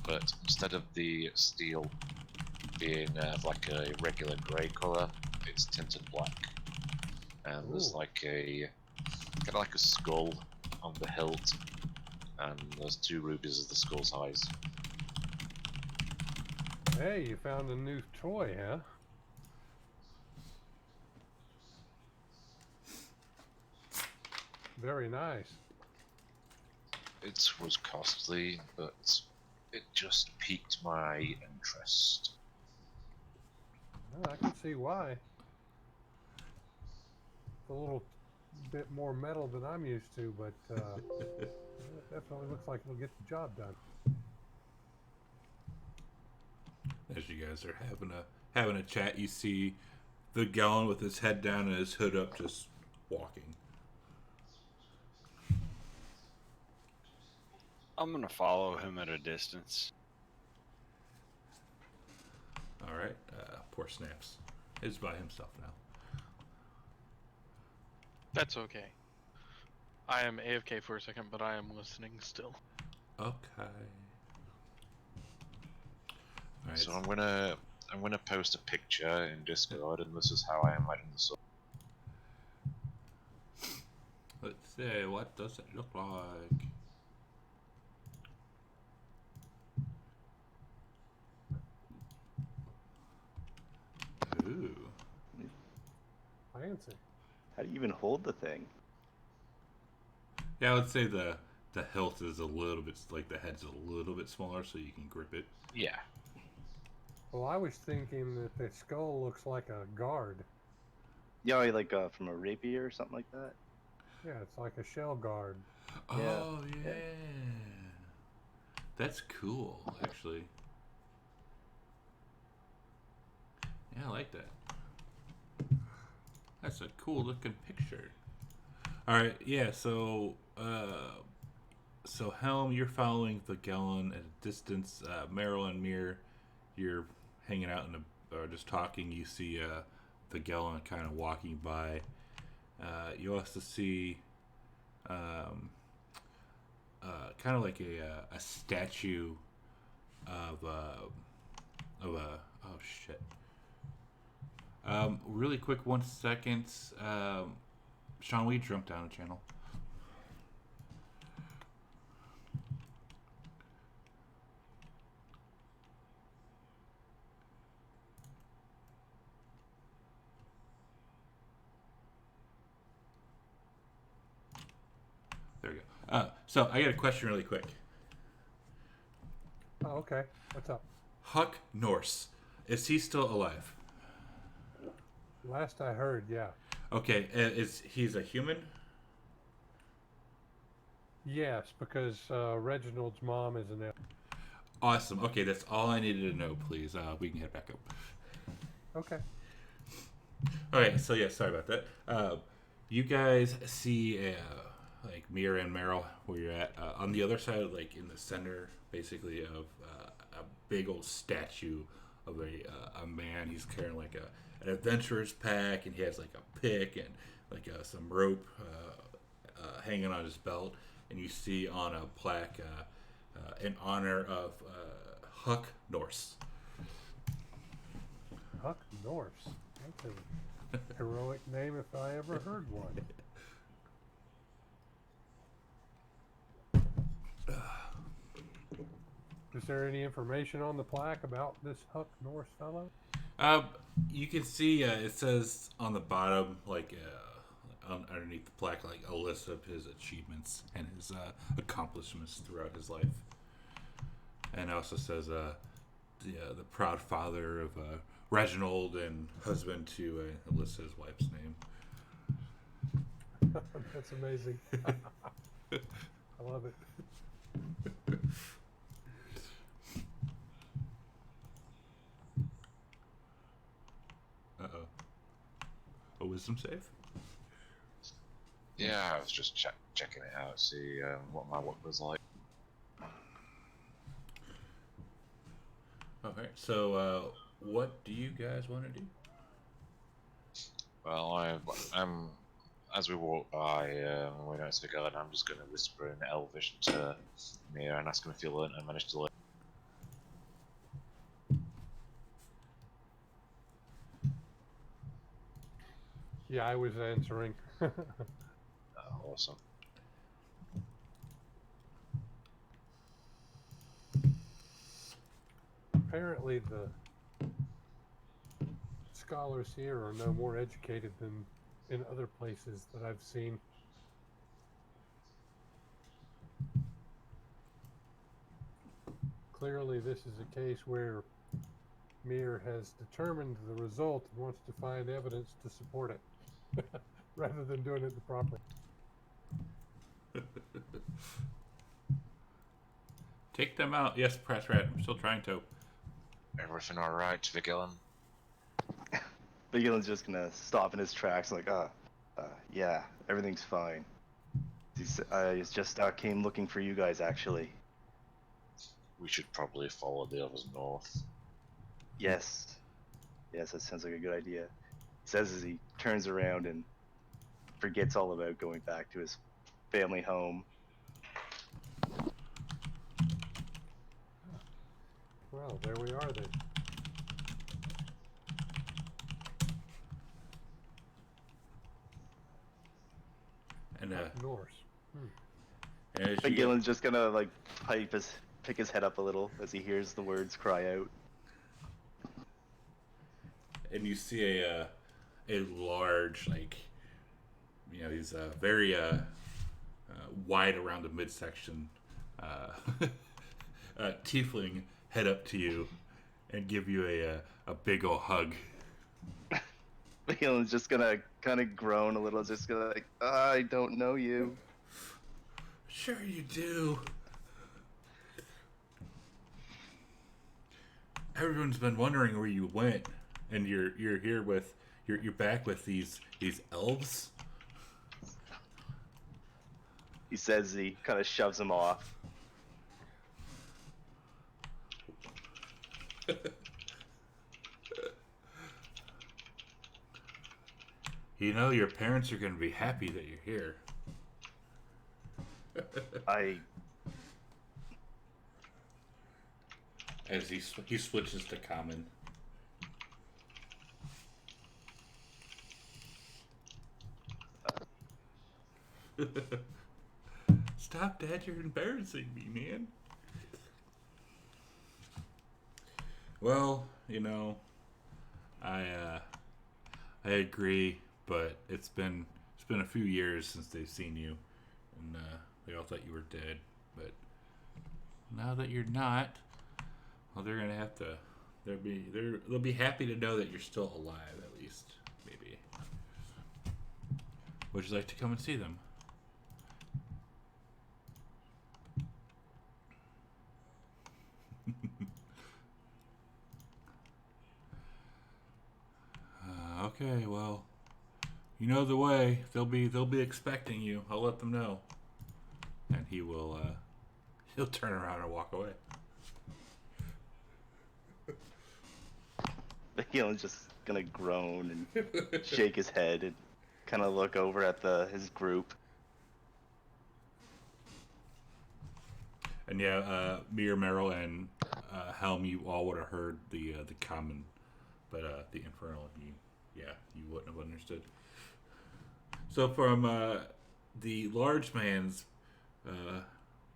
but instead of the steel being like a regular grey colour, it's tinted black. And there's like a kind of like a skull on the hilt, and there's 2 rubies as the skull size. Hey, you found a new toy, huh? Very nice. It was costly, but it just piqued my interest. Well, I can see why. It's a little bit more metal than I'm used to, but it definitely looks like it'll get the job done. As you guys are having a chat, you see the Gallon with his head down and his hood up, just walking. I'm gonna follow him at a distance. All right, poor Snaps is by himself now. That's okay. I am AFK for a second, but I am listening still. Okay. All right. So I'm gonna post a picture in Discord, and this is how I imagine the sword. Let's see, what does it look like? Ooh. Fancy. How do you even hold the thing? Yeah, I would say the hilt is a little bit, like the head's a little bit smaller, so you can grip it. Yeah. Well, I was thinking that the skull looks like a guard. Yeah, like from a rapier or something like that. Yeah, it's like a shell guard. Oh yeah. Yeah. That's cool, actually. Yeah, I like that. That's a cool looking picture. All right, yeah. So Helm, you're following the Gallon at a distance. Meryl and Mir, you're hanging out or just talking. You see the Gallon kind of walking by. You also see kind of like a statue of a oh shit. Really quick, 1 second. Sean, will you jump down a channel? There we go. So I got a question really quick. Oh, okay. What's up? Huck Norse, is he still alive? Last I heard, yeah. Okay, he's a human? Yes, because Reginald's mom is an elf. Awesome. Okay, that's all I needed to know, please. We can head back up. Okay. Okay, so yeah, sorry about that. You guys see like Mira and Meryl where you're at. On the other side, like in the center, basically, of a big old statue of a man. He's carrying like an adventurer's pack, and he has like a pick and like some rope hanging on his belt. And you see on a plaque in honor of Huck Norse. Huck Norse. That's a heroic name if I ever heard one. Is there any information on the plaque about this Huck Norse fellow? You can see it says on the bottom, like underneath the plaque, like a list of his achievements and his accomplishments throughout his life. And it also says the proud father of Reginald and husband to list his wife's name. That's amazing. I love it. Uh-oh. A wisdom save? Yeah, I was just checking it out, see what my work was like. Okay, so what do you guys want to do? Well, I'm as we walk by, we notice the guard. I'm just going to whisper in Elvish to Mia and ask him if he learned and managed to learn. Yeah, I was answering. Awesome. Apparently, the scholars here are no more educated than in other places that I've seen. Clearly, this is a case where Mir has determined the result and wants to find evidence to support it, rather than doing it the proper. Take them out. Yes, press red. I'm still trying to. Everything all right, Vigilin? Vigilan's just gonna stop in his tracks, like, yeah, everything's fine. I just came looking for you guys, actually. We should probably follow the others north. Yes, that sounds like a good idea. He says as he turns around and forgets all about going back to his family home. Well, there we are then. And Norse. as you Vigilan's just gonna like pick his head up a little as he hears the words cry out. and you see a large, like, you know, he's very wide around the midsection tiefling head up to you and give you a big ol' hug. Vigilan's just gonna kind of groan a little, just gonna like, I don't know you. Sure you do. Everyone's been wondering where you went, and you're here with you're back with these elves. He says he kind of shoves him off. You know, your parents are going to be happy that you're here. As he switches to common. Stop, Dad! You're embarrassing me, man. Well, you know, I agree, but it's been a few years since they've seen you, and they all thought you were dead. But now that you're not, well, they're gonna have to. They'll be happy to know that you're still alive, at least, maybe. Would you like to come and see them? Okay, well, you know the way. They'll be expecting you. I'll let them know, and he'll turn around and walk away. Vigilan's just gonna groan and shake his head and kind of look over at his group. And yeah, Mir, Merrill, and Helm, you all would have heard the common, but the infernal, you wouldn't have understood. So from the large man's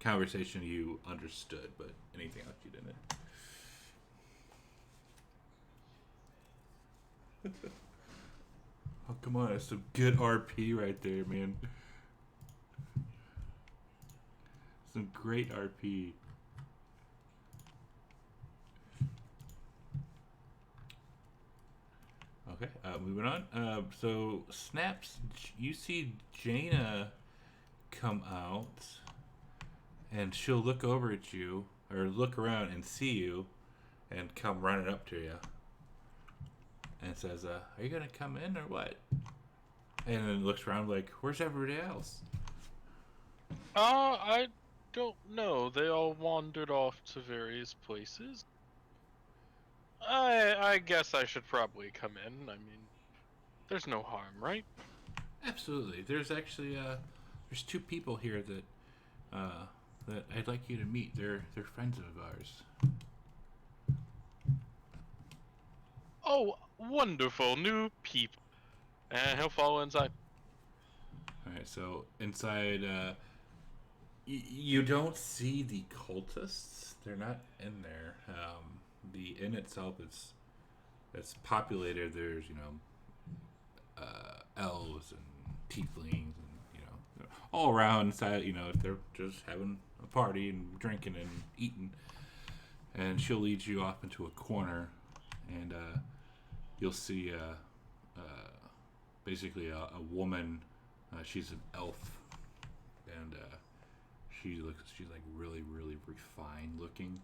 conversation, you understood, but anything else you didn't. Oh, come on, that's some good RP right there, man. Some great RP. Okay, moving on. So, Snaps, you see Jaina come out, and she'll look over at you, or look around and see you, and come running up to you. And says, are you going to come in, or what? And then looks around like, where's everybody else? I don't know. They all wandered off to various places. I guess I should probably come in. I mean, there's no harm, right? Absolutely. There's actually there's two people here that I'd like you to meet. They're friends of ours. Oh, wonderful new people. And he'll follow inside. All right. So inside, you don't see the cultists. They're not in there. The inn itself is it's populated. There's elves and tieflings and all around inside. They're just having a party and drinking and eating. And she'll lead you off into a corner, and you'll see basically a woman. She's an elf, and she's like really really refined looking,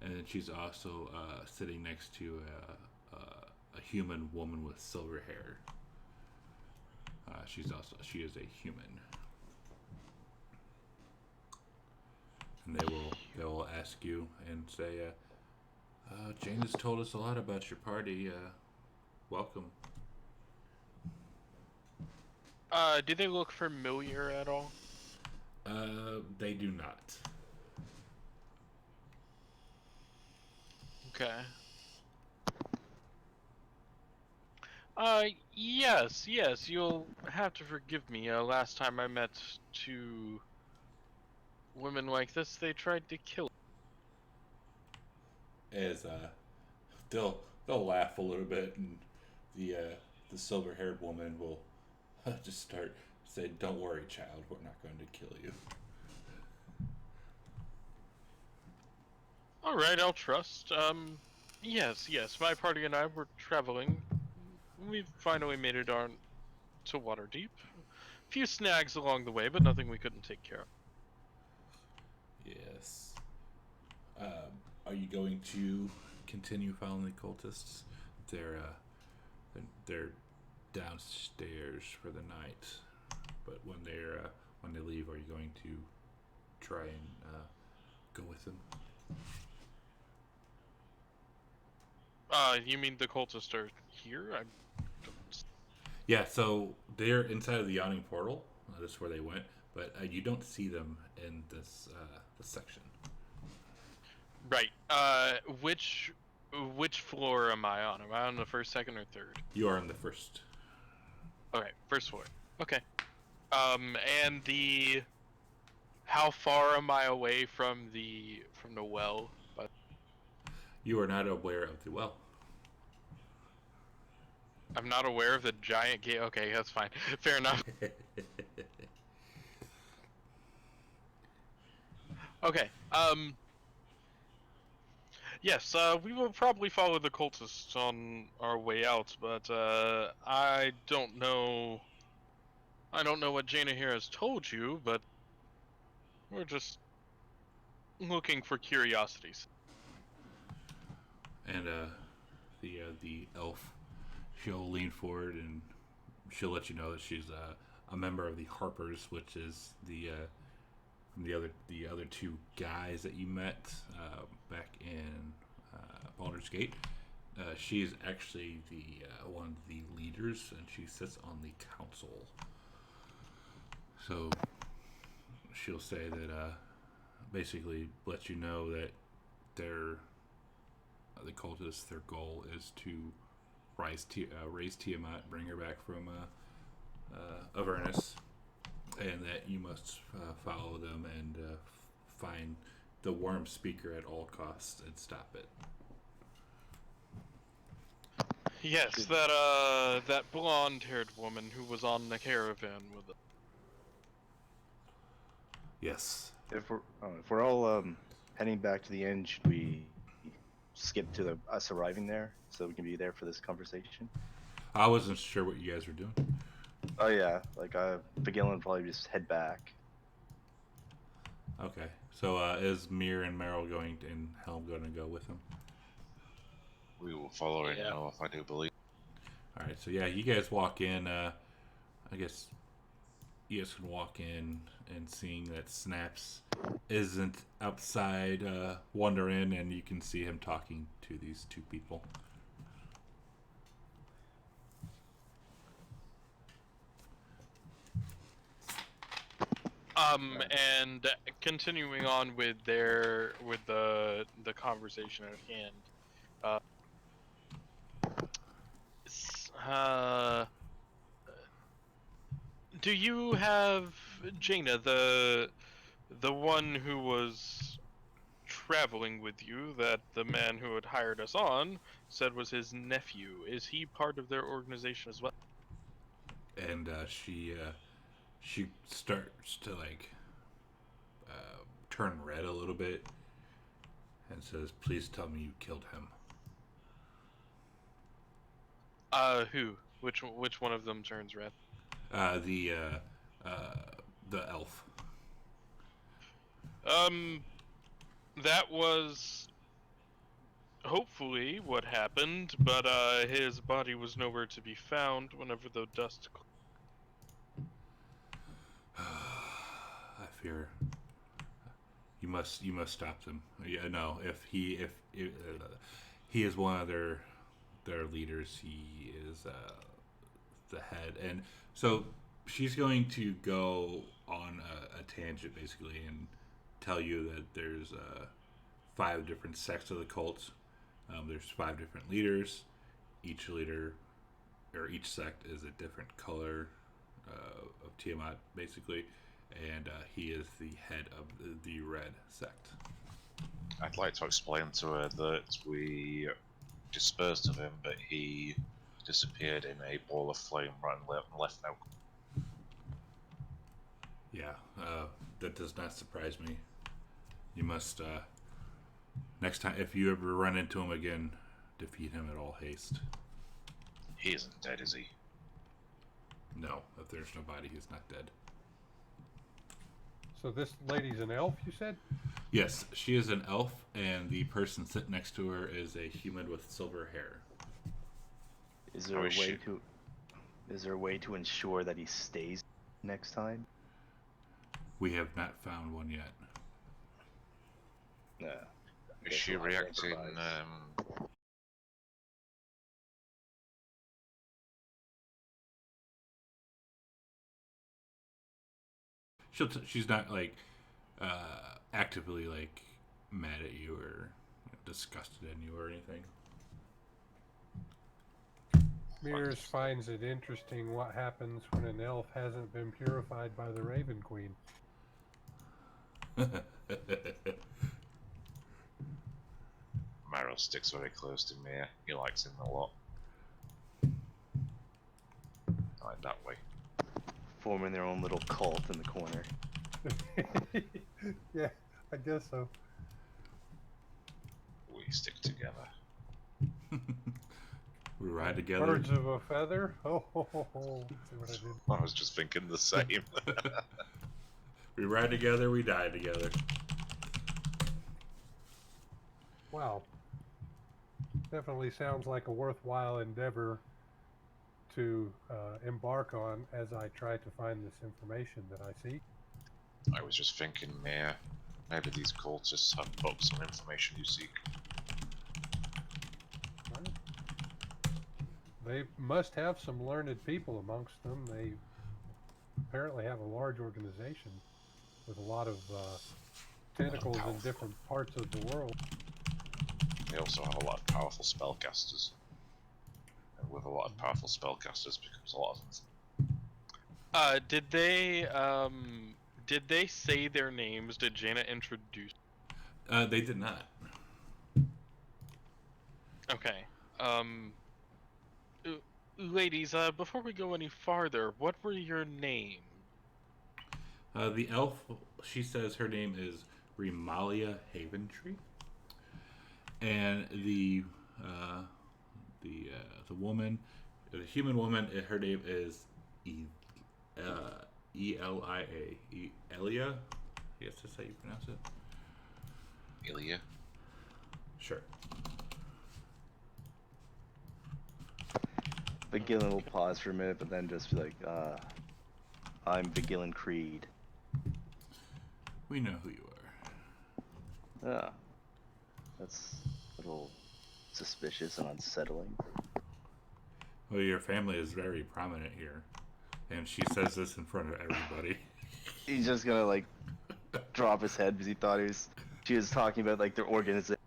and then she's also sitting next to a human woman with silver hair. She is a human, and they will ask you and say, Jane has told us a lot about your party. Welcome. Do they look familiar at all? They do not. Okay. Yes, you'll have to forgive me. Last time I met two women like this, they tried to kill. As they'll laugh a little bit, and the silver-haired woman will just start saying, "Don't worry, child. We're not going to kill you." All right, I'll trust. Yes, my party and I were traveling. We finally made it on to Waterdeep. Few snags along the way, but nothing we couldn't take care of. Yes. Are you going to continue following the cultists? They're downstairs for the night, but when they leave, are you going to try and go with them? You mean the cultists are here? Yeah, so they're inside of the yawning portal. That's where they went, but you don't see them in this section. Right. Which floor am I on? Am I on the first, second, or third? You are on the first. Okay, first floor. Okay. And how far am I away from the well? But You are not aware of the well. I'm not aware of the giant gate. Okay, that's fine. Fair enough. Okay. Yes, we will probably follow the cultists on our way out, but I don't know. I don't know what Jaina here has told you, but we're just looking for curiosities. And the elf, she'll lean forward and she'll let you know that she's a member of the Harpers, which is the other two guys that you met back in Baldur's Gate. She's actually the one of the leaders, and she sits on the council. So she'll say that basically let you know that the cultists, their goal is to raise Tiamat, bring her back from Avernus, and that you must follow them and find the worm speaker at all costs and stop it. Yes, that blonde-haired woman who was on the caravan with us. Yes. If we're all heading back to the inn, should we skip to us arriving there so we can be there for this conversation? I wasn't sure what you guys were doing. Oh yeah, like Vigilin would probably just head back. Okay. So is Mir and Meryl and Helm going to go with him? We will follow in off, I do believe. All right. So yeah, you guys walk in. I guess you guys can walk in and seeing that Snaps isn't outside wander in, and you can see him talking to these two people. And continuing on with the conversation at hand, do you have Jaina, the one who was traveling with you, that the man who had hired us on said was his nephew? Is he part of their organization as well? And she starts to turn red a little bit and says, "Please tell me you killed him." Who? Which one of them turns red? The elf. That was hopefully what happened, but his body was nowhere to be found whenever the dust. I fear you must stop them. Yeah, no. If he is one of their leaders, he is the head, and so she's going to go on a tangent basically and tell you that there's 5 different sects of the cult. There's 5 different leaders. Each leader or each sect is a different color of Tiamat, basically, and he is the head of the red sect. I'd like to explain to her that we dispersed of him, but he disappeared in a ball of flame right and left no. Yeah, that does not surprise me. You must, next time, if you ever run into him again, defeat him at all haste. He isn't dead, is he? No, if there's no body, he's not dead. So this lady's an elf, you said? Yes, she is an elf, and the person sitting next to her is a human with silver hair. Is there a way to ensure that he stays next time? We have not found one yet. No. Is she reacting? She's not actively mad at you or disgusted in you or anything. Mears finds it interesting what happens when an elf hasn't been purified by the Raven Queen. Marrow sticks very close to me. He likes him a lot. Like that way. Forming their own little cult in the corner. Yeah, I guess so. We stick together. We ride together. Birds of a feather? Oh, ho, ho, ho. See what I did? I was just thinking the same. We ride together, we die together. Wow. Definitely sounds like a worthwhile endeavor to embark on as I try to find this information that I seek. I was just thinking, maybe these cultists have books on information you seek. Well, they must have some learned people amongst them. They apparently have a large organization with a lot of tentacles in different parts of the world. They also have a lot of powerful spellcasters. And with a lot of powerful spellcasters becomes a lot of them. Did they say their names? Did Jaina introduce? They did not. Okay. Ladies, before we go any farther, what were your names? The elf, she says her name is Remalia Haventree, and the woman, the human woman, her name is Elia. Elia, I guess that's how you pronounce it. Ilya? Sure. But Gillen will pause for a minute, but then just be like, I'm Vigilin Creed. We know who you are. Ah, that's a little suspicious and unsettling. Well, your family is very prominent here. And she says this in front of everybody. He's just gonna, like, drop his head because he thought she was talking about, like, their organization.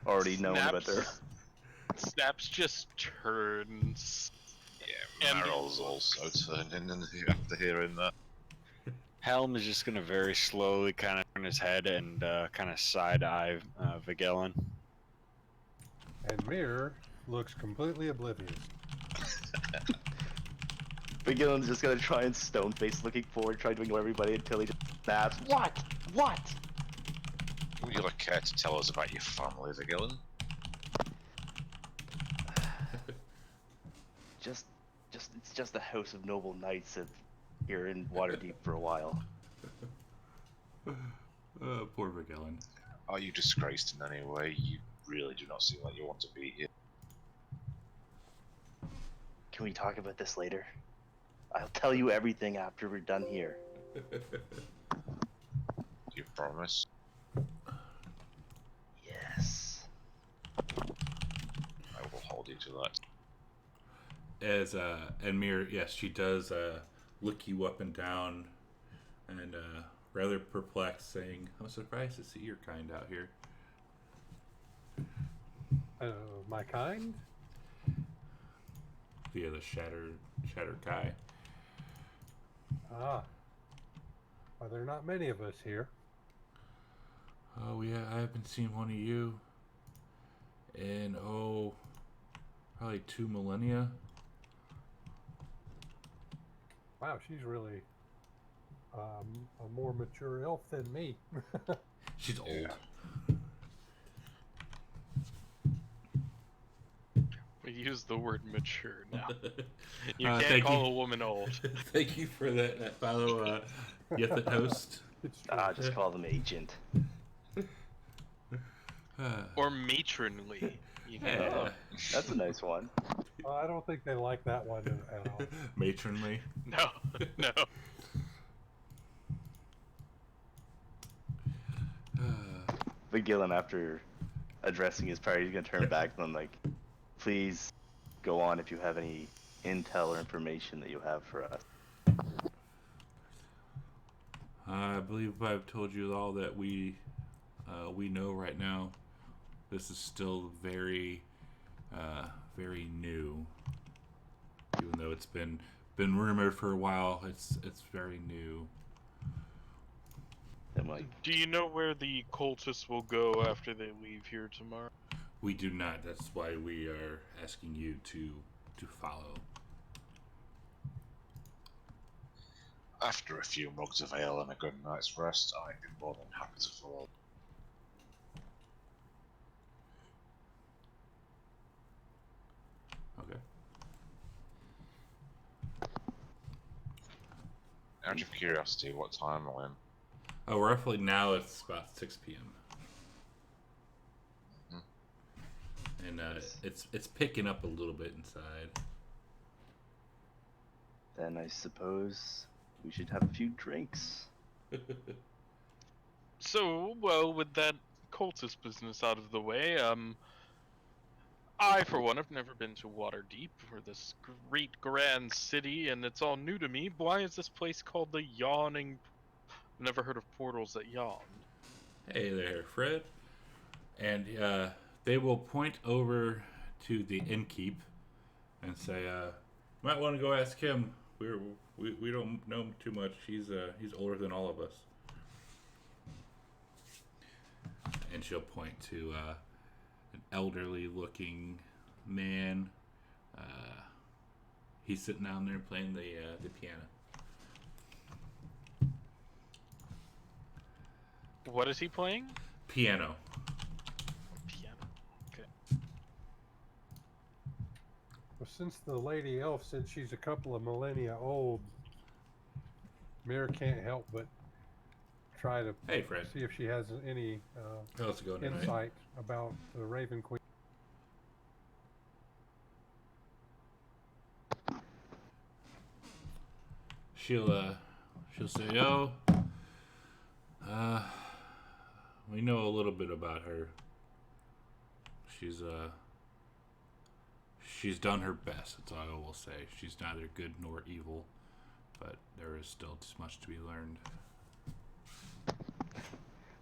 Already known about their... Snaps just turns. Yeah, Meryl's also turning after hearing that. Helm is just gonna very slowly kind of turn his head and kind of side-eye Vigilin. And Mirror looks completely oblivious. Vigilin's just gonna try and stone face looking forward, trying to ignore everybody until he just snaps. What? What? Would you like care to tell us about your family, Vigilin? It's just a house of noble knights here in Waterdeep for a while. Poor Vigilin. Are you disgraced in any way? You really do not seem like you want to be here. Can we talk about this later? I'll tell you everything after we're done here. Do you promise? Yes. I will hold you to that. As and Mir, yes, she does look you up and down, and rather perplexed, saying, "I'm surprised to see your kind out here." My kind? Via the shattered Kai. Ah. Are there not many of us here? Oh yeah, I haven't seen one of you in probably 2 millennia. Wow, she's really a more mature elf than me. She's old. Yeah. We use the word mature now. You Thank can't call you. a woman old. Thank you for that follow, Yet the host. It's true. Just call them agent. Or matronly. Even. Yeah. That's a nice one. I don't think they like that one at all. Matronly. No, no. Vigilin, after addressing his party, he's gonna turn back to them like, please go on if you have any intel or information that you have for us. I believe I've told you all that we know right now. This is still very, very new. Even though it's been rumored for a while, it's very new. I'm like, Do you know where the cultists will go after they leave here tomorrow? We do not. That's why we are asking you to follow. After a few mugs of ale and a good night's rest, I'd be more than happy to follow. Okay. Out of curiosity, what time are we in? Oh, roughly now it's about 6 p.m. And it's picking up a little bit inside. then I suppose we should have a few drinks. So, well, with that cultist business out of the way, I, for one, have never been to Waterdeep, or this great grand city, and it's all new to me. Why is this place called the Yawning... Never heard of portals that yawn. Hey there, Fred. And they will point over to the innkeep and say, "Might want to go ask him. We don't know him too much. He's older than all of us." And she'll point to an elderly-looking man. He's sitting down there playing the piano. What is he playing? Piano. Piano. Okay. Well, since the lady elf said she's a couple of millennia old, Mir can't help but try to Hey, Fred. see if she has any How's it going tonight? insight about the Raven Queen. she'll say, "Oh, we know a little bit about her. She's done her best. That's all I will say. She's neither good nor evil, but there is still too much to be learned."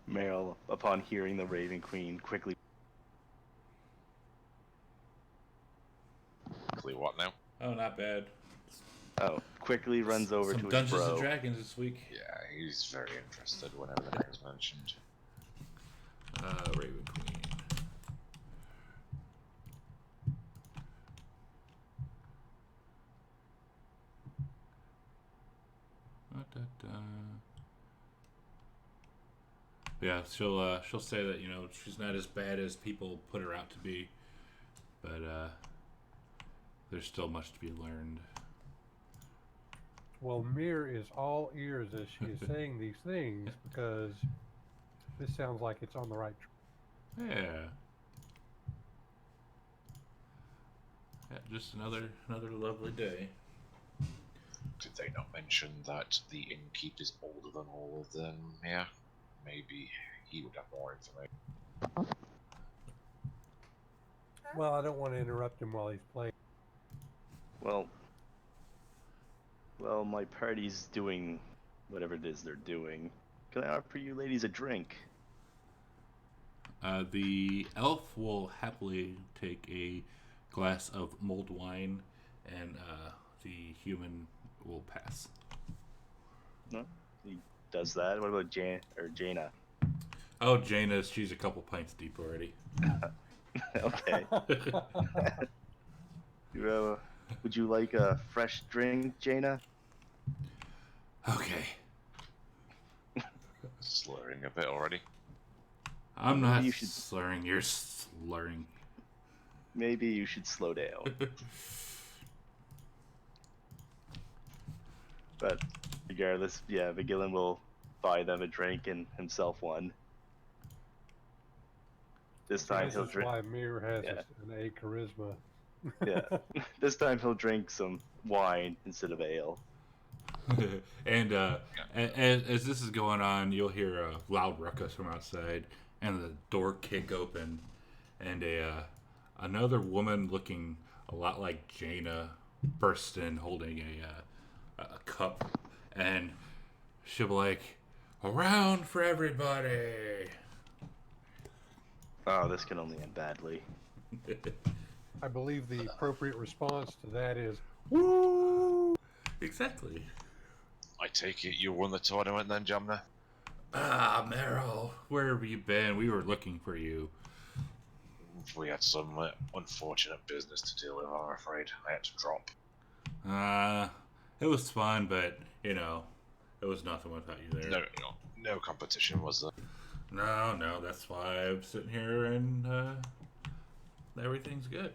Meryl, upon hearing the Raven Queen, quickly. What now? Oh, not bad. Quickly runs over Some to his Dungeons bro. and Dragons this week. Yeah, he's very interested whenever the name's mentioned. Raven Queen. Yeah, she'll say that, you know, she's not as bad as people put her out to be, but there's still much to be learned. Well, Mir is all ears as she is saying these things because this sounds like it's on the right track. Yeah. Yeah, just another lovely day. Did they not mention that the innkeep is older than all of them? Yeah, maybe he would have more information. Well, I don't want to interrupt him while he's playing. Well, my party's doing whatever it is they're doing. Can I offer you ladies a drink? The elf will happily take a glass of mulled wine, and the human will pass. No, he does that. What about Jaina? Oh, Jaina's, she's a couple pints deep already. Okay. Would you like a fresh drink, Jaina? Okay. Slurring a bit already. I'm not slurring, you're slurring. Maybe you should slow down. But regardless, yeah, Vigilin will buy them a drink and himself one. This time he'll drink. Why Mir has an A charisma. Yeah. This time he'll drink some wine instead of ale. And as this is going on, you'll hear a loud ruckus from outside, and the door kick open, and another woman looking a lot like Jaina bursts in, holding a cup, and she'll be like, "Around for everybody." Oh, this can only end badly. I believe the appropriate response to that is, "Woo!" Exactly. I take it you won the tournament then, Jamna? Ah, Meryl, where have you been? We were looking for you. We had some unfortunate business to deal with, I'm afraid. I had to drop. It was fun, but, you know, it was nothing without you there. No competition, was there? No, that's why I'm sitting here and everything's good.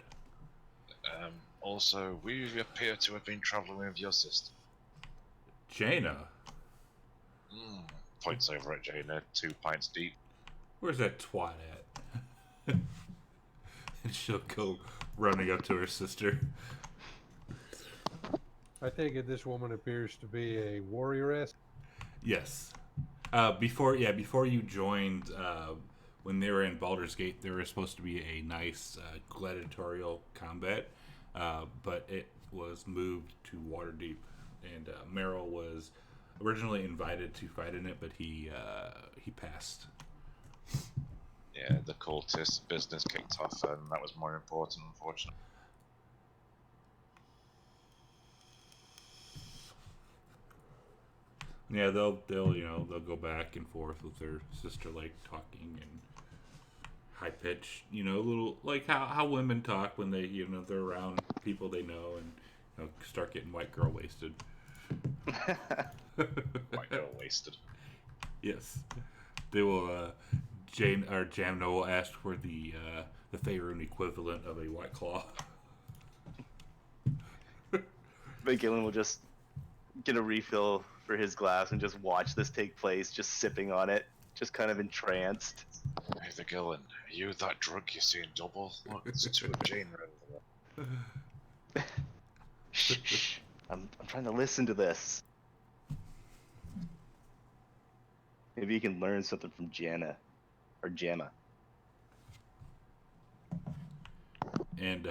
Also, we appear to have been traveling with your sister. Jaina? Points over at Jaina, 2 pints deep. Where's that twat at? And she'll go running up to her sister. I take it this woman appears to be a warrioress. Yes. Before you joined, when they were in Baldur's Gate, there was supposed to be a nice gladiatorial combat, but it was moved to Waterdeep, and Meryl was originally invited to fight in it, but he passed. Yeah, the cultist business kicked off, and that was more important, unfortunately. Yeah, they'll go back and forth with their sister, like talking and high pitched, little like how women talk when they they're around people they know and start getting white girl wasted. White girl wasted. Yes, they will. Jamna will ask for the Faerun equivalent of a White Claw. Vigilin will just get a refill for his glass and just watch this take place, just sipping on it, just kind of entranced. Hey, Vigilin, are you that drunk you see in double? Look, it's 2 of Jane over there. Shh. I'm trying to listen to this. Maybe you can learn something from Jana or Jamma. And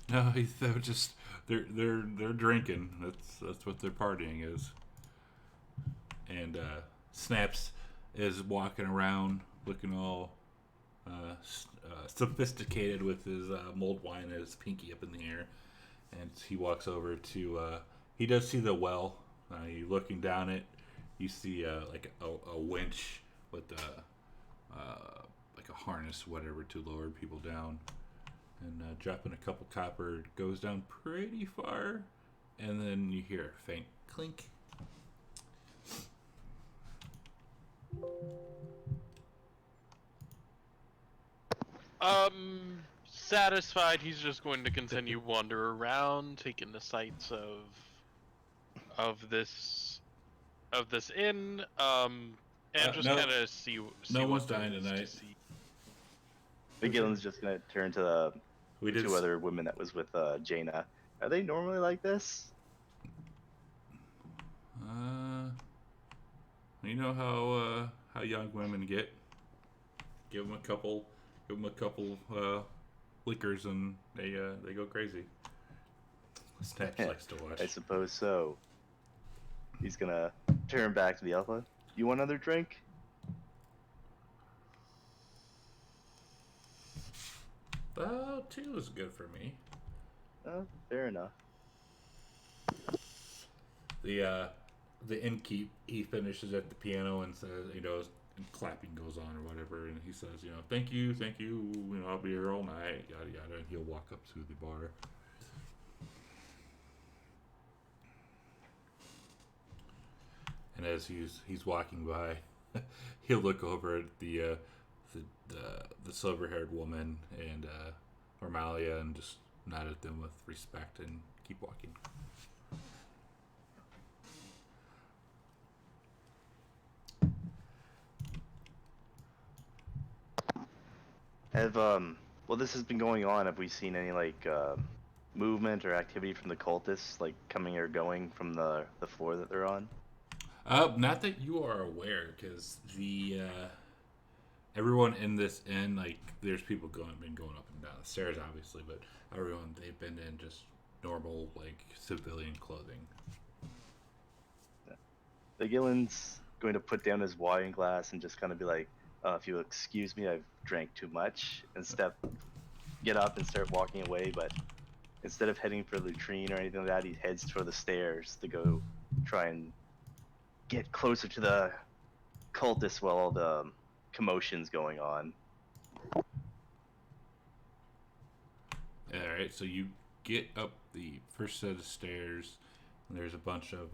no, they're just they're drinking. That's what their partying is. And Snaps is walking around looking all sophisticated with his mulled wine and his pinky up in the air. And he walks over to. He does see the well. You looking down it, you see like a winch with like a harness, whatever, to lower people down. And dropping a couple copper, it goes down pretty far, and then you hear a faint clink. Satisfied, he's just going to continue wander around, taking the sights of this inn, and just no- kind of see no what one's there dying is to tonight. see. Gillen's just gonna turn to the We did two other women that was with Jaina. Are they normally like this? You know how young women get. Give them a couple liquors and they go crazy. Snaps likes to watch. I suppose so. He's gonna turn back to the alpha. You want another drink? Two is good for me. Fair enough. The innkeep, he finishes at the piano and says, and clapping goes on or whatever, and he says, thank you, I'll be here all night, yada yada, and he'll walk up to the bar. And as he's walking by, he'll look over at the silver-haired woman and Normalia and just nod at them with respect and keep walking. Well, this has been going on. Have we seen any movement or activity from the cultists, like coming or going from the floor that they're on? Not that you are aware, because the everyone in this inn, there's people been going up and down the stairs, obviously, but everyone, they've been in just normal civilian clothing. The Gillen's going to put down his wine glass and just kind of be like, if you'll excuse me, I've drank too much, and get up and start walking away, but instead of heading for the latrine or anything like that, he heads toward the stairs to go try and get closer to the cultists while all the commotion's going on. Alright, so you get up the first set of stairs, and there's a bunch of,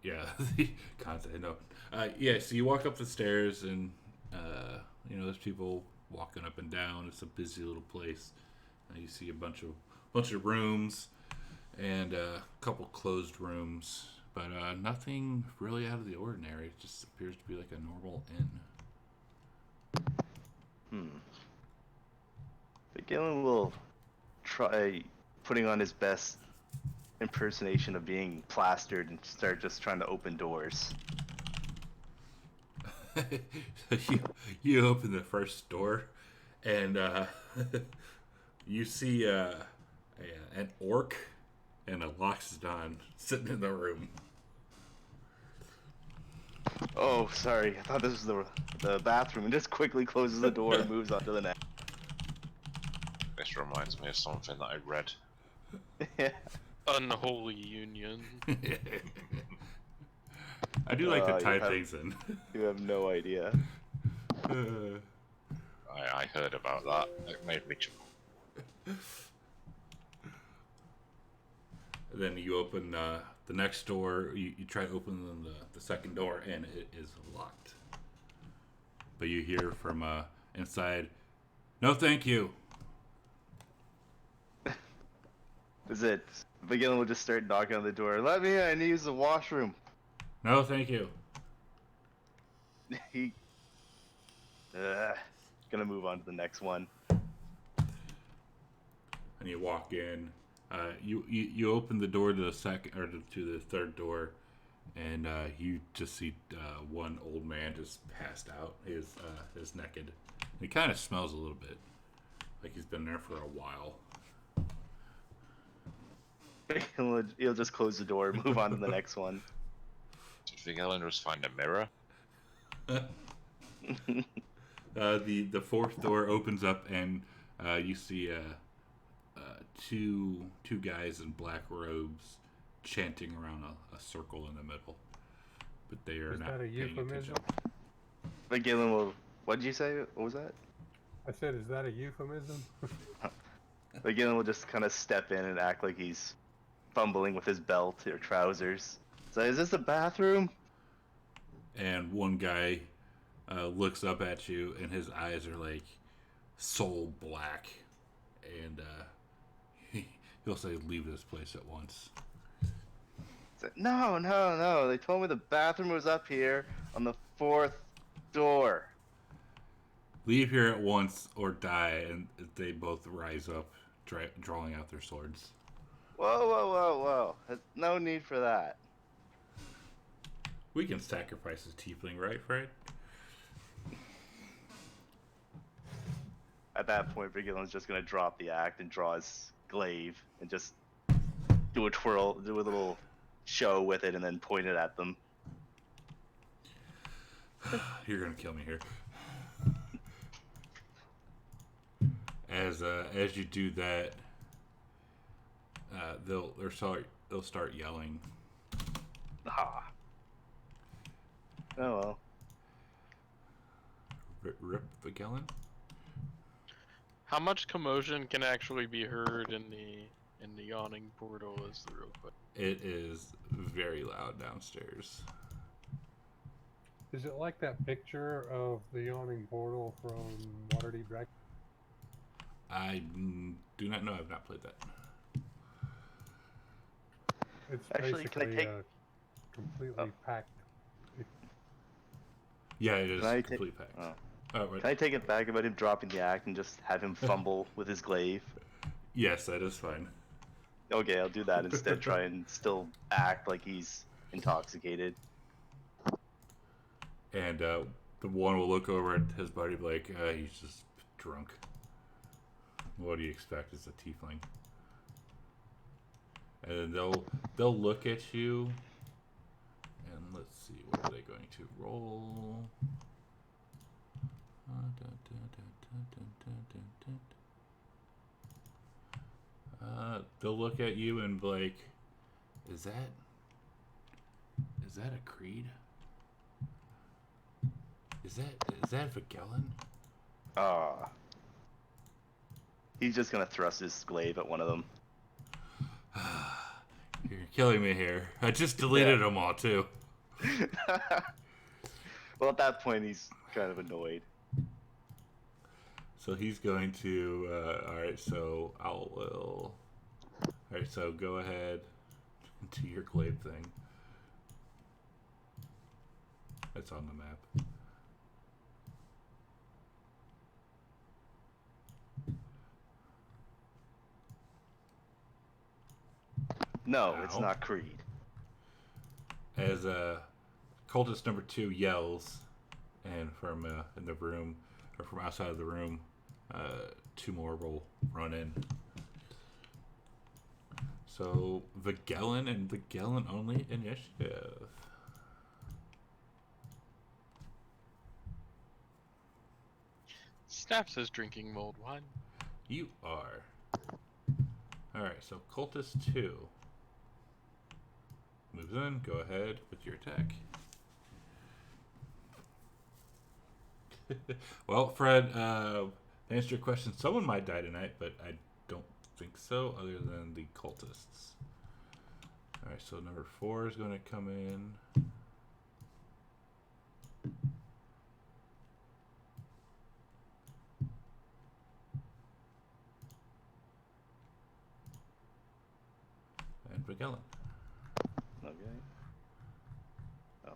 the content, no. So you walk up the stairs, and, there's people walking up and down. It's a busy little place. You see a bunch of rooms, and a couple closed rooms, but nothing really out of the ordinary. It just appears to be like a normal inn. But Gillen will try putting on his best impersonation of being plastered and start just trying to open doors. you open the first door, and you see an orc and a Loxodon sitting in the room. Oh, sorry. I thought this was the bathroom, and just quickly closes the door and moves on to the next. This reminds me of something that I read. Yeah. Unholy union. I do like to type things in. You have no idea. I heard about that. It made me chuckle. Then you open the next door. You try to open the second door, and it is locked. But you hear from inside, "No, thank you." Is it? Gillen will just start knocking on the door. Let me in. I need to use the washroom. No, thank you. He gonna move on to the next one. And you walk in. You open the door to the second or to the third door, and you just see one old man just passed out. He's naked. He kind of smells a little bit like he's been there for a while. He'll just close the door and move on to the next one. Did Vigelen just find a mirror? The fourth door opens up, and you see two guys in black robes chanting around a circle in the middle. But they are Is not that a paying euphemism? attention. But Galen will. What did you say? What was that? I said, is that a euphemism? But Galen will just kind of step in and act like he's fumbling with his belt or trousers. So, is this the bathroom? And one guy looks up at you, and his eyes are like soul black, and he'll say, "Leave this place at once." No. They told me the bathroom was up here on the 4th door. Leave here at once or die, and they both rise up, drawing out their swords. Whoa. There's no need for that. We can sacrifice a tiefling, right, Fred? At that point, Vigilan's just gonna drop the act and draw his glaive and just do a twirl, do a little show with it, and then point it at them. You're gonna kill me here. As you do that, they'll start yelling. Ah. Oh well. Rip Vigelen. How much commotion can actually be heard in the yawning portal? Is the real question. It is very loud downstairs. Is it like that picture of the yawning portal from Waterdeep Dragons? I do not know. I've not played that. It's Actually, can I basically take- completely packed. Yeah, it is Can I complete pack. Oh. Oh, right. Can I take it back about him dropping the act and just have him fumble with his glaive? Yes, that is fine. Okay, I'll do that instead. Try and still act like he's intoxicated. And the one will look over at his buddy, be like, he's just drunk. What do you expect? It's a tiefling. And they'll look at you, and let's see, what are they going to roll? They'll look at you and be like, is that a creed? Is that Vigelen? Ah. He's just gonna thrust his glaive at one of them. You're killing me here. I just deleted them all too. Well, at that point, he's kind of annoyed. So he's going to. Alright, so Alright, so go ahead to your glaive thing. It's on the map. No, it's Ow. not Creed. As cultist number 2 yells, and from in the room, or from outside of the room, 2 more will run in. So Vigelen and Vigelen only initiative. Snap says drinking mulled wine. You are. Alright, so cultist 2 moves in. Go ahead with your attack. Well, Fred, to answer your question, someone might die tonight, but I don't think so, other than the cultists. Alright, so number 4 is going to come in. And Vigelen. Okay. Oh.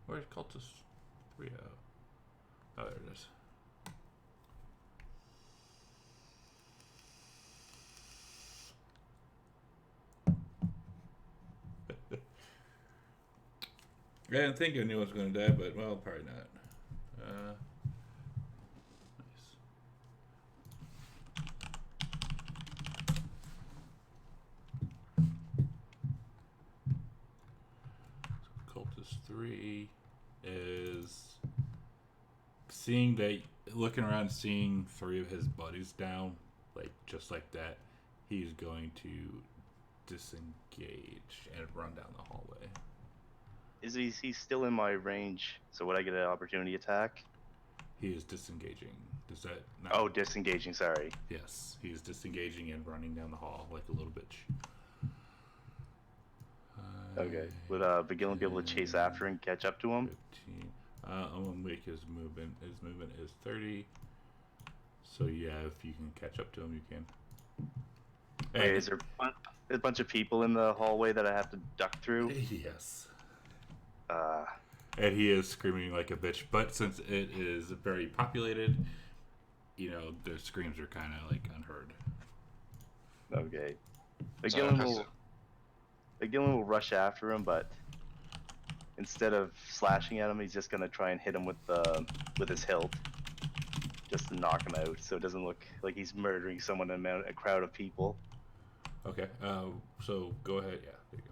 Where's cultist 3? Oh, there it is. I didn't think I knew I was going to die, but well, probably not. Nice. Cultist 3 is seeing that, looking around, seeing 3 of his buddies down, like just like that. He's going to disengage and run down the hallway. Is he still in my range? So would I get an opportunity attack? He is disengaging. Does that not? Oh, disengaging. Sorry. Yes, he is disengaging and running down the hall like a little bitch. Okay. Would Vigilin be able to chase after and catch up to him? 15. I'm gonna make his movement. His movement is 30. So yeah, if you can catch up to him, you can. Okay, is there a bunch of people in the hallway that I have to duck through? Yes. Uh, And he is screaming like a bitch, but since it is very populated, you know, their screams are kind of like unheard. okay. So Vigilin will rush after him, but instead of slashing at him, he's just gonna try and hit him with his hilt, just to knock him out, so it doesn't look like he's murdering someone in a crowd of people. Okay. So go ahead. Yeah. There you go.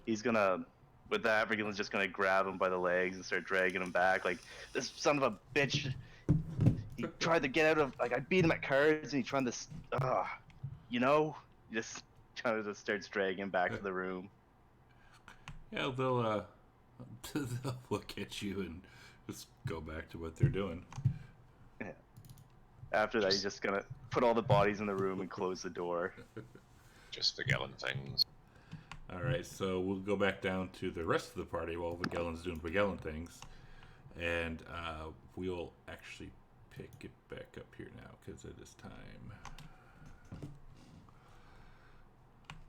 He's gonna, with that, Vigilin's just gonna grab him by the legs and start dragging him back. Like, this son of a bitch. He tried to get out of, like, I beat him at cards and he tried to, you know, he just kind of just starts dragging him back to the room. Yeah, they'll look at you and just go back to what they're doing. Yeah. After that, he's just gonna put all the bodies in the room and close the door. Just Vigilin things. All right, so we'll go back down to the rest of the party while Vigelin's doing Vigilin things, and we'll actually pick it back up here now because it is time.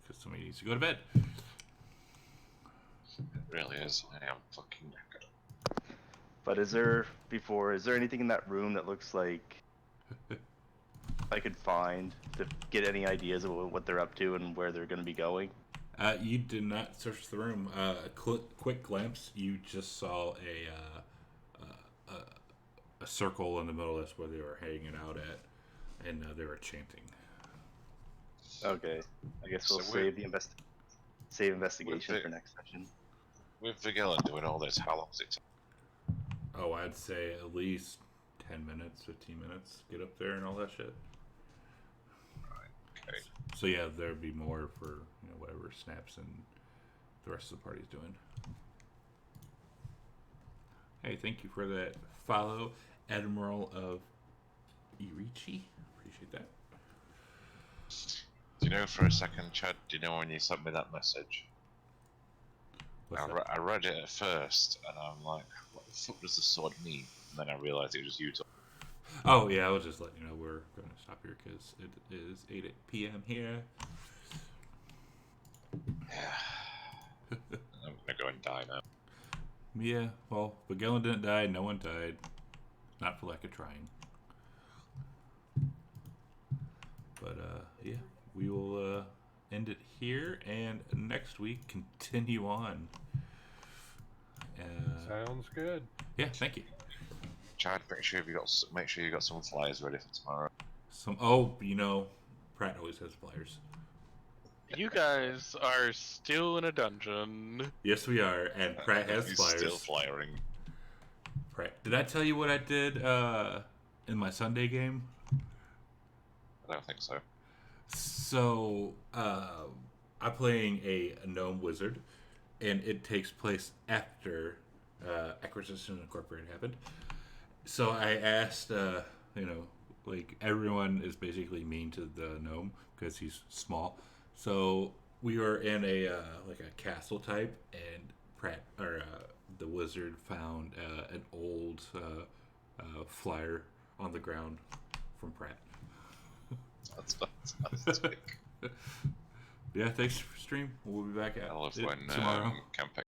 Because somebody needs to go to bed. It really is. I am fucking knackered. But is there anything in that room that looks like I could find to get any ideas of what they're up to and where they're going to be going? You did not search the room. A quick glimpse, you just saw a circle in the middle. That's where they were hanging out at, and they were chanting. Okay, I guess we'll So save investigation with for next session. With Vigilin doing all this, how long does it take? Oh, I'd say at least 10 minutes, 15 minutes. Get up there and all that shit. Okay. So yeah, there'd be more for whatever Snaps and the rest of the party's doing. Hey, thank you for that follow, Admiral of Irichi. Appreciate that. Do you know for a second, Chad? Do you know when you sent me that message? I read it at first, and I'm like, "What the fuck does the sword mean?" And then I realized it was you talking. Oh yeah, I was just letting you know we're going to stop here because it is 8 p.m. here. I'm gonna go and die now. Yeah, well, Vigilin didn't die. No one died. Not for lack of trying. But yeah, we will end it here, and next week continue on. Sounds good. Yeah, thank you. Chad, make sure you got some flyers ready for tomorrow. Pratt always has flyers. You guys are still in a dungeon. Yes, we are, and Pratt has He's flyers. still flyering. Pratt, did I tell you what I did in my Sunday game? I don't think so. So, I'm playing a gnome wizard, and it takes place after Acquisition Incorporated happened. So I asked, everyone is basically mean to the gnome because he's small. So we were in a castle type, and the wizard found an old flyer on the ground from Pratt. That's fantastic. Yeah, thanks for stream. We'll be back at I love it when tomorrow. campaign